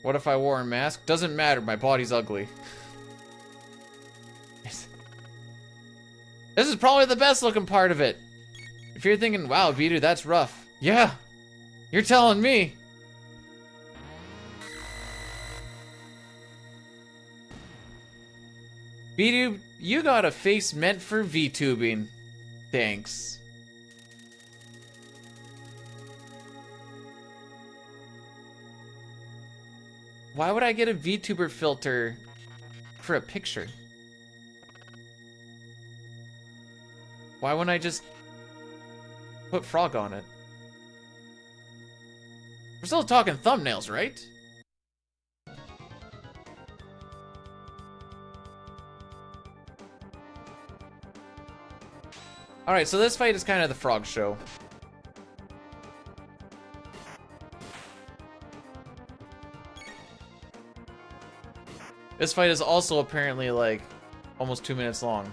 What if I wore a mask? Doesn't matter, my body's ugly. This is probably the best looking part of it. If you're thinking, wow, Beater, that's rough. Yeah, you're telling me. Beater, you got a face meant for VTubing. Thanks. Why would I get a VTuber filter for a picture? Why wouldn't I just put frog on it? We're still talking thumbnails, right? Alright, so this fight is kind of the frog show. This fight is also apparently like almost 2 minutes long.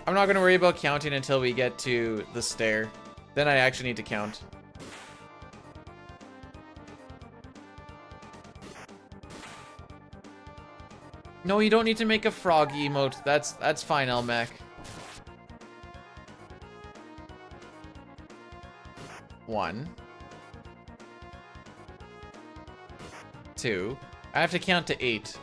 I'm not gonna worry about counting until we get to the stair. Then I actually need to count. No, you don't need to make a frog emote. That's fine, Elmac. 1, 2. I have to count to 8.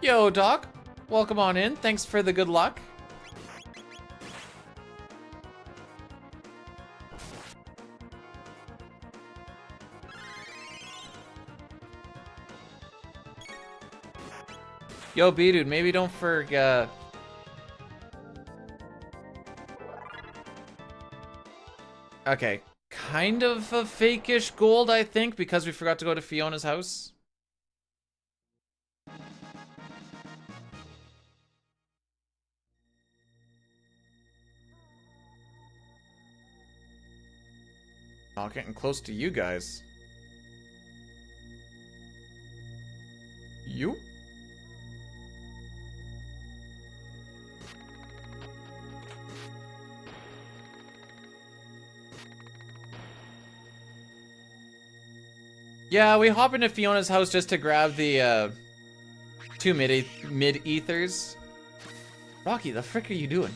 Yo, Doc. Welcome on in. Thanks for the good luck. Yo, B-Dude, maybe don't forget... Okay. Kind of a fake-ish gold, I think, because we forgot to go to Fiona's house. Oh, getting close to you guys. You? Yeah, we hop into Fiona's house just to grab the 2 mid-ethers. Rocky, the frick are you doing?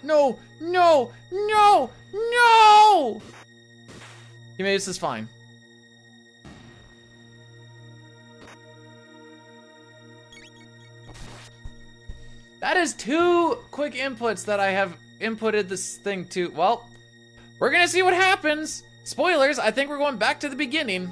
No! No! No! No! Teammates, this is fine. That is 2 quick inputs that I have inputted this thing to. Well, we're gonna see what happens. Spoilers, I think we're going back to the beginning.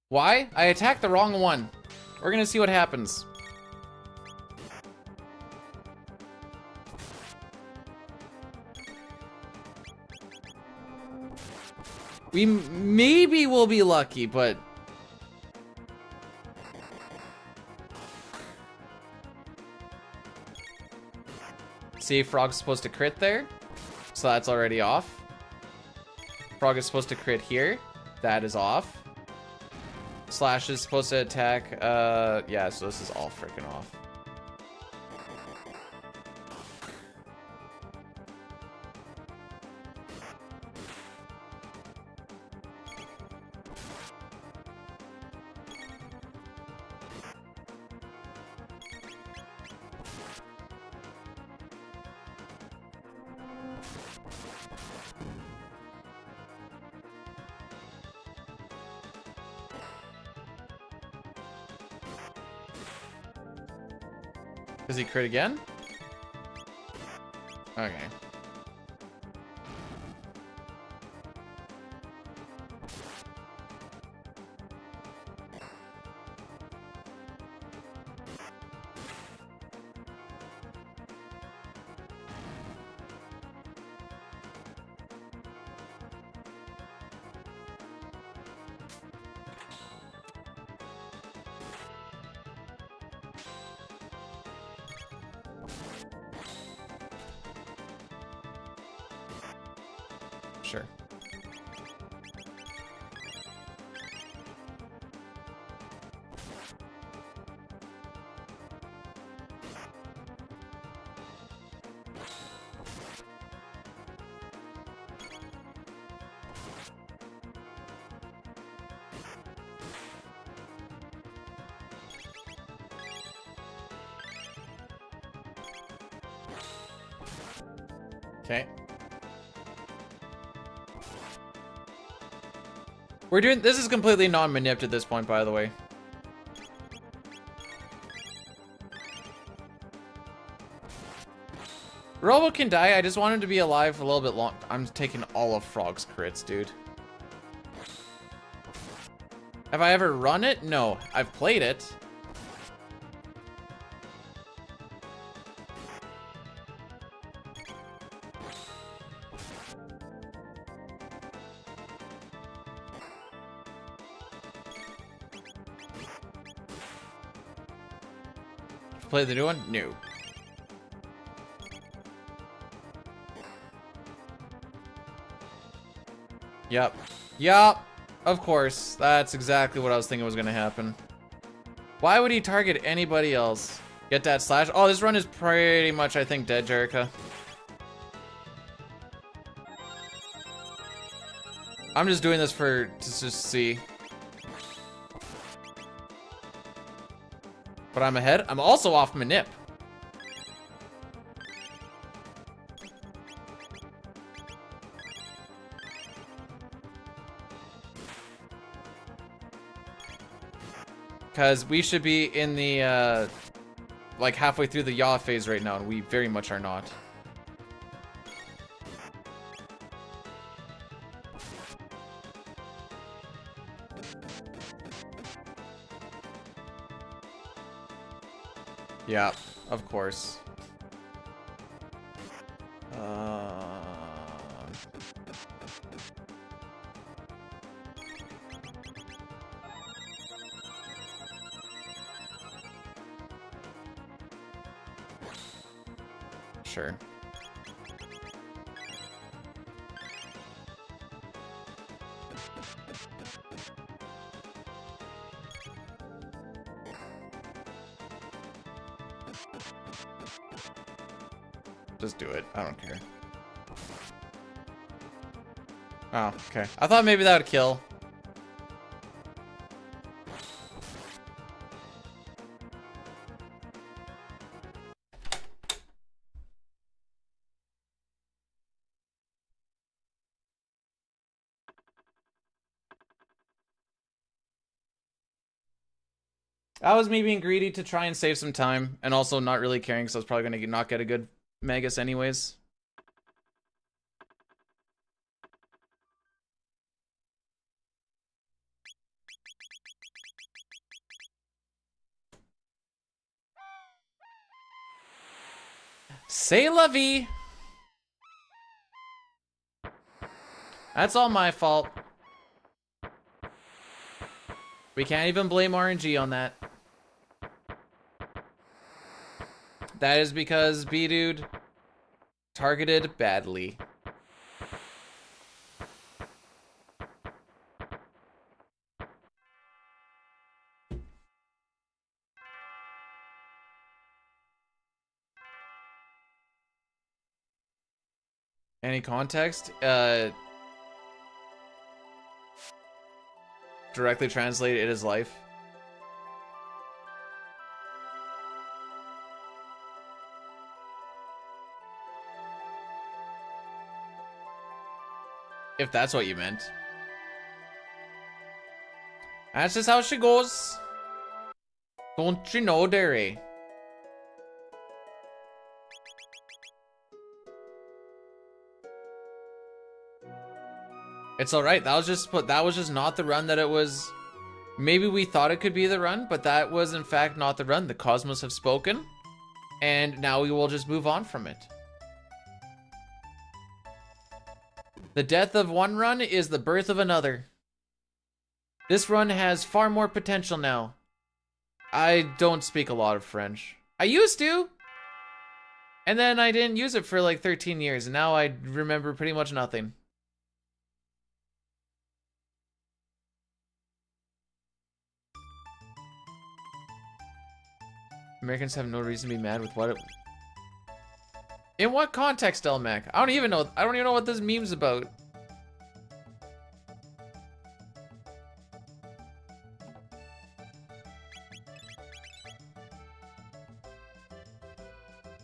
Why? I attacked the wrong one. We're gonna see what happens. We maybe will be lucky, but... See, Frog's supposed to crit there. So that's already off. Frog is supposed to crit here. That is off. Slash is supposed to attack, yeah, so this is all freaking off. Does he crit again? Okay. Sure. Okay. We're doing this is completely non-manipped at this point, by the way. Robo can die. I just want him to be alive for a little bit long. I'm taking all of Frog's crits, dude. Have I ever run it? No. I've played it. Play the new one? No. Yep. Yep. Of course. That's exactly what I was thinking was gonna happen. Why would he target anybody else? Get that slash. Oh, this run is pretty much, I think, dead, Jerica. I'm just doing this to just see. But I'm ahead. I'm also off Manip. Because we should be in the, like halfway through the yaw phase right now, and we very much are not. Yeah, of course. Sure. Just do it. I don't care. Oh, okay. I thought maybe that would kill. That was me being greedy to try and save some time, and also not really caring because I was probably going to not get a good Magus anyways. C'est la vie! That's all my fault. We can't even blame RNG on that. That is because B-Dude targeted badly. Any context? Directly translate it as life. If that's what you meant. That's just how she goes. Don't you know, Derry? It's alright. That was just not the run that it was. Maybe we thought it could be the run, but that was in fact not the run. The Cosmos have spoken, and now we will just move on from it. The death of one run is the birth of another. This run has far more potential now. I don't speak a lot of French. I used to! And then I didn't use it for like 13 years, and now I remember pretty much nothing. Americans have no reason to be mad with what it... In what context, Elmac? I don't even know what this meme's about.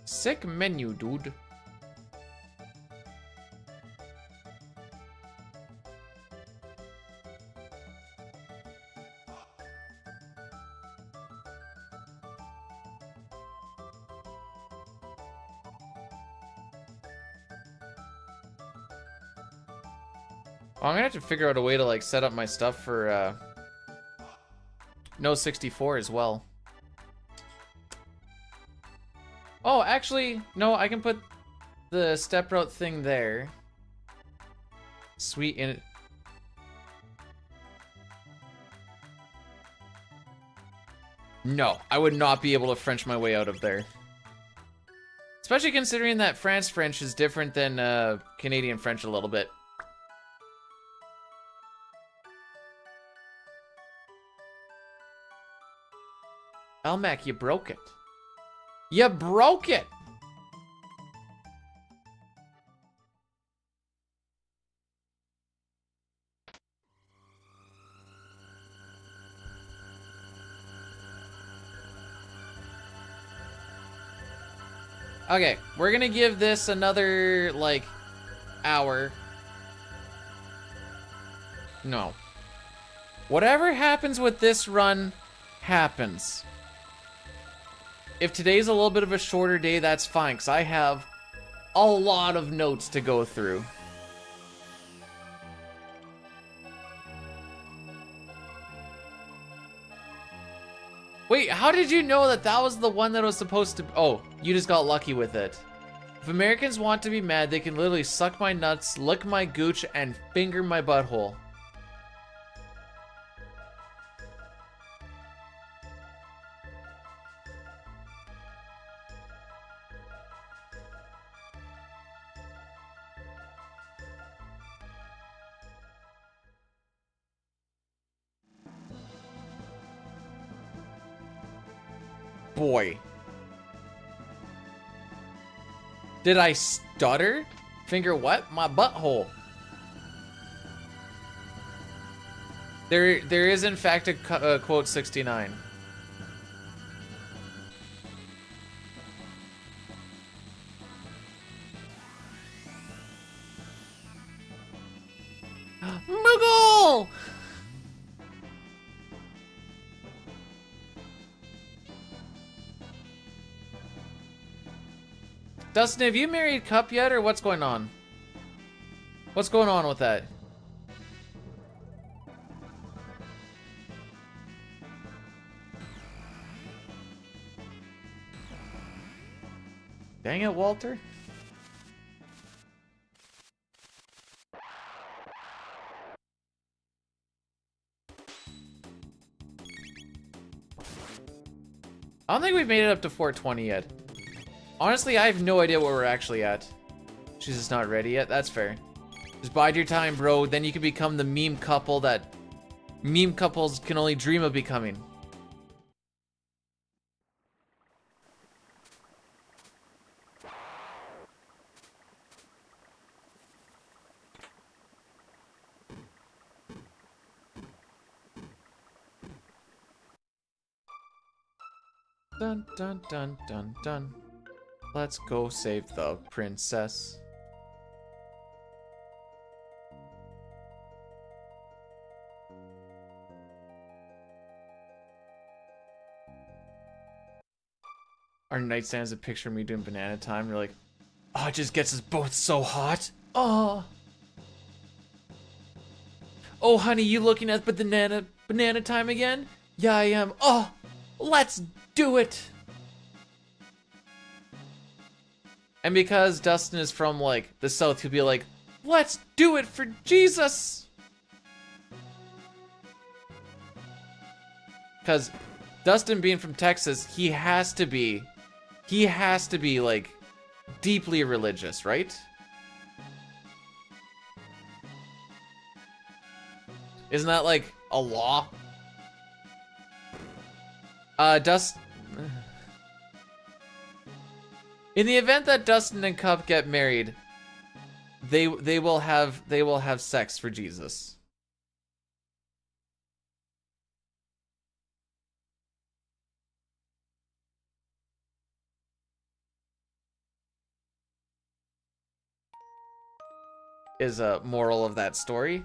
Sick menu, dude. Well, I'm gonna have to figure out a way to like set up my stuff for No 64 as well. Oh, actually, no, I can put the step route thing there. Sweet in it. No, I would not be able to French my way out of there. Especially considering that France French is different than Canadian French a little bit. Elmac, you broke it. You broke it! Okay, we're gonna give this another, like, hour. No. Whatever happens with this run, happens. If today's a little bit of a shorter day, that's fine, because I have a lot of notes to go through. Wait, how did you know that that was the one that was supposed to... Oh, you just got lucky with it. If Americans want to be mad, they can literally suck my nuts, lick my gooch, and finger my butthole. Boy. Did I stutter? Finger what? My butthole. There is in fact a quote 69. Moogle! Dustin, have you married Cup yet, or what's going on? What's going on with that? Dang it, Walter. I don't think we've made it up to 420 yet. Honestly, I have no idea where we're actually at. She's just not ready yet. That's fair. Just bide your time, bro. Then you can become the meme couple that meme couples can only dream of becoming. Dun dun dun dun dun. Let's go save the princess. Our nightstand's a picture of me doing banana time. You're like, oh, it just gets us both so hot. Oh. Oh, honey, you looking at banana time again? Yeah, I am. Oh, let's do it. And because Dustin is from, like, the South, he'll be like, let's do it for Jesus. Because Dustin being from Texas, he has to be, like, deeply religious, right? Isn't that, like, a law? In the event that Dustin and Cup get married, they will have sex for Jesus. Is a moral of that story.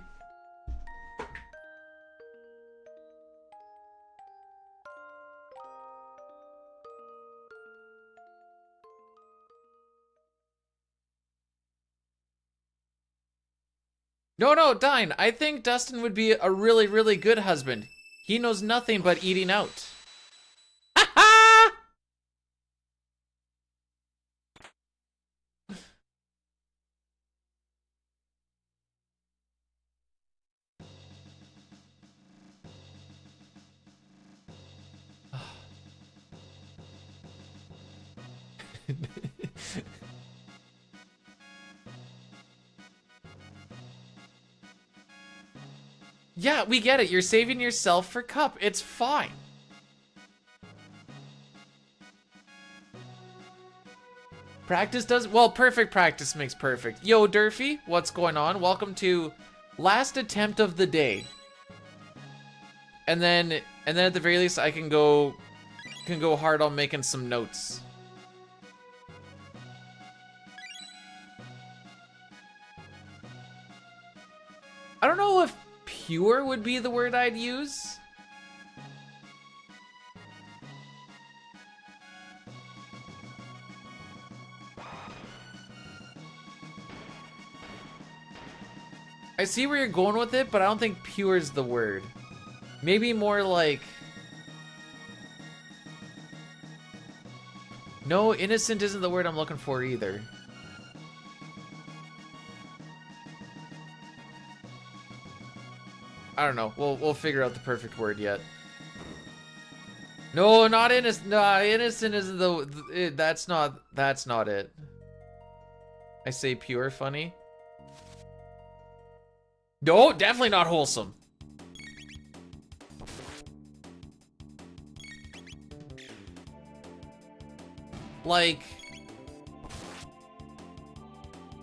No, Dine. I think Dustin would be a really, really good husband. He knows nothing but eating out. Yeah, we get it. You're saving yourself for Cup. It's fine. Practice does, well, perfect practice makes perfect. Yo, Durfee, what's going on? Welcome to last attempt of the day. And then at the very least I can go hard on making some notes. I don't know if pure would be the word I'd use. I see where you're going with it, but I don't think pure is the word. Maybe more like... No, innocent isn't the word I'm looking for either. I don't know. We'll figure out the perfect word yet. No, not innocent. No, innocent isn't the. That's not it. I say pure funny. No, definitely not wholesome. Like,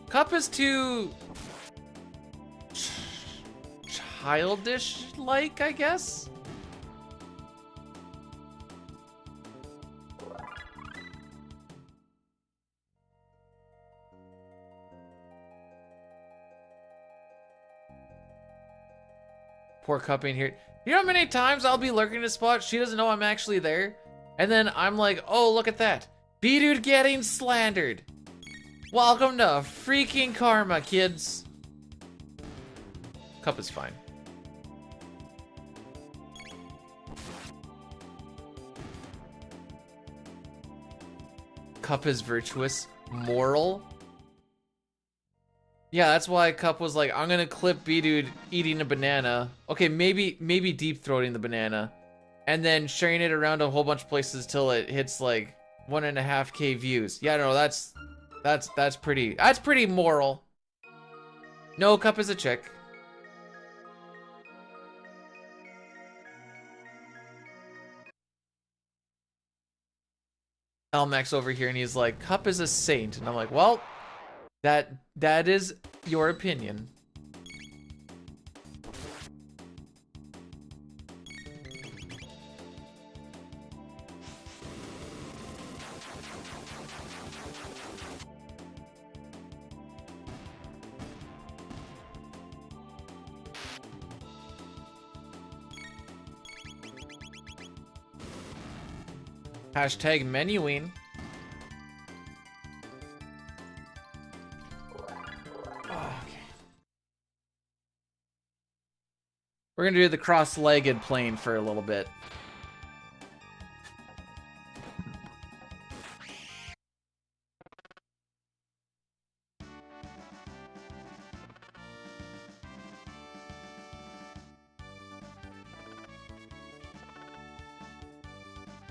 Cup is too childish-like, I guess? Poor Cup in here. You know how many times I'll be lurking in a spot, she doesn't know I'm actually there? And then I'm like, oh, look at that. B-Dude getting slandered. Welcome to freaking karma, kids. Cup is fine. Cup is virtuous. Moral? Yeah, that's why Cup was like, I'm gonna clip B-Dude eating a banana. Okay, maybe deep throating the banana. And then sharing it around a whole bunch of places till it hits like 1.5K views. Yeah, no, that's pretty moral. No, Cup is a chick. Elmax over here and he's like, Cup is a saint. And I'm like, well, that is your opinion. Hashtag menuing. We're gonna do the cross-legged plane for a little bit.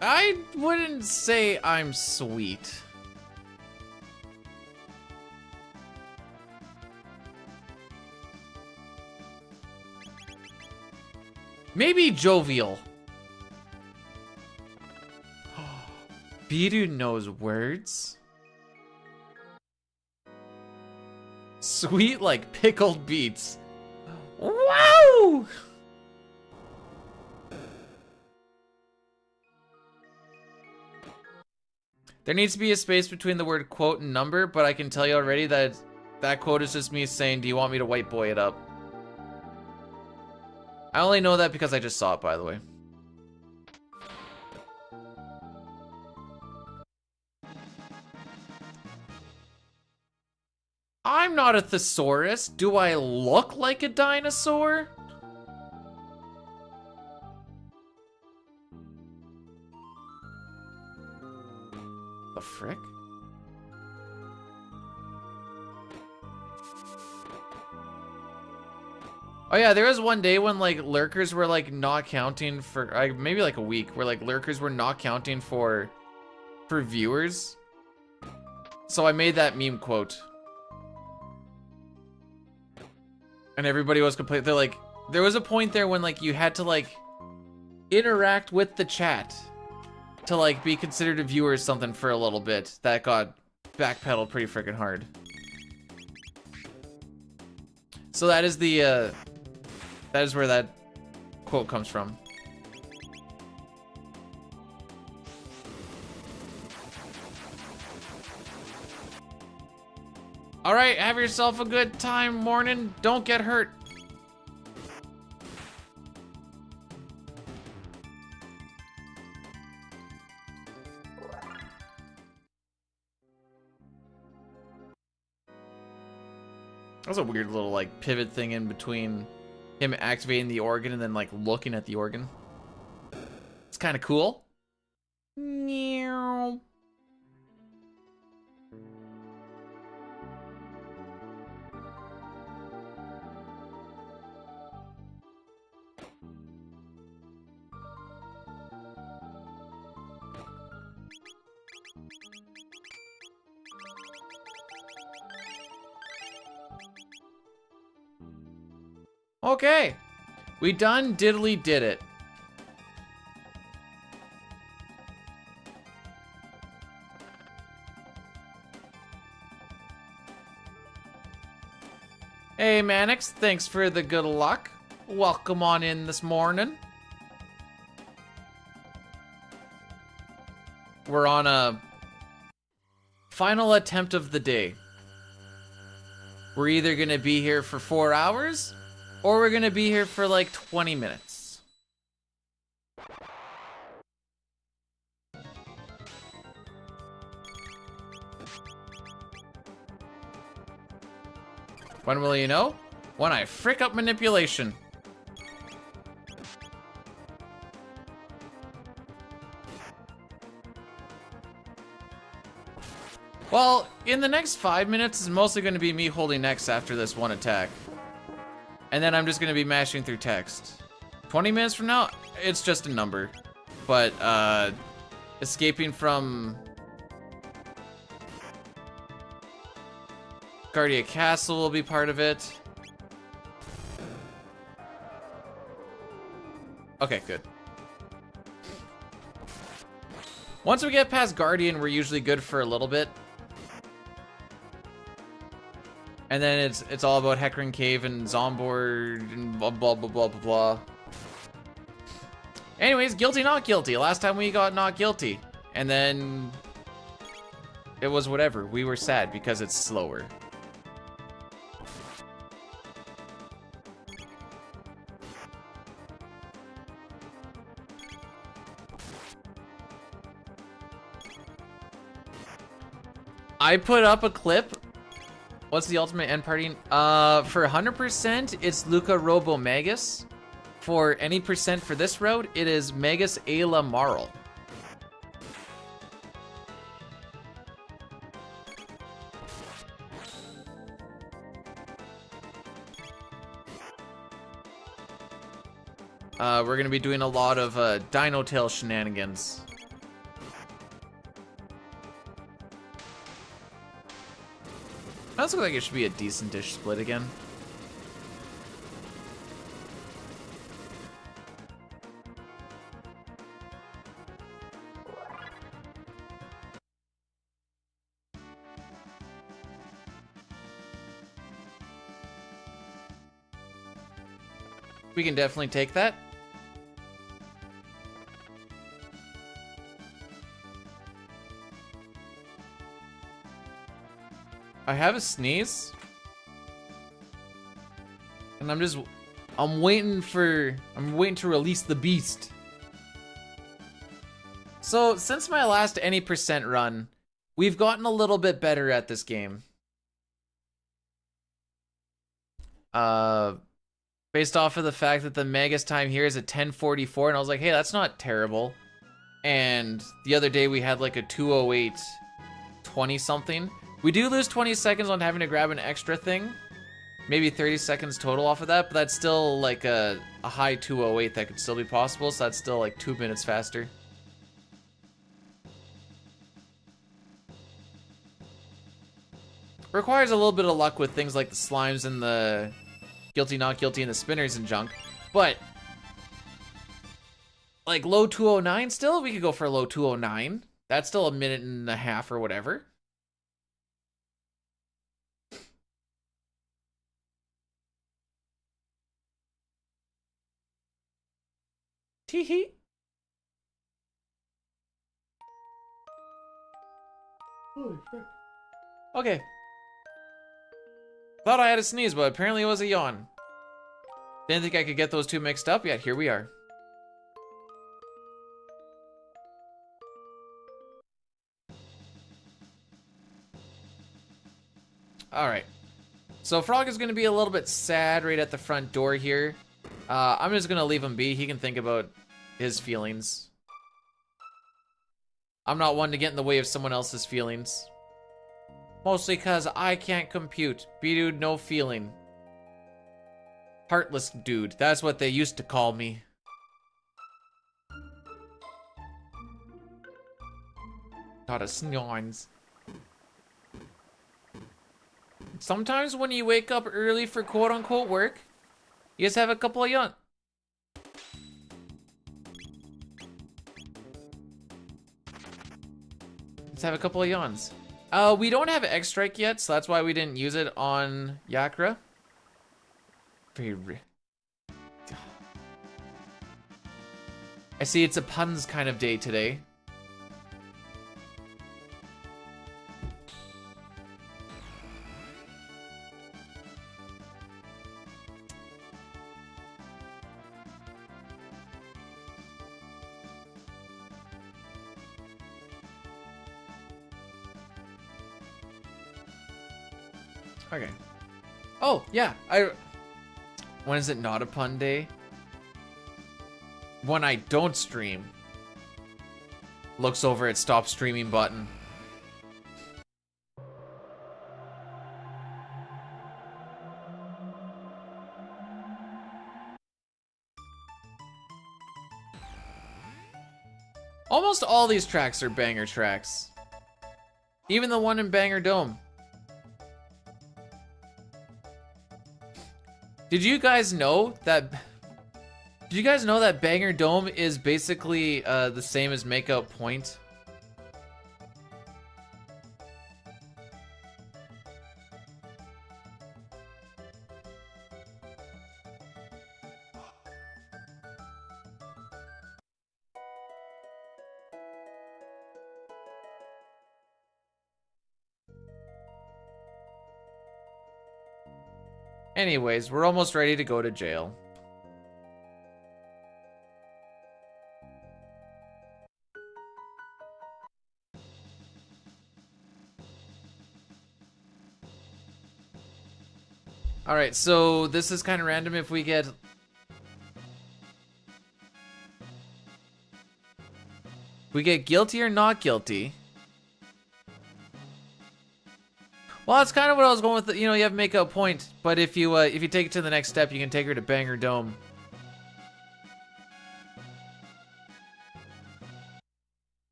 I wouldn't say I'm sweet. Maybe jovial. Biru knows words. Sweet like pickled beets. Wow! There needs to be a space between the word quote and number, but I can tell you already that that quote is just me saying, do you want me to white boy it up? I only know that because I just saw it, by the way. I'm not a thesaurus. Do I look like a dinosaur? The frick? Oh yeah, there was one day when like lurkers were like not counting for maybe like a week where like lurkers were not counting for viewers. So I made that meme quote. And everybody was complete. They're like, there was a point there when like you had to like interact with the chat to like be considered a viewer or something for a little bit. That got backpedaled pretty freaking hard. So that is the that is where that quote comes from. All right, have yourself a good time, morning. Don't get hurt. That was a weird little like pivot thing in between him activating the organ and then like looking at the organ. It's kind of cool. Meow. Okay, we done diddly did it. Hey Mannix, thanks for the good luck. Welcome on in this morning. We're on a final attempt of the day. We're either gonna be here for 4 hours or we're gonna be here for like 20 minutes. When will you know? When I frick up manipulation. Well, in the next 5 minutes is mostly gonna be me holding X after this one attack. And then I'm just gonna be mashing through text. 20 minutes from now, it's just a number. But, escaping from Guardia Castle will be part of it. Okay, good. Once we get past Guardian, we're usually good for a little bit. And then it's all about Hecarim Cave and Zombord and blah, blah, blah, blah, blah, blah. Anyways, guilty, not guilty. Last time we got not guilty. And then it was whatever. We were sad because it's slower. I put up a clip. What's the ultimate end party? For 100%, it's Luca Robomagus. for any percent for this route, it is Magus Ayla Marl. We're gonna be doing a lot of Dino Tail shenanigans. That looks like it should be a decent-ish split again. We can definitely take that. I have a sneeze. And I'm waiting to release the beast. So, since my last any percent run, we've gotten a little bit better at this game. Based off of the fact that the Magus time here is at 10:44, and I was like, hey, that's not terrible. And the other day we had like a 2:08:20 something. We do lose 20 seconds on having to grab an extra thing. Maybe 30 seconds total off of that, but that's still like a high 2:08 that could still be possible, so that's still like 2 minutes faster. Requires a little bit of luck with things like the slimes and the guilty, not guilty, and the spinners and junk, but like low 2:09 still, we could go for a low 2:09. That's still a minute and a half or whatever. Tee-hee. Okay. Thought I had a sneeze, but apparently it was a yawn. Didn't think I could get those two mixed up, yet here we are. Alright. So Frog is going to be a little bit sad right at the front door here. I'm just going to leave him be. He can think about his feelings. I'm not one to get in the way of someone else's feelings. Mostly because I can't compute. B-dude, no feeling. Heartless dude. That's what they used to call me. Got a snoins. Sometimes when you wake up early for quote-unquote work, you just have a couple of yawns. Let's have a couple of yawns. We don't have X-Strike yet, so that's why we didn't use it on Yakra. I see it's a puns kind of day today. Okay. Oh, yeah. When is it not a pun day? When I don't stream. Looks over at stop streaming button. Almost all these tracks are banger tracks. Even the one in Banger Dome. Did you guys know that Banger Dome is basically the same as Makeout Point? Anyways, we're almost ready to go to jail. Alright, so this is kind of random if we get We get guilty or not guilty. Well, that's kind of what I was going with. You know, you have to make a point, but if you take it to the next step, you can take her to Banger Dome.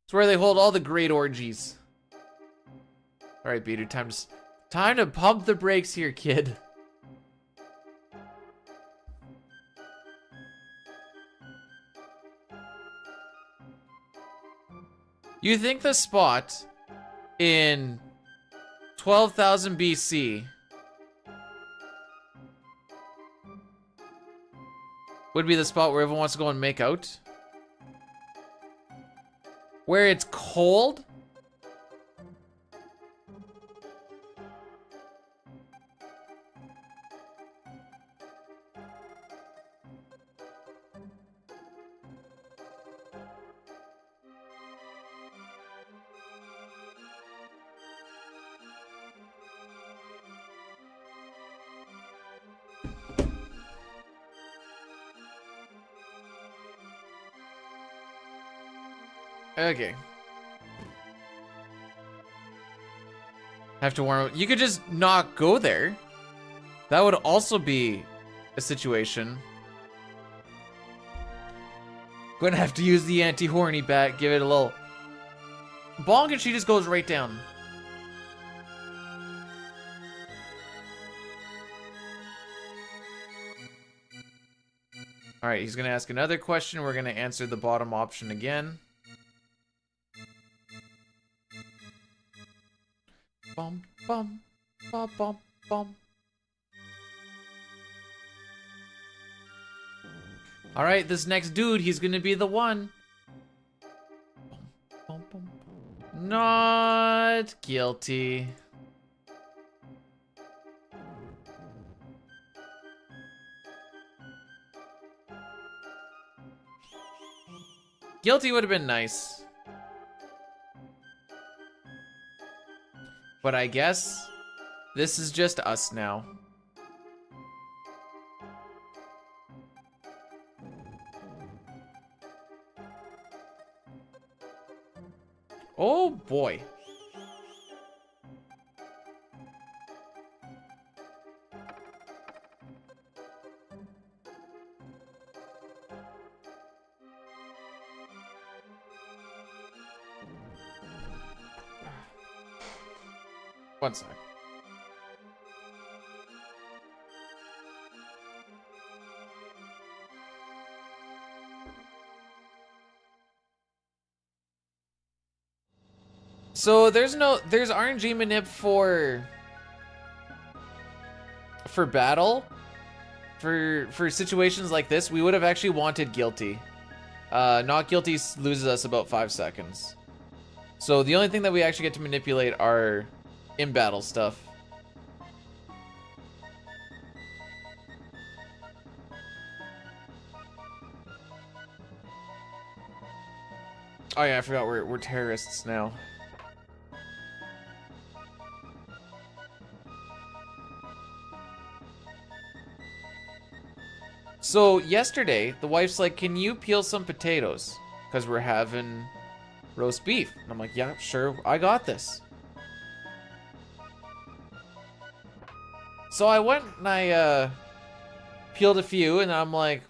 It's where they hold all the great orgies. All right, Beater, time to pump the brakes here, kid. You think the spot in 12,000 BC would be the spot where everyone wants to go and make out? Where it's cold? Okay. Have to warm up. You could just not go there. That would also be a situation. Gonna have to use the anti-horny bat, give it a little bonk, and she just goes right down. Alright, he's gonna ask another question. We're gonna answer the bottom option again. Bum, bum, bum, bum, bum. Alright, this next dude, he's gonna be the one. Bum, bum, bum. Not guilty. Guilty would have been nice. But I guess this is just us now. Oh boy. One sec. So there's RNG manip for battle. For situations like this, we would have actually wanted guilty. Not guilty loses us about 5 seconds. So the only thing that we actually get to manipulate are in battle stuff. Oh yeah, I forgot we're terrorists now. So yesterday, the wife's like, "Can you peel some potatoes? Because we're having roast beef." And I'm like, "Yeah, sure, I got this." So I went and I peeled a few, and I'm like,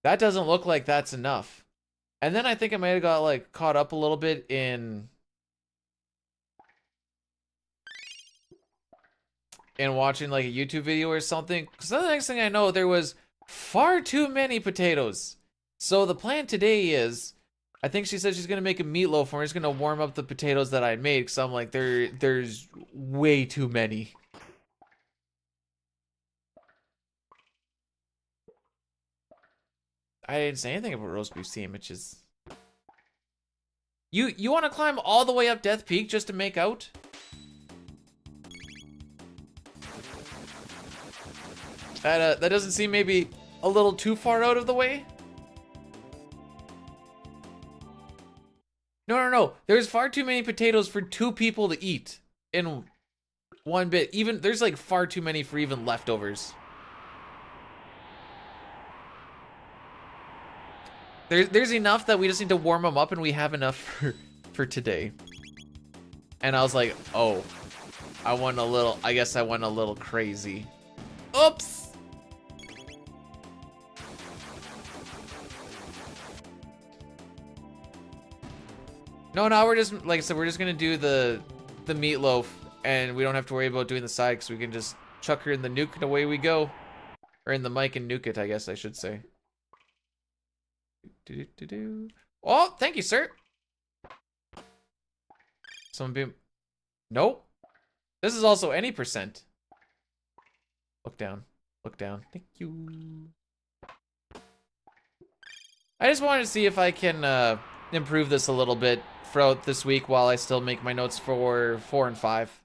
that doesn't look like that's enough. And then I think I might have got like caught up a little bit in watching like a YouTube video or something. Because the next thing I know, there was far too many potatoes. So the plan today is, I think she said she's gonna make a meatloaf, and we're just gonna warm up the potatoes that I made. Because I'm like, there's way too many. I didn't say anything about roast beef sandwiches. You want to climb all the way up Death Peak just to make out? That doesn't seem maybe a little too far out of the way? No. There's far too many potatoes for 2 people to eat in one bit. Even there's like far too many for even leftovers. There's enough that we just need to warm them up, and we have enough for today. And I was like, oh, I guess I went a little crazy. Oops. No, we're just, like I said, we're just gonna do the meatloaf, and we don't have to worry about doing the side, because we can just chuck her in the nuke and away we go. Or in the mic and nuke it, I guess I should say. Oh, thank you, sir. Someone be... Nope. This is also any percent. Look down. Look down. Thank you. I just wanted to see if I can improve this a little bit throughout this week while I still make my notes for 4 and 5.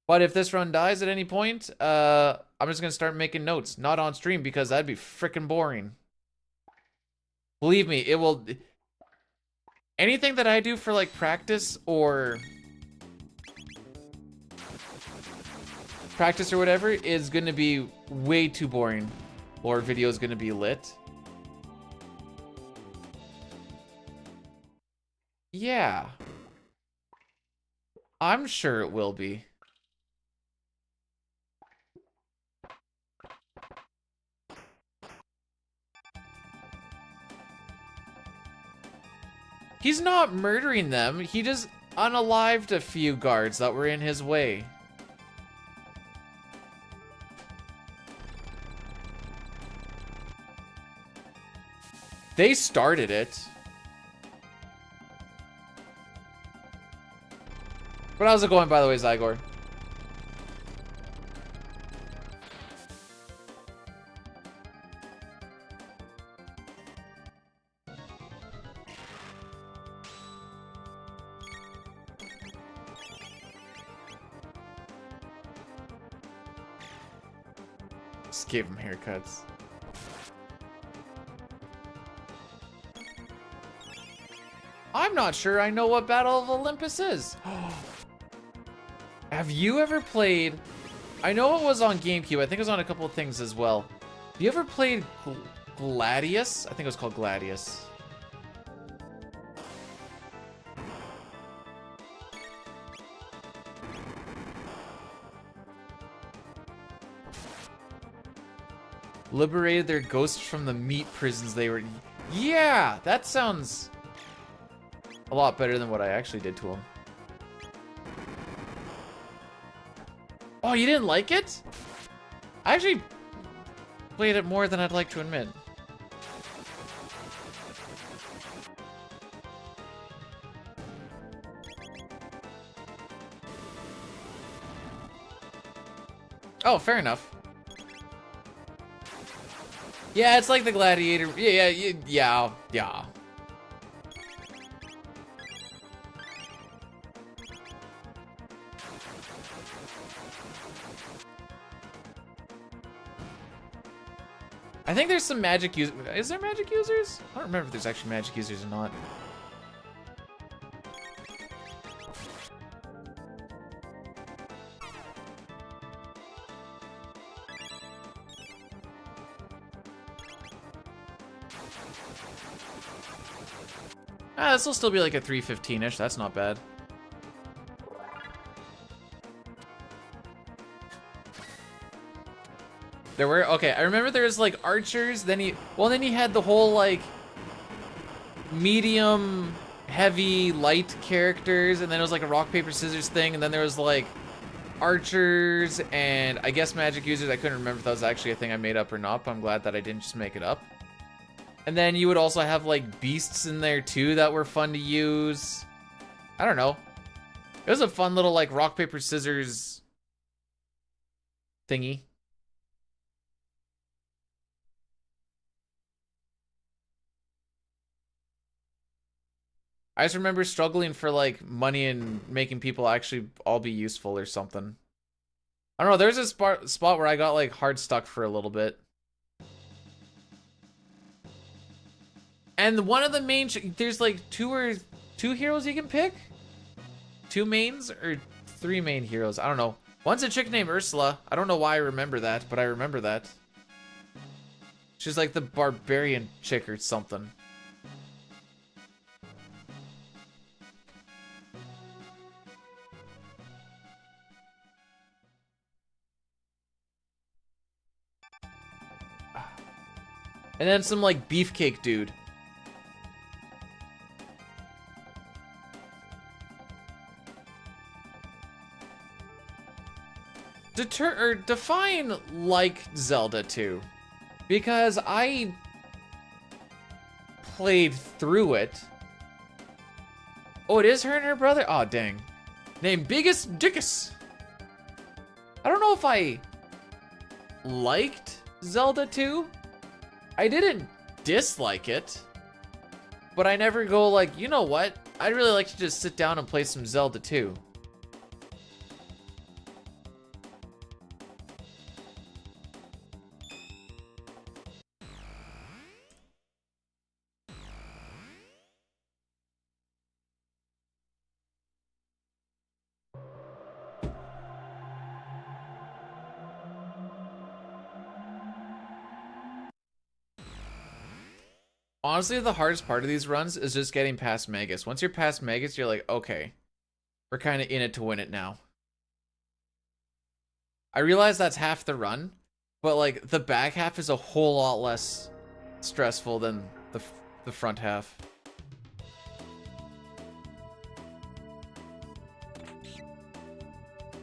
But if this run dies at any point, I'm just gonna start making notes. Not on stream, because that'd be freaking boring. Believe me, it will... Anything that I do for, like, practice or whatever is gonna be way too boring. Or video is gonna be lit. Yeah. I'm sure it will be. He's not murdering them. He just unalived a few guards that were in his way. They started it. But how's it going, by the way, Zygor? Just gave him haircuts. I'm not sure I know what Battle of Olympus is. Have you ever played... I know it was on GameCube. I think it was on a couple of things as well. Have you ever played Gladius? I think it was called Gladius. Liberated their ghosts from the meat prisons they were... Yeah! That sounds a lot better than what I actually did to them. Oh, you didn't like it? I actually played it more than I'd like to admit. Oh, fair enough. Yeah, it's like the Gladiator. Yeah. I think there's some magic users. Is there magic users? I don't remember if there's actually magic users or not. This will still be like a 315-ish. That's not bad. There were, okay, I remember there was like archers, then he had the whole like medium, heavy, light characters, and then it was like a rock, paper, scissors thing, and then there was like archers and I guess magic users. I couldn't remember if that was actually a thing I made up or not, but I'm glad that I didn't just make it up. And then you would also have like beasts in there too that were fun to use. I don't know. It was a fun little like rock, paper, scissors thingy. I just remember struggling for like money and making people actually all be useful or something. I don't know, there's a spot where I got like hard stuck for a little bit. And one of the main, there's like two heroes you can pick? 2 mains or 3 main heroes? I don't know. One's a chick named Ursula. I don't know why I remember that, but I remember that. She's like the barbarian chick or something. And then some like beefcake dude. Define like Zelda 2. Because I played through it. Oh, it is her and her brother? Oh, dang. Named Biggest Dickus. I don't know if I liked Zelda 2. I didn't dislike it. But I never go like, you know what? I'd really like to just sit down and play some Zelda 2. Honestly, the hardest part of these runs is just getting past Magus. Once you're past Magus, you're like, okay, we're kind of in it to win it now. I realize that's half the run, but like the back half is a whole lot less stressful than the front half.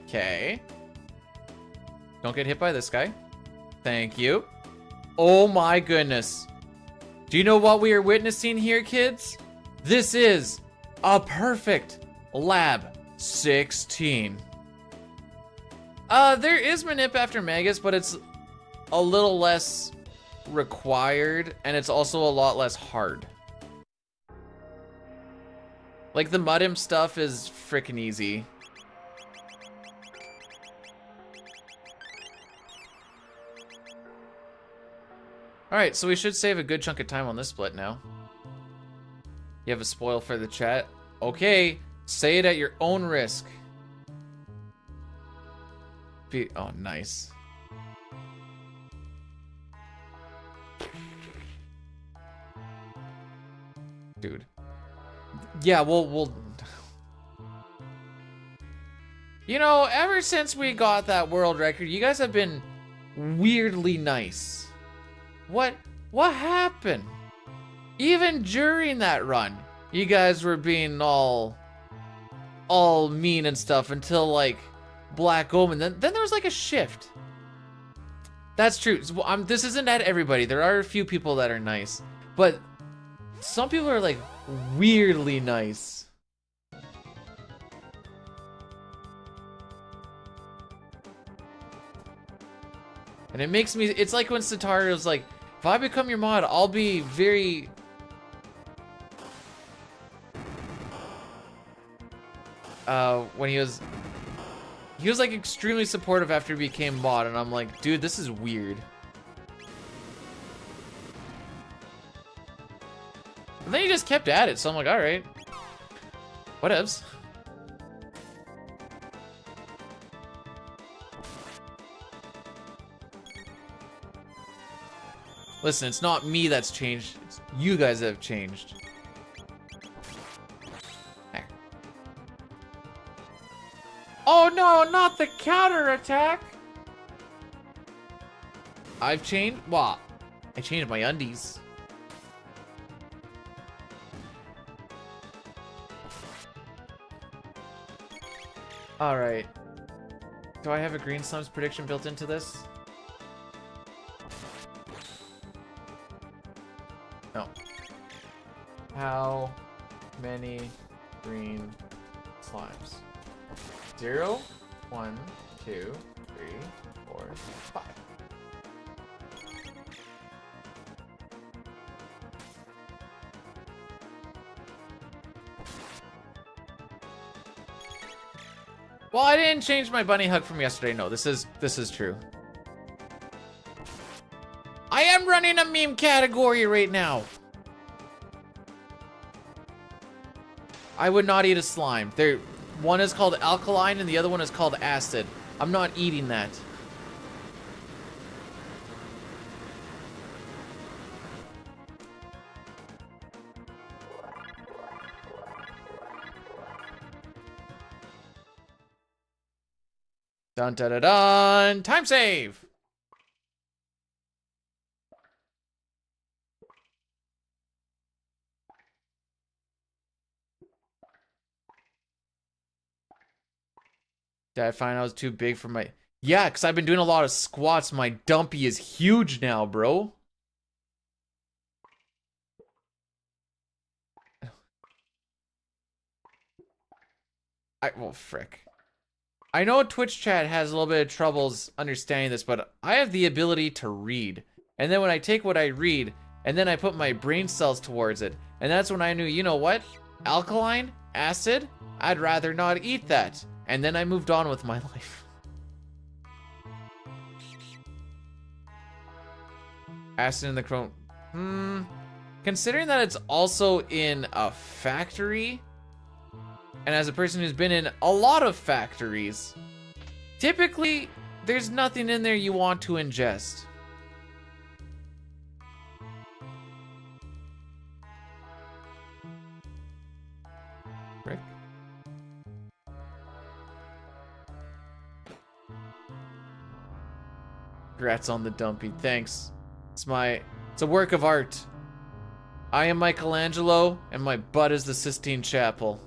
Okay. Don't get hit by this guy. Thank you. Oh my goodness. Do you know what we are witnessing here, kids? This is a perfect Lab 16. There is Manip after Magus, but it's a little less required, and it's also a lot less hard. Like, the Mud Imp stuff is freaking easy. Alright, so we should save a good chunk of time on this split now. You have a spoil for the chat? Okay, say it at your own risk. Oh, nice. Dude. Yeah, we'll... You know, ever since we got that world record, you guys have been weirdly nice. What happened? Even during that run, you guys were being all mean and stuff until like Black Omen. Then there was like a shift. That's true. This isn't at everybody. There are a few people that are nice, but some people are like weirdly nice. And it makes me, it's like when Sataru was like, if I become your mod, I'll be very... when he was like extremely supportive after he became mod, and I'm like, dude, this is weird. And then he just kept at it, so I'm like, alright. Whatevs. Listen, it's not me that's changed. It's you guys that have changed. There. Oh no, not the counterattack! I've changed? What? I changed my undies. Alright. Do I have a Green Slums prediction built into this? No. How many green slimes? 0, 1, 2, 3, 4, 5. Well, I didn't change my bunny hug from yesterday. No, this is true. I am running a meme category right now. I would not eat a slime. One is called alkaline and the other one is called acid. I'm not eating that. Dun dun dun dun! Time save! Did I find I was too big for my... Yeah, because I've been doing a lot of squats. My dumpy is huge now, bro. Well, frick. I know Twitch chat has a little bit of troubles understanding this, but I have the ability to read. And then when I take what I read, and then I put my brain cells towards it, and that's when I knew, you know what? Alkaline? Acid? I'd rather not eat that. And then I moved on with my life. Acid in the Chrono. Considering that it's also in a factory, and as a person who's been in a lot of factories, typically there's nothing in there you want to ingest. Rick? Congrats on the dumpy. Thanks. It's a work of art. I am Michelangelo, and my butt is the Sistine Chapel.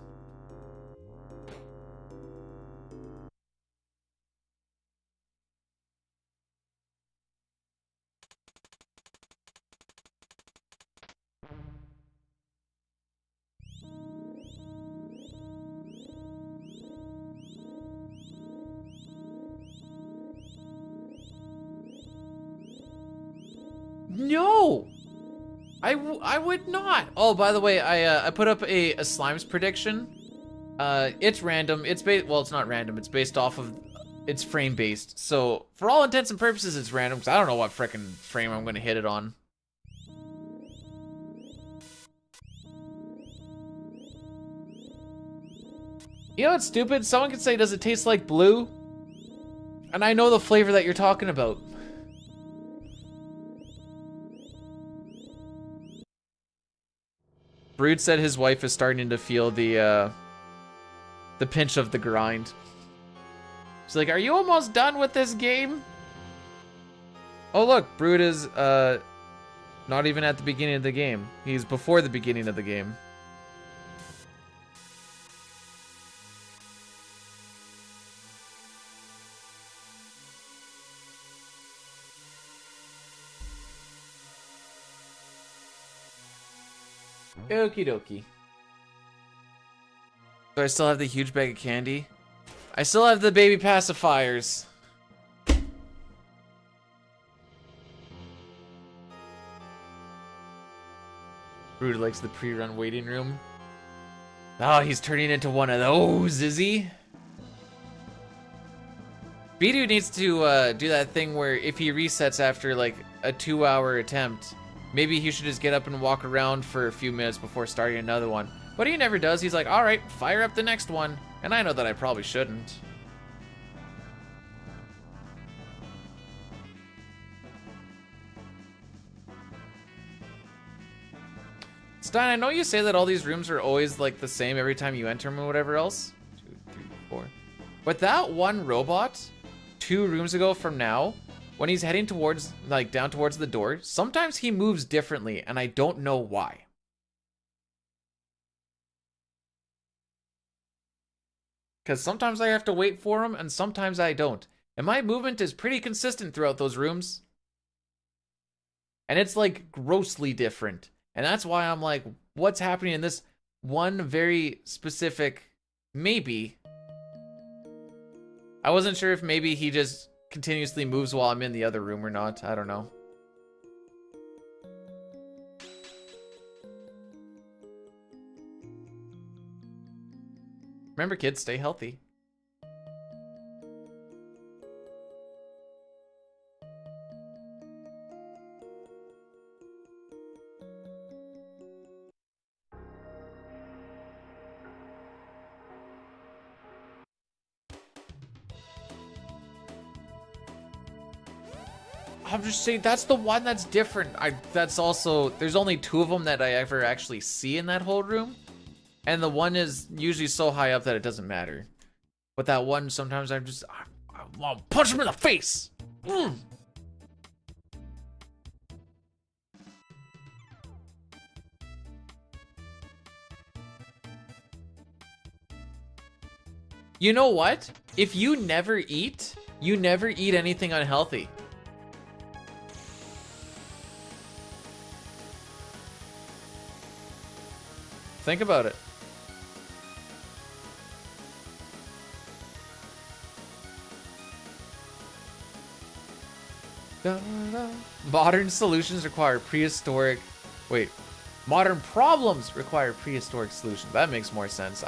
No! I would not. Oh, by the way, I put up a slimes prediction. It's random. Well, it's not random. It's based off of... It's frame based. So, for all intents and purposes, it's random, because I don't know what frickin' frame I'm going to hit it on. You know what's stupid? Someone could say, does it taste like blue? And I know the flavor that you're talking about. Brood said his wife is starting to feel the pinch of the grind. She's like, are you almost done with this game? Oh look, Brood is not even at the beginning of the game. He's before the beginning of the game. Okie dokie. Do I still have the huge bag of candy? I still have the baby pacifiers. Brood likes the pre-run waiting room. Oh, he's turning into one of those, is he? Bidu needs to do that thing where if he resets after like a 2-hour attempt, maybe he should just get up and walk around for a few minutes before starting another one. But he never does. He's like, all right, fire up the next one. And I know that I probably shouldn't. Stein, I know you say that all these rooms are always like the same every time you enter them or whatever else. 2, 3, 4. But that one robot, 2 rooms ago from now, when he's heading towards, like, down towards the door, sometimes he moves differently, and I don't know why. Because sometimes I have to wait for him, and sometimes I don't. And my movement is pretty consistent throughout those rooms. And it's, like, grossly different. And that's why I'm like, what's happening in this one very specific... Maybe. I wasn't sure if maybe he just continuously moves while I'm in the other room or not. I don't know. Remember, kids, stay healthy. I'm just saying, that's the one that's different. That's also, there's only 2 of them that I ever actually see in that whole room. And the one is usually so high up that it doesn't matter. But that one, sometimes I want to punch him in the face. You know what? If you never eat anything unhealthy. Think about it. Modern solutions require prehistoric... Wait. Modern problems require prehistoric solutions. That makes more sense.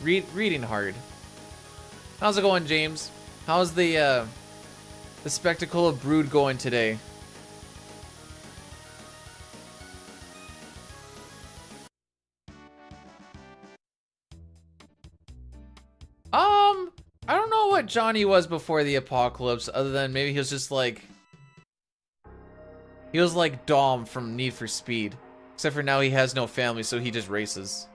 Reading hard. How's it going, James? How's the spectacle of Brood going today? I don't know what Johnny was before the apocalypse, other than maybe he was just like... He was like Dom from Need for Speed. Except for now he has no family, so he just races.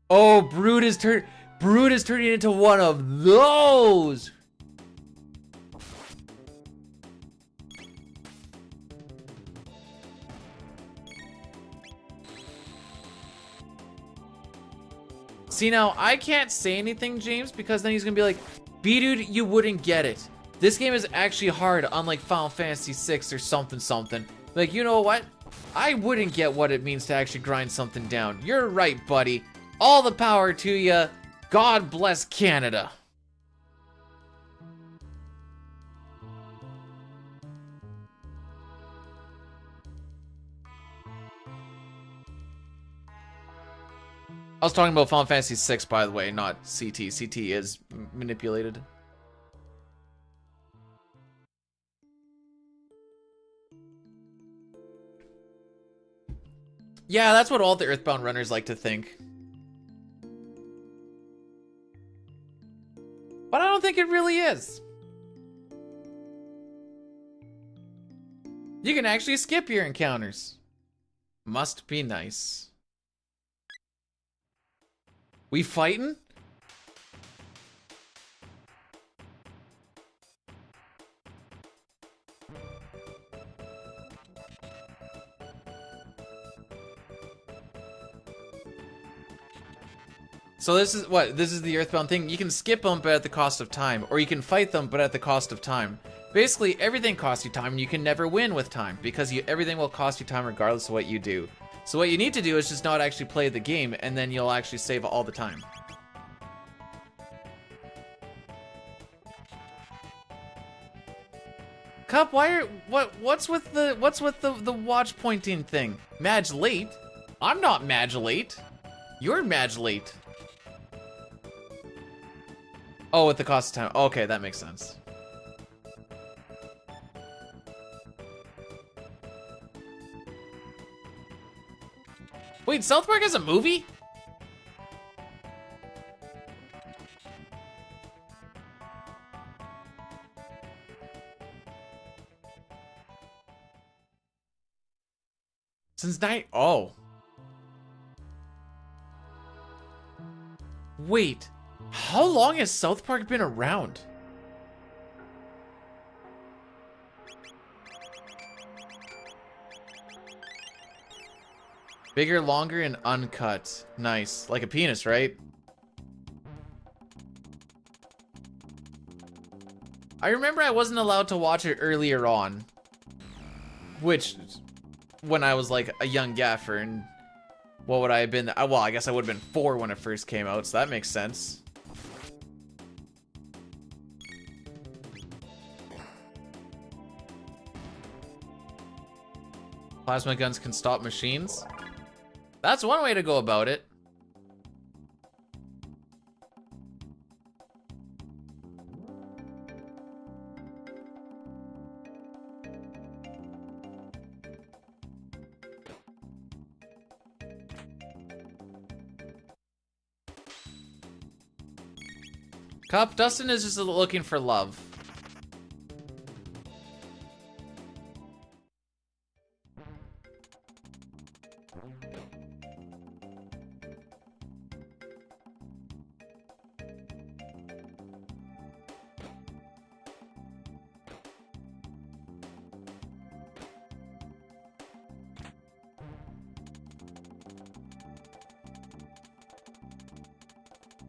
Oh, Brood is turning into one of those! See, now, I can't say anything, James, because then he's gonna be like, B-Dude, you wouldn't get it. This game is actually hard, unlike Final Fantasy VI or something. Like, you know what? I wouldn't get what it means to actually grind something down. You're right, buddy. All the power to ya. God bless Canada. I was talking about Final Fantasy VI, by the way, not CT. CT is manipulated. Yeah, that's what all the Earthbound runners like to think. But I don't think it really is. You can actually skip your encounters. Must be nice. We fighting? So this is what? This is the Earthbound thing. You can skip them, but at the cost of time. Or you can fight them, but at the cost of time. Basically, everything costs you time, and you can never win with time. Because everything will cost you time regardless of what you do. So what you need to do is just not actually play the game, and then you'll actually save all the time. Cup, what's with the watch pointing thing? Madge late? I'm not Madge late. You're Madge late. Oh, at the cost of time. Okay, that makes sense. Wait, South Park has a movie? Since oh. Wait, how long has South Park been around? Bigger, longer, and uncut. Nice. Like a penis, right? I remember I wasn't allowed to watch it earlier on. Which, when I was like a young gaffer, and what would I have been? Well, I guess I would have been 4 when it first came out, so that makes sense. Plasma guns can stop machines. That's one way to go about it. Cup, Dustin is just looking for love.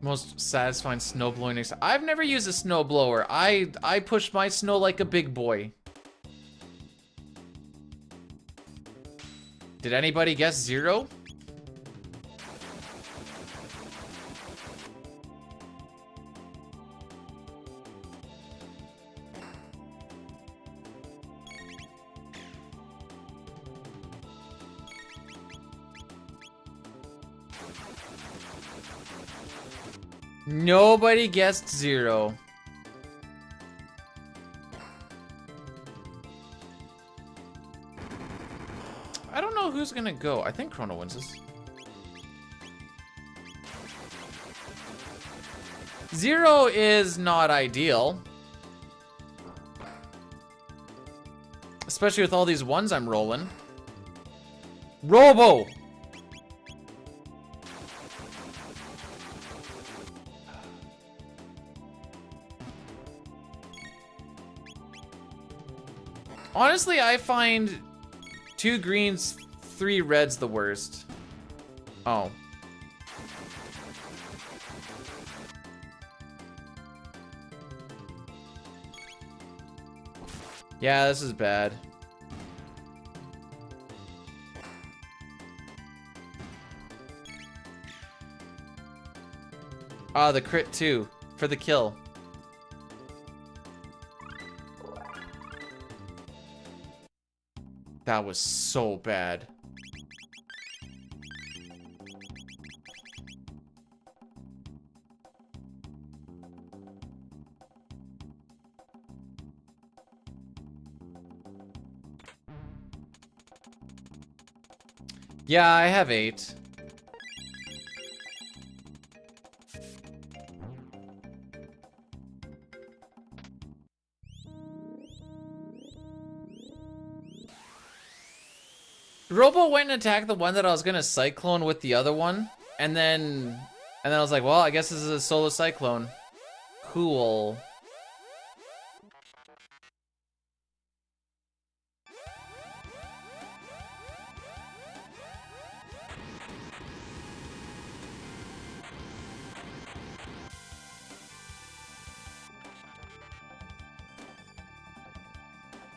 Most satisfying snow blowing. I've never used a snow blower. I push my snow like a big boy. Did anybody guess 0? Nobody guessed 0. I don't know who's gonna go. I think Chrono wins this. 0 is not ideal. Especially with all these ones I'm rolling. Robo! Honestly, I find 2 greens, 3 reds the worst. Oh. Yeah, this is bad. Ah, the crit too, for the kill. That was so bad. Yeah, I have 8. Robo went and attacked the one that I was gonna cyclone with the other one, and then I was like, well, I guess this is a solo cyclone. Cool.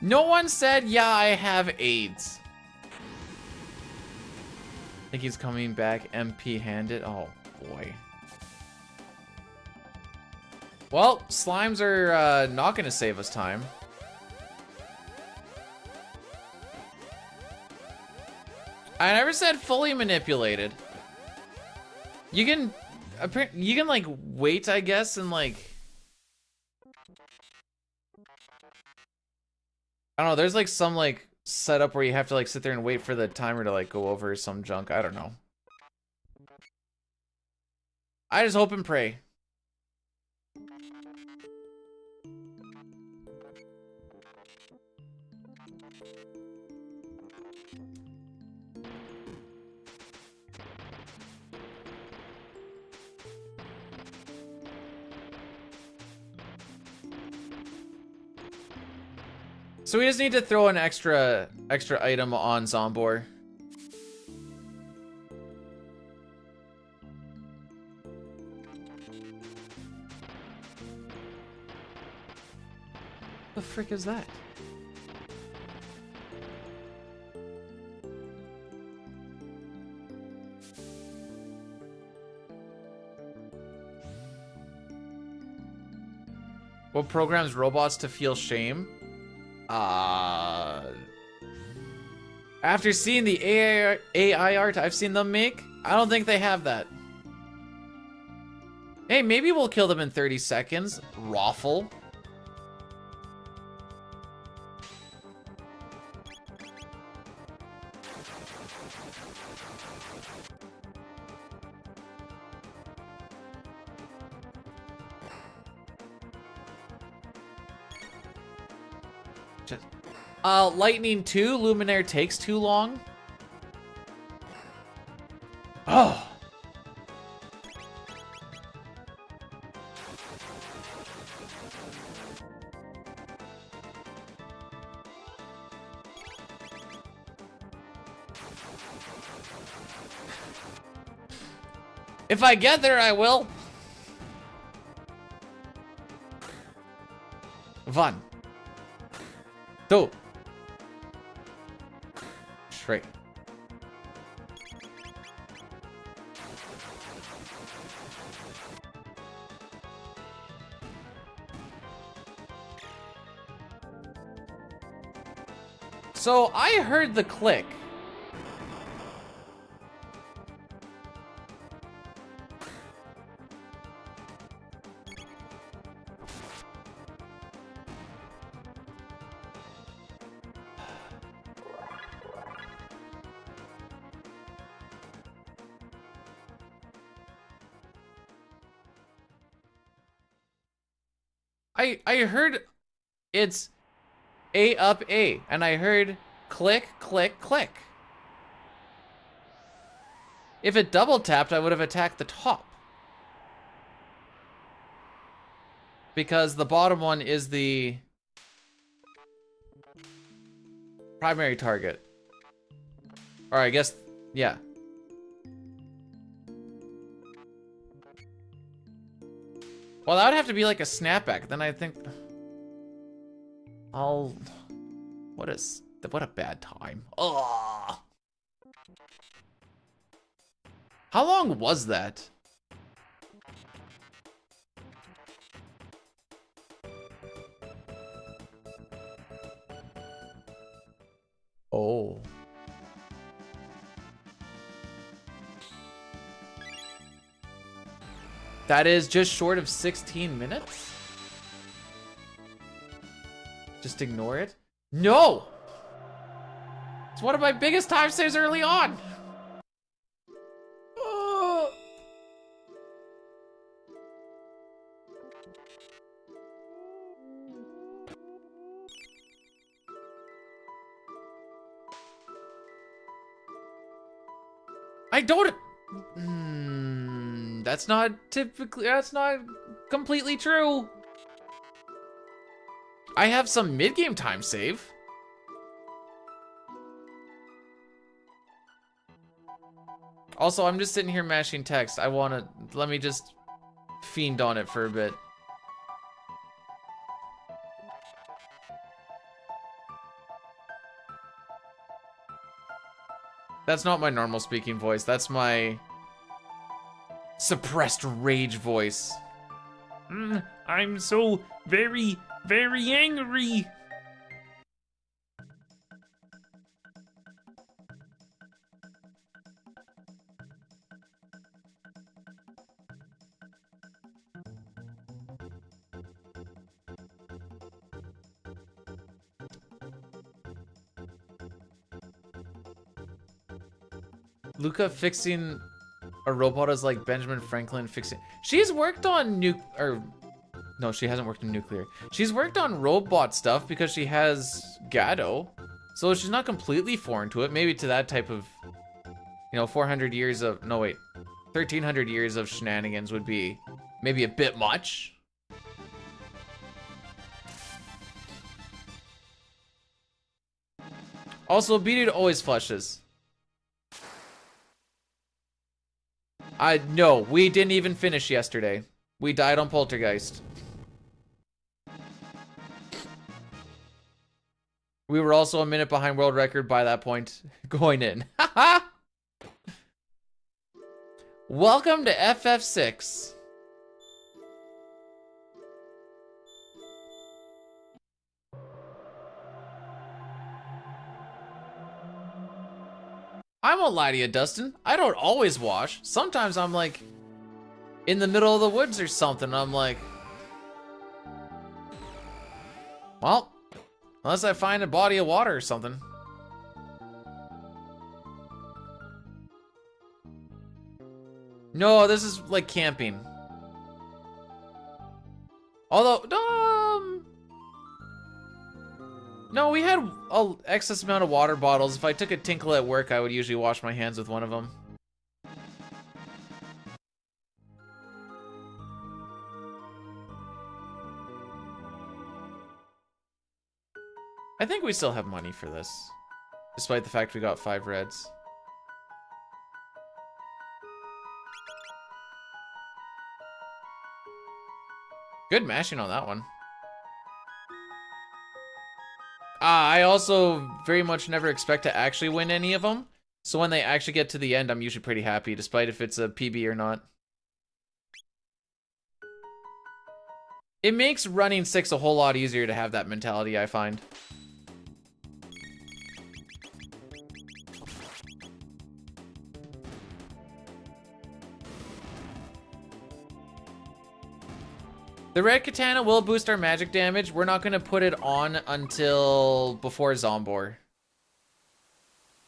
No one said, yeah, I have AIDS. I think he's coming back MP-handed. Oh, boy. Well, slimes are not going to save us time. I never said fully manipulated. You can like wait, I guess, and like I don't know, there's like some like setup where you have to like sit there and wait for the timer to like go over some junk. I don't know. I just hope and pray. So we just need to throw an extra item on Zombor. The frick is that? What programs robots to feel shame? After seeing the AI art I've seen them make, I don't think they have that. Hey, maybe we'll kill them in 30 seconds. Raffle. Lightning 2, Luminaire takes too long. Oh. If I get there, I will. One. Two. Three. So I heard the click. I heard it's A up A, and I heard click, click, click. If it double tapped, I would have attacked the top. Because the bottom one is the primary target. Or I guess, yeah. Well, that would have to be like a snapback. Then I think I'll. What a bad time. Ugh. How long was that? Oh. That is just short of 16 minutes? Just ignore it? No! It's one of my biggest time saves early on! I don't... that's not completely true. I have some mid-game time save. Also, I'm just sitting here mashing text. Let me just fiend on it for a bit. That's not my normal speaking voice. That's my suppressed rage voice. I'm so very, very angry. Luca fixing a robot is like Benjamin Franklin fixing. She's worked on no, she hasn't worked in nuclear. She's worked on robot stuff because she has Gato. So she's not completely foreign to it. Maybe to that type of, 400 years of, no wait, 1300 years of shenanigans would be maybe a bit much. Also, B-Dude always flushes. No, we didn't even finish yesterday. We died on Poltergeist. We were also a minute behind world record by that point, going in. Welcome to FF6. I won't lie to you, Dustin. I don't always wash. Sometimes I'm like in the middle of the woods or something. I'm like, well, unless I find a body of water or something. No, this is like camping. Although, no, we had an excess amount of water bottles. If I took a tinkle at work, I would usually wash my hands with one of them. I think we still have money for this, despite the fact we got 5 reds. Good mashing on that one. I also very much never expect to actually win any of them. So when they actually get to the end, I'm usually pretty happy, despite if it's a PB or not. It makes running 6 a whole lot easier to have that mentality, I find. The red katana will boost our magic damage. We're not going to put it on until before Zombor.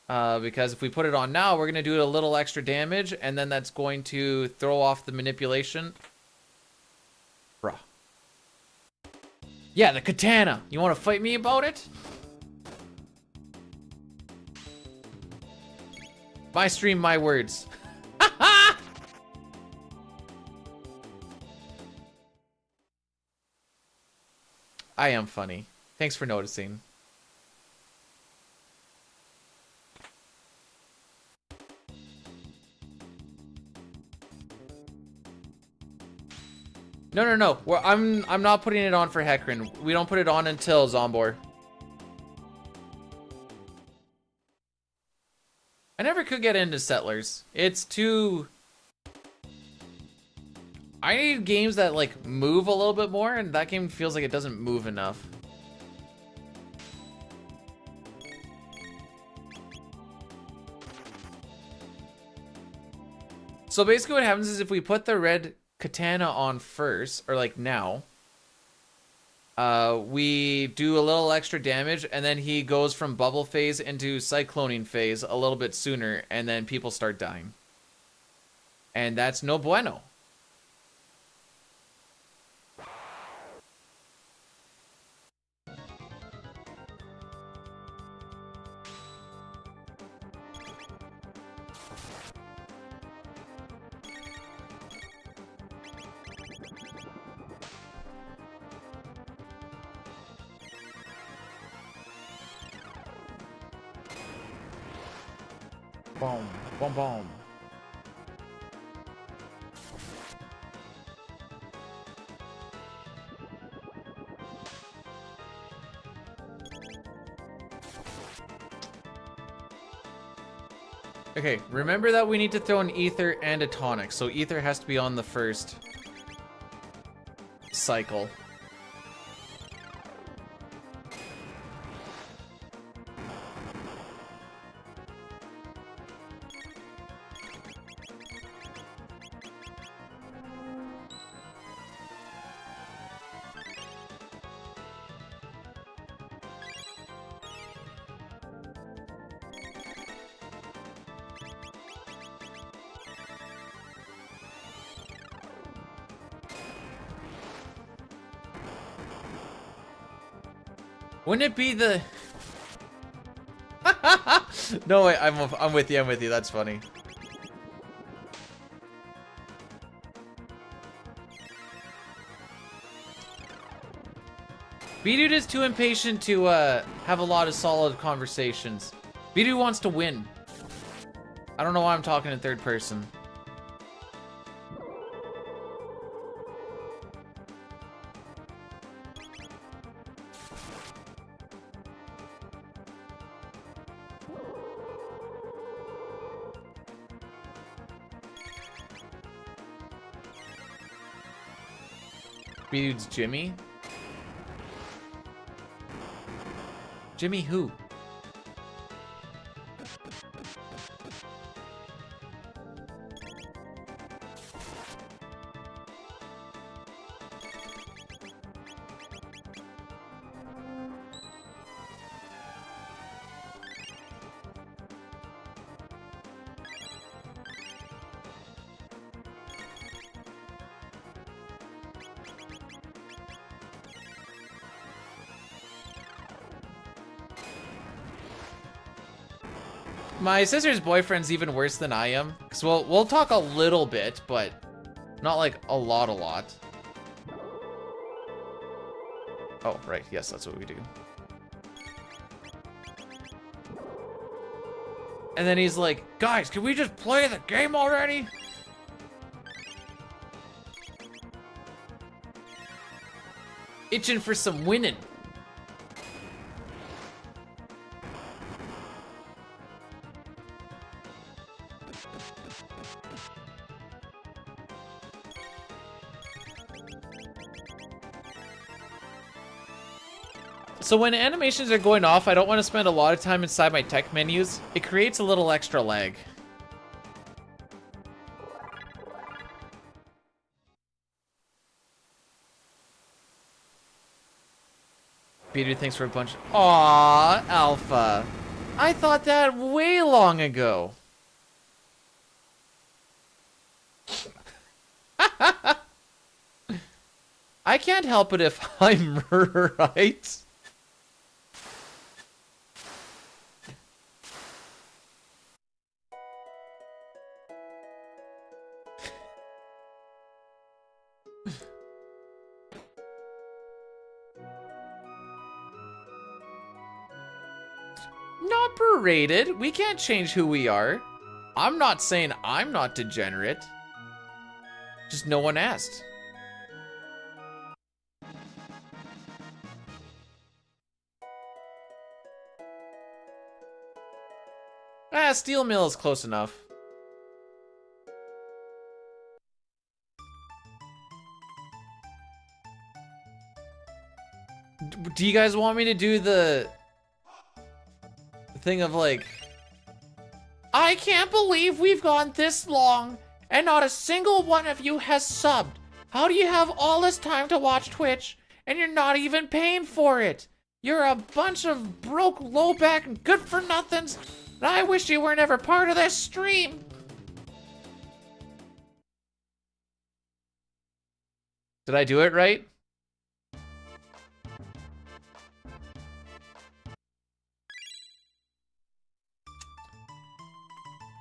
Because if we put it on now, we're going to do a little extra damage, and then that's going to throw off the manipulation. Bruh. Yeah, the katana. You want to fight me about it? My stream, my words. I am funny. Thanks for noticing. No. I'm not putting it on for Hecarim. We don't put it on until Zombor. I never could get into Settlers. It's too... I need games that, like, move a little bit more, and that game feels like it doesn't move enough. So basically what happens is if we put the red katana on first, or like now, we do a little extra damage, and then he goes from bubble phase into cycloning phase a little bit sooner, and then people start dying. And that's no bueno. Boom, boom, boom. Okay, remember that we need to throw an ether and a tonic, so ether has to be on the first cycle. Wouldn't it be the... No, wait, I'm with you, that's funny. B-Dude is too impatient to have a lot of solid conversations. B-Dude wants to win. I don't know why I'm talking in third person. B-Dude's Jimmy? Jimmy who? My sister's boyfriend's even worse than I am. Cause we'll talk a little bit, but not like a lot. Oh, right. Yes, that's what we do. And then he's like, guys, can we just play the game already? Itching for some winning. So when animations are going off, I don't want to spend a lot of time inside my tech menus. It creates a little extra lag. Peter, thanks for a bunch. Aww, Alpha. I thought that way long ago. I can't help it if I'm right. Not berated. We can't change who we are. I'm not saying I'm not degenerate. Just no one asked. Ah, steel mill is close enough. Do you guys want me to do the thing of like, I can't believe we've gone this long and not a single one of you has subbed. How do you have all this time to watch Twitch and you're not even paying for it? You're a bunch of broke, low back, and good for nothings. And I wish you were never part of this stream. Did I do it right?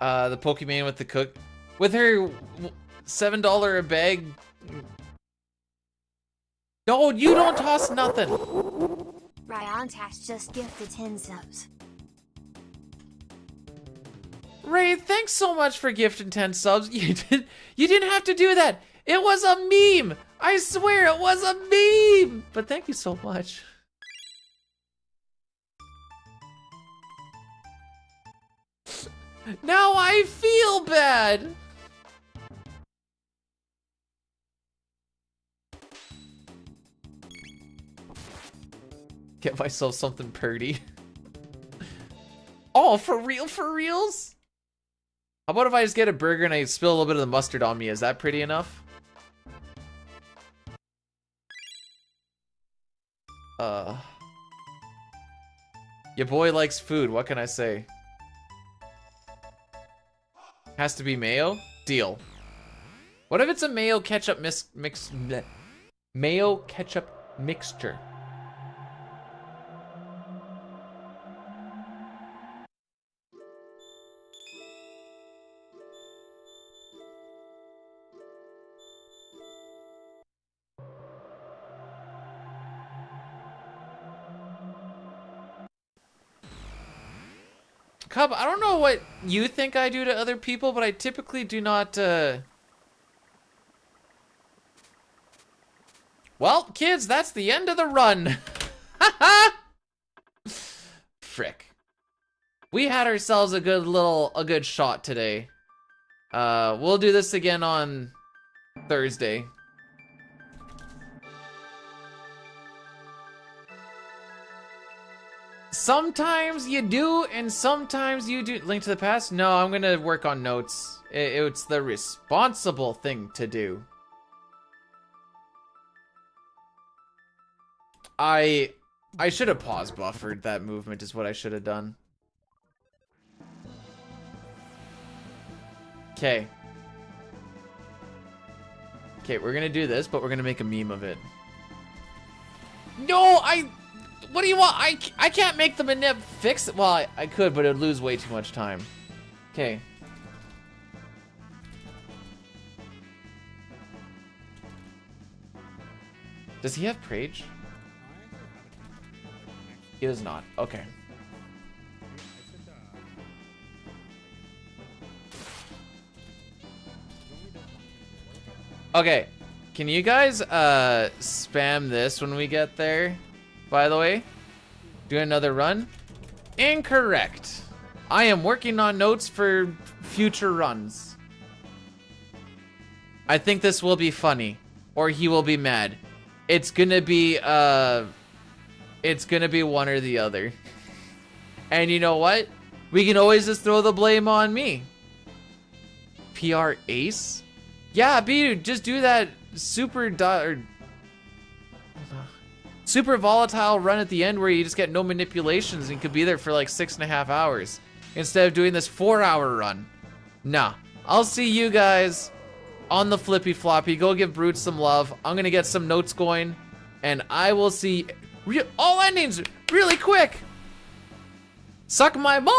The Pokemon with the cook, with her $7 a bag. No, you don't toss nothing. Ryantash just gifted 10 subs. Ray, thanks so much for gifting 10 subs. You didn't have to do that. It was a meme. I swear it was a meme. But thank you so much. Now I feel bad. Get myself something pretty. Oh, for real? For reals? How about if I just get a burger and I spill a little bit of the mustard on me? Is that pretty enough? Your boy likes food. What can I say? Has to be mayo? Deal. What if it's a mayo ketchup mayo ketchup mixture? Cub, I don't know what you think I do to other people, but I typically do not, Well, kids, that's the end of the run. Frick. We had ourselves a good shot today. We'll do this again on Thursday. Sometimes you do, and sometimes you do. Link to the past? No, I'm gonna work on notes. It's the responsible thing to do. I should have pause buffered that movement is what I should have done. Okay. Okay, we're gonna do this, but we're gonna make a meme of it. No, what do you want? I can't make the manip fix it. Well, I could, but it would lose way too much time. Okay. Does he have Prage? He does not. Okay. Okay. Can you guys spam this when we get there? By the way, do another run. Incorrect. I am working on notes for future runs. I think this will be funny, or he will be mad. It's gonna be one or the other. And you know what? We can always just throw the blame on me. PR ace? Yeah, dude, just do that super volatile run at the end where you just get no manipulations and could be there for like 6.5 hours instead of doing this 4-hour run. Nah, I'll see you guys on the flippy floppy. Go give Brute some love. I'm gonna get some notes going, and I will see all endings really quick. Suck my balls.